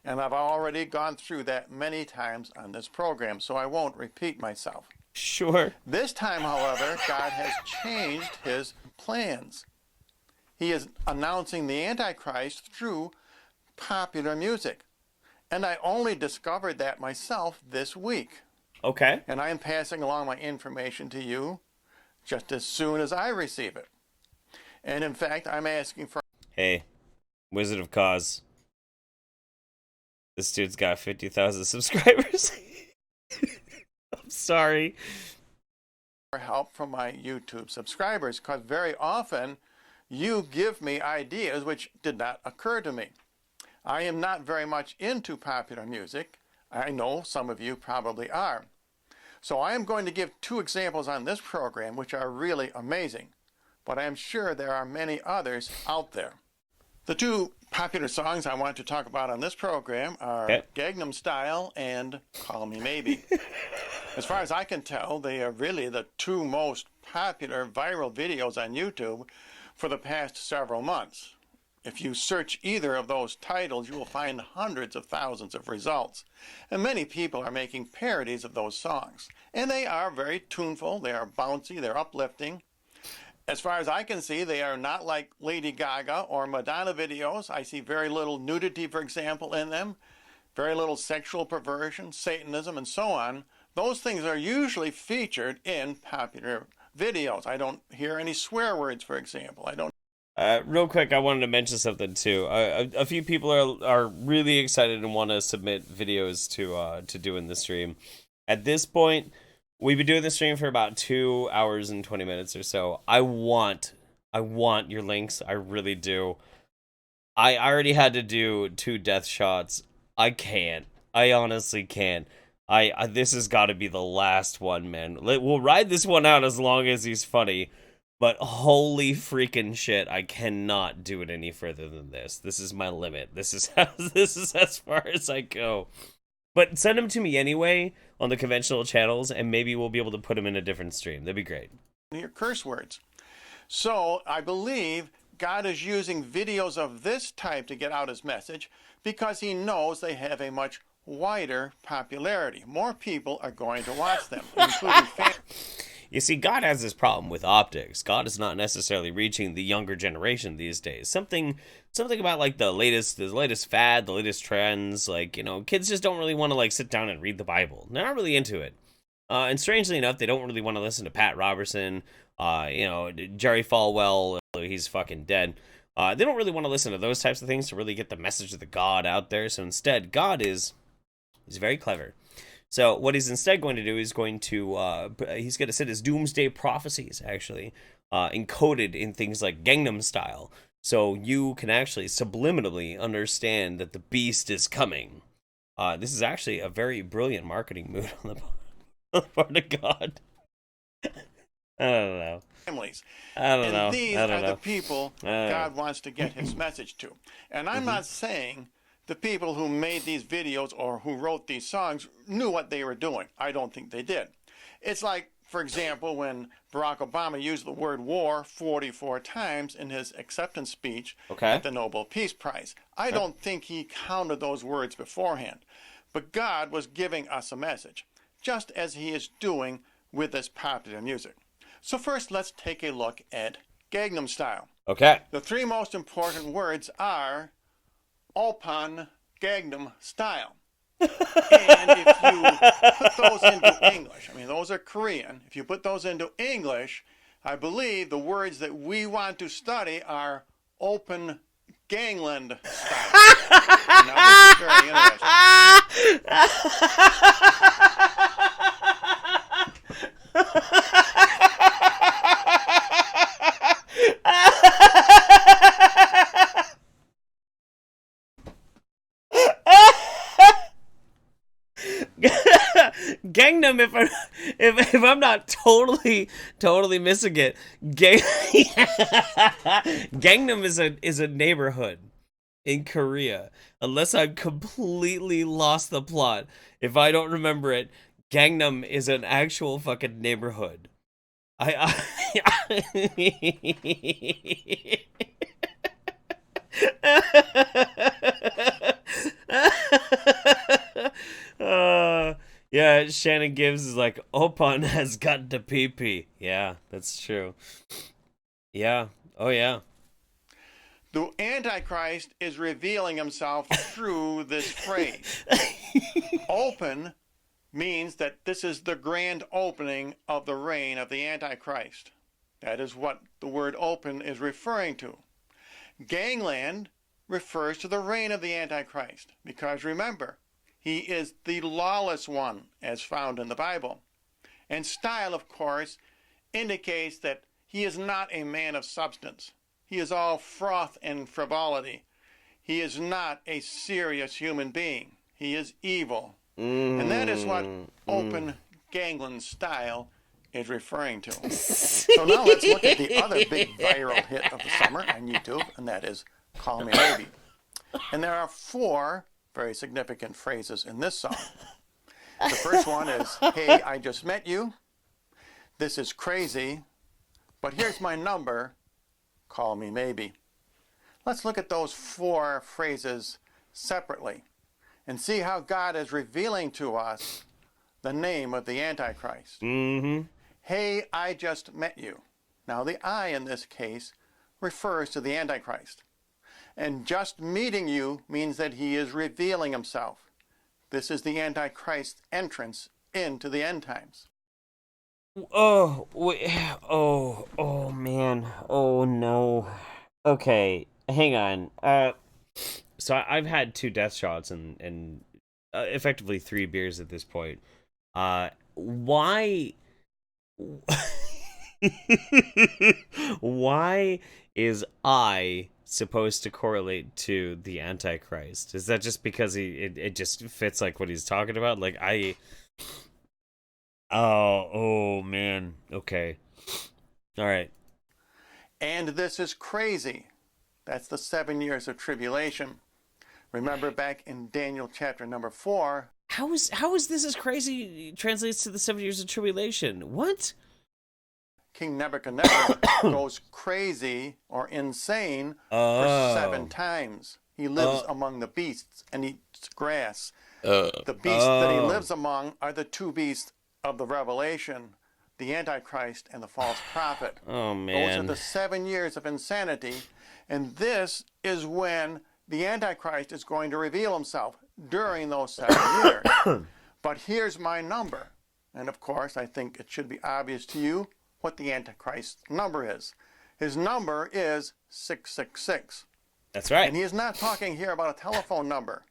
And I've already gone through that many times on this program, so I won't repeat myself. Sure. This time, however, God has changed his plans. He is announcing the Antichrist through popular music. And I only discovered that myself this week. Okay. And I am passing along my information to you just as soon as I receive it. And in fact, I'm asking for... Hey, Wizard of Cause. This dude's got 50,000 subscribers. I'm sorry. For help from my YouTube subscribers, because very often you give me ideas which did not occur to me. I am not very much into popular music. I know some of you probably are. So I am going to give 2 examples on this program which are really amazing, but I am sure there are many others out there. The 2 popular songs I want to talk about on this program are Gangnam Style and Call Me Maybe. As far as I can tell, they are really the 2 most popular viral videos on YouTube for the past several months. If you search either of those titles, you will find hundreds of thousands of results. And many people are making parodies of those songs. And they are very tuneful, they are bouncy, they're uplifting. As far as I can see, they are not like Lady Gaga or Madonna videos. I see very little nudity, for example, in them. Very little sexual perversion, Satanism, and so on. Those things are usually featured in popular videos. I don't hear any swear words, for example. I don't. Real quick, I wanted to mention something too. A few people are really excited and want to submit videos to do in the stream. At this point, we've been doing the stream for about 2 hours and 20 minutes or so. I want your links. I really do. I already had to do 2 death shots. I can't. I honestly can't. This has got to be the last one, man. We'll ride this one out as long as he's funny. But holy freaking shit, I cannot do it any further than this. This is my limit. This is as far as I go. But send them to me anyway on the conventional channels, and maybe we'll be able to put them in a different stream. That'd be great. Your curse words. So I believe God is using videos of this type to get out his message because he knows they have a much wider popularity. More people are going to watch them, including fans. You see, God has this problem with optics. God is not necessarily reaching the younger generation these days. Something about like the latest fad, the latest trends. Like, you know, kids just don't really want to like sit down and read the Bible. They're not really into it. And strangely enough, they don't really want to listen to Pat Robertson. Jerry Falwell. He's fucking dead. They don't really want to listen to those types of things to really get the message of the God out there. So instead, God is very clever. So what he's instead going to do is he's going to send his doomsday prophecies, actually, encoded in things like Gangnam Style. So you can actually subliminally understand that the beast is coming. This is actually a very brilliant marketing move on the part of God. I don't know. Families. I don't know. These I don't are know. the people God wants to get his message to. And I'm not saying the people who made these videos or who wrote these songs knew what they were doing. I don't think they did. It's like, for example, when Barack Obama used the word war 44 times in his acceptance speech at the Nobel Peace Prize. I don't think he counted those words beforehand. But God was giving us a message, just as he is doing with this popular music. So first, let's take a look at Gangnam Style. Okay. The three most important words are Open Gangnam Style. And if you put those into English, I mean, those are Korean. If you put those into English, I believe the words that we want to study are Open Gangland Style. Now, this is very Gangnam, if I'm not totally missing it, Gangnam is a neighborhood in Korea. Unless I've completely lost the plot, if I don't remember it, Gangnam is an actual fucking neighborhood. Yeah, Shannon Gibbs is like, Opon has got the pee-pee. Yeah, that's true. Yeah. Oh, yeah. The Antichrist is revealing himself through this phrase. Open means that this is the grand opening of the reign of the Antichrist. That is what the word open is referring to. Gangland refers to the reign of the Antichrist, because remember, he is the lawless one, as found in the Bible. And style, of course, indicates that he is not a man of substance. He is all froth and frivolity. He is not a serious human being. He is evil. And that is what Open Gangland Style is referring to. So now let's look at the other big viral hit of the summer on YouTube, and that is Call Me Maybe. And there are 4 very significant phrases in this song. The first one is, hey, I just met you. This is crazy, but here's my number. Call me maybe. Let's look at those 4 phrases separately and see how God is revealing to us the name of the Antichrist. Hey, I just met you. Now the I in this case refers to the Antichrist. And just meeting you means that he is revealing himself. This is the Antichrist's entrance into the end times. Oh, wait. Oh, man. Oh, no. Okay, hang on. So I've had 2 death shots and effectively 3 beers at this point. Why... Why is I supposed to correlate to the Antichrist? Is that just because it just fits like what he's talking about? Like oh man. Okay. All right. And this is crazy. That's the 7 years of tribulation. Remember back in Daniel chapter number 4. How is this as crazy translates to the 7 years of tribulation? What? King Nebuchadnezzar goes crazy or insane for 7 times. He lives among the beasts and eats grass. The beasts that he lives among are the 2 beasts of the Revelation, the Antichrist and the false prophet. Oh, man. Those are the 7 years of insanity. And this is when the Antichrist is going to reveal himself during those 7 years. But here's my number. And of course, I think it should be obvious to you what the Antichrist's number is. His number is 666. That's right. And he is not talking here about a telephone number.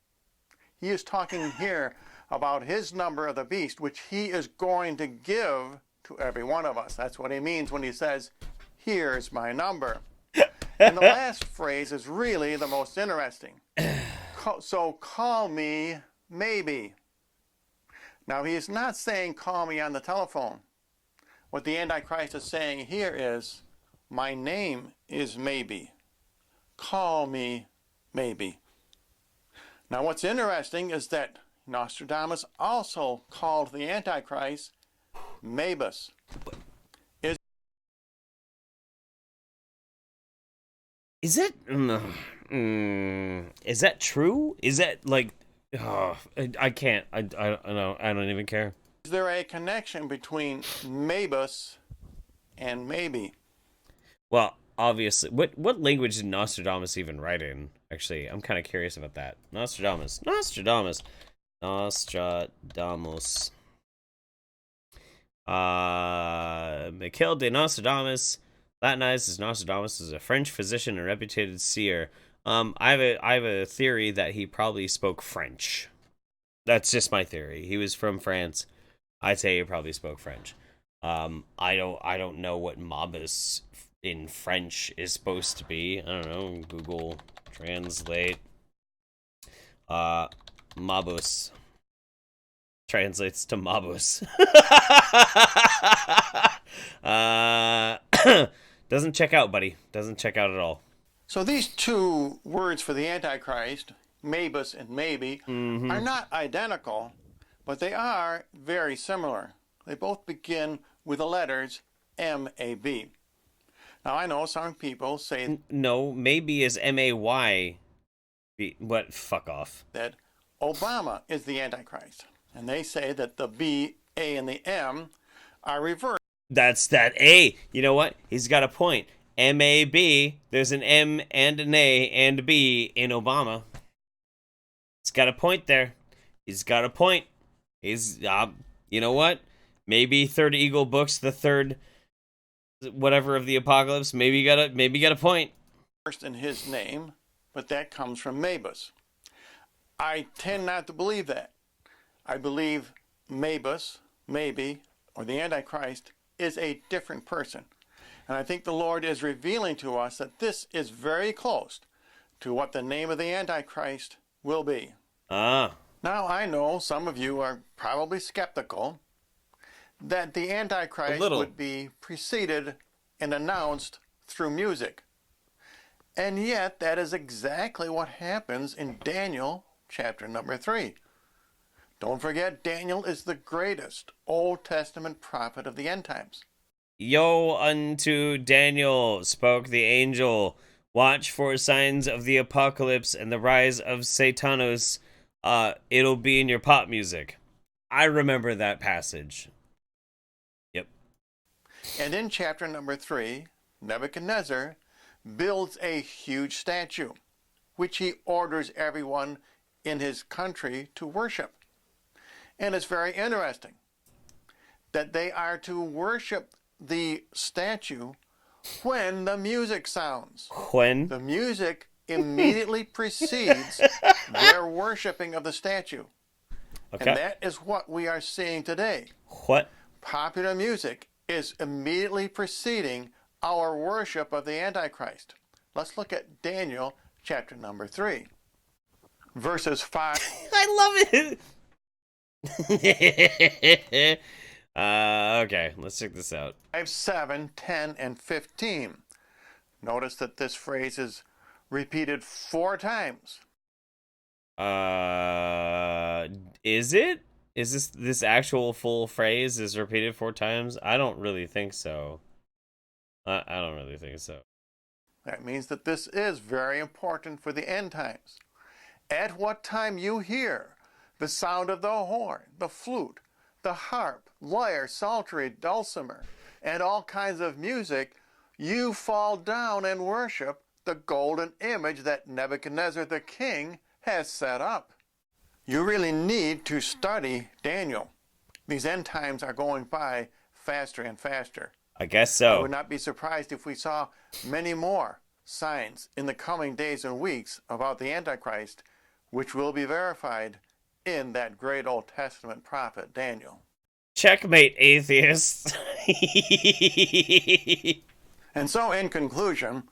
He is talking here about his number of the beast, which he is going to give to every one of us. That's what he means when he says, here's my number. And the last phrase is really the most interesting. So call me maybe. Now, he is not saying call me on the telephone. What the Antichrist is saying here is, my name is maybe. Call me maybe. Now, what's interesting is that Nostradamus also called the Antichrist Mabus. Is that true? Is that like? Oh, I can't. I don't even care. Is there a connection between Mabus and maybe? Well, obviously. What language did Nostradamus even write in? Actually, I'm kind of curious about that. Nostradamus. Myaskill de Nostradamus, Latinized as Nostradamus, is a French physician and reputed seer. I have a theory that he probably spoke French. That's just my theory. He was from France. I'd say he probably spoke French. I don't know what Mabus in French is supposed to be. I don't know. Google translate. Mabus translates to Mabus. Doesn't check out, buddy. Doesn't check out at all. So these two words for the Antichrist, Mabus and maybe, are not identical, but they are very similar. They both begin with the letters M-A-B. Now, I know some people say... No, maybe is M-A-Y. What? Fuck off. ...that Obama is the Antichrist. And they say that the B, A, and the M are reversed. That's that A. You know what? He's got a point. M-A-B. There's an M and an A and a B in Obama. He's got a point there. He's got a point. He's, you know what? Maybe Third Eagle Books, the third whatever of the apocalypse. Maybe got a point. First in his name, but that comes from Mabus. I tend not to believe that. I believe Mabus, maybe, or the Antichrist, is a different person. And I think the Lord is revealing to us that this is very close to what the name of the Antichrist will be. Ah. Now, I know some of you are probably skeptical that the Antichrist would be preceded and announced through music. And yet, that is exactly what happens in Daniel chapter number 3. Don't forget, Daniel is the greatest Old Testament prophet of the end times. Yo, unto Daniel spoke the angel, watch for signs of the apocalypse and the rise of Satanos. It'll be in your pop music. I remember that passage. Yep. And in chapter number 3, Nebuchadnezzar builds a huge statue, which he orders everyone in his country to worship. And it's very interesting that they are to worship the statue when the music sounds. When? The music immediately precedes their worshiping of the statue. Okay. And that is what we are seeing today. What? Popular music is immediately preceding our worship of the Antichrist. Let's look at Daniel chapter number 3. Verses 5. I love it. Okay, let's check this out. 5, 7, 10, and 15. Notice that this phrase is repeated 4 times. Is it? Is this actual full phrase is repeated 4 times? I don't really think so. I don't really think so. That means that this is very important for the end times. At what time you hear the sound of the horn, the flute, the harp, lyre, psaltery, dulcimer, and all kinds of music, you fall down and worship the golden image that Nebuchadnezzar the king has set up. You really need to study Daniel. These end times are going by faster and faster. I guess so. I would not be surprised if we saw many more signs in the coming days and weeks about the Antichrist, which will be verified in that great Old Testament prophet Daniel. Checkmate, atheists. And so, in conclusion,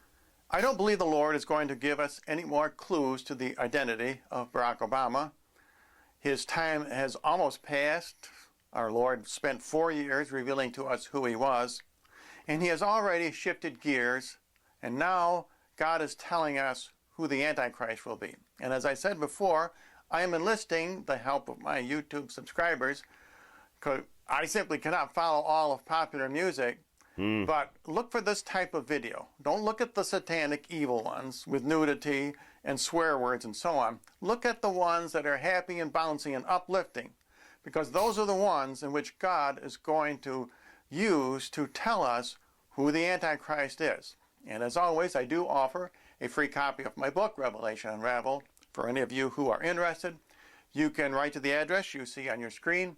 I don't believe the Lord is going to give us any more clues to the identity of Barack Obama. His time has almost passed. Our Lord spent 4 years revealing to us who he was, and he has already shifted gears, and now God is telling us who the Antichrist will be. And as I said before, I am enlisting the help of my YouTube subscribers, because I simply cannot follow all of popular music. But look for this type of video. Don't look at the satanic evil ones with nudity and swear words and so on. Look at the ones that are happy and bouncy and uplifting, because those are the ones in which God is going to use to tell us who the Antichrist is. And as always, I do offer a free copy of my book, Revelation Unraveled, for any of you who are interested. You can write to the address you see on your screen,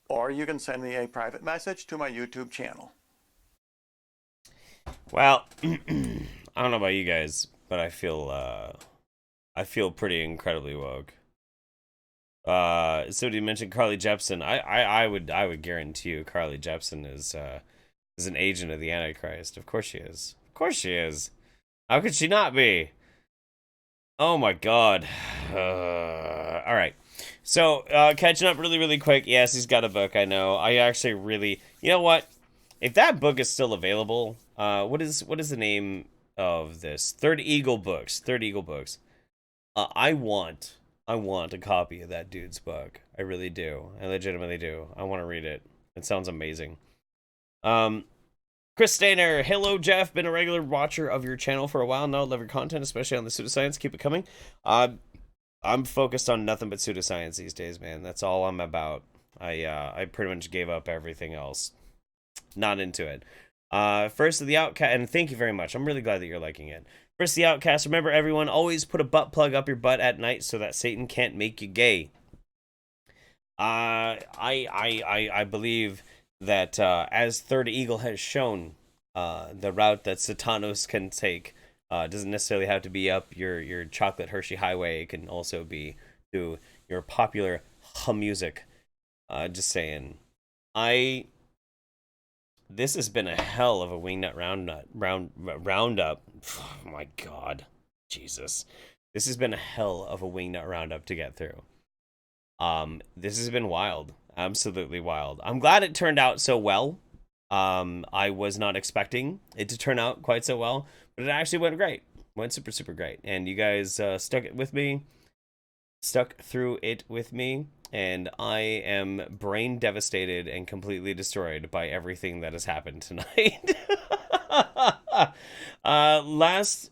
or you can send me a private message to my YouTube channel. Well, I don't know about you guys, but I feel pretty incredibly woke. So you mentioned Carly Jepsen. I would guarantee you Carly Jepsen is an agent of the Antichrist. Of course she is. Of course she is. How could she not be? Oh my God. All right. So catching up really quick. Yes, he's got a book. I know. I actually really. You know what? If that book is still available, what is the name of this? Third Eagle Books. I want a copy of that dude's book. I really do. I legitimately do. I want to read it. It sounds amazing. Chris Stainer, hello Jeff. Been a regular watcher of your channel for a while now. Love your content, especially on the pseudoscience. Keep it coming. I'm focused on nothing but pseudoscience these days, man. That's all I'm about. I pretty much gave up everything else. Not into it. First of the Outcast, and thank you very much. I'm really glad that you're liking it. First of the Outcast, remember everyone, always put a butt plug up your butt at night so that Satan can't make you gay. I believe that as Third Eagle has shown, the route that Satanos can take doesn't necessarily have to be up your chocolate Hershey highway. It can also be through your popular music. Just saying. This has been a hell of a Wingnut Roundup. Oh my God. Jesus. This has been a hell of a Wingnut Roundup to get through. This has been wild. Absolutely wild. I'm glad it turned out so well. I was not expecting it to turn out quite so well, but it actually went great. Went super great. And you guys stuck through it with me. And I am brain devastated and completely destroyed by everything that has happened tonight. Last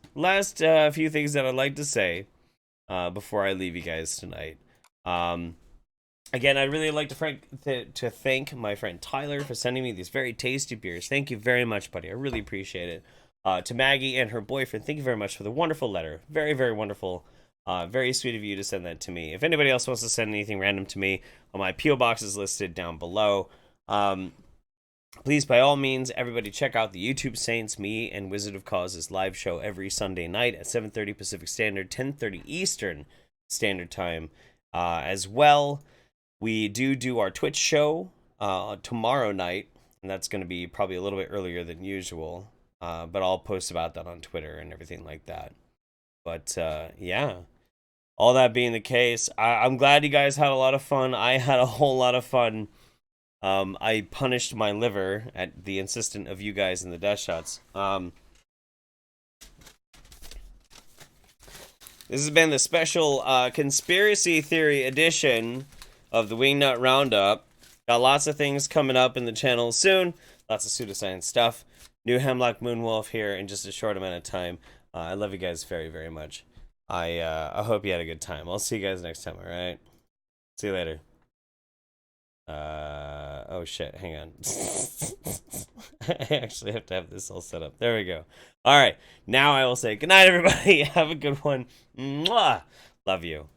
few things that I'd like to say before I leave you guys tonight. Again, I'd really like to thank my friend Tyler for sending me these very tasty beers. Thank you very much, buddy. I really appreciate it. To Maggie and her boyfriend, thank you very much for the wonderful letter. Very, very wonderful. Very sweet of you to send that to me. If anybody else wants to send anything random to me, my P.O. box is listed down below. Please, by all means, everybody check out the YouTube Saints, me, and Wizard of Cause's live show every Sunday night at 7:30 Pacific Standard, 10:30 Eastern Standard Time. As well, we do our Twitch show tomorrow night, and that's going to be probably a little bit earlier than usual. But I'll post about that on Twitter and everything like that. But yeah, all that being the case, I'm glad you guys had a lot of fun. I had a whole lot of fun. I punished my liver at the insistence of you guys in the death shots. This has been the special conspiracy theory edition of the Wingnut Roundup. Got lots of things coming up in the channel soon. Lots of pseudoscience stuff. New Hemlock Moonwolf here in just a short amount of time. I love you guys very, very much. I hope you had a good time. I'll see you guys next time, alright? See you later. Oh shit, hang on. I actually have to have this all set up. There we go. Alright, now I will say good night, everybody. Have a good one. Mwah! Love you.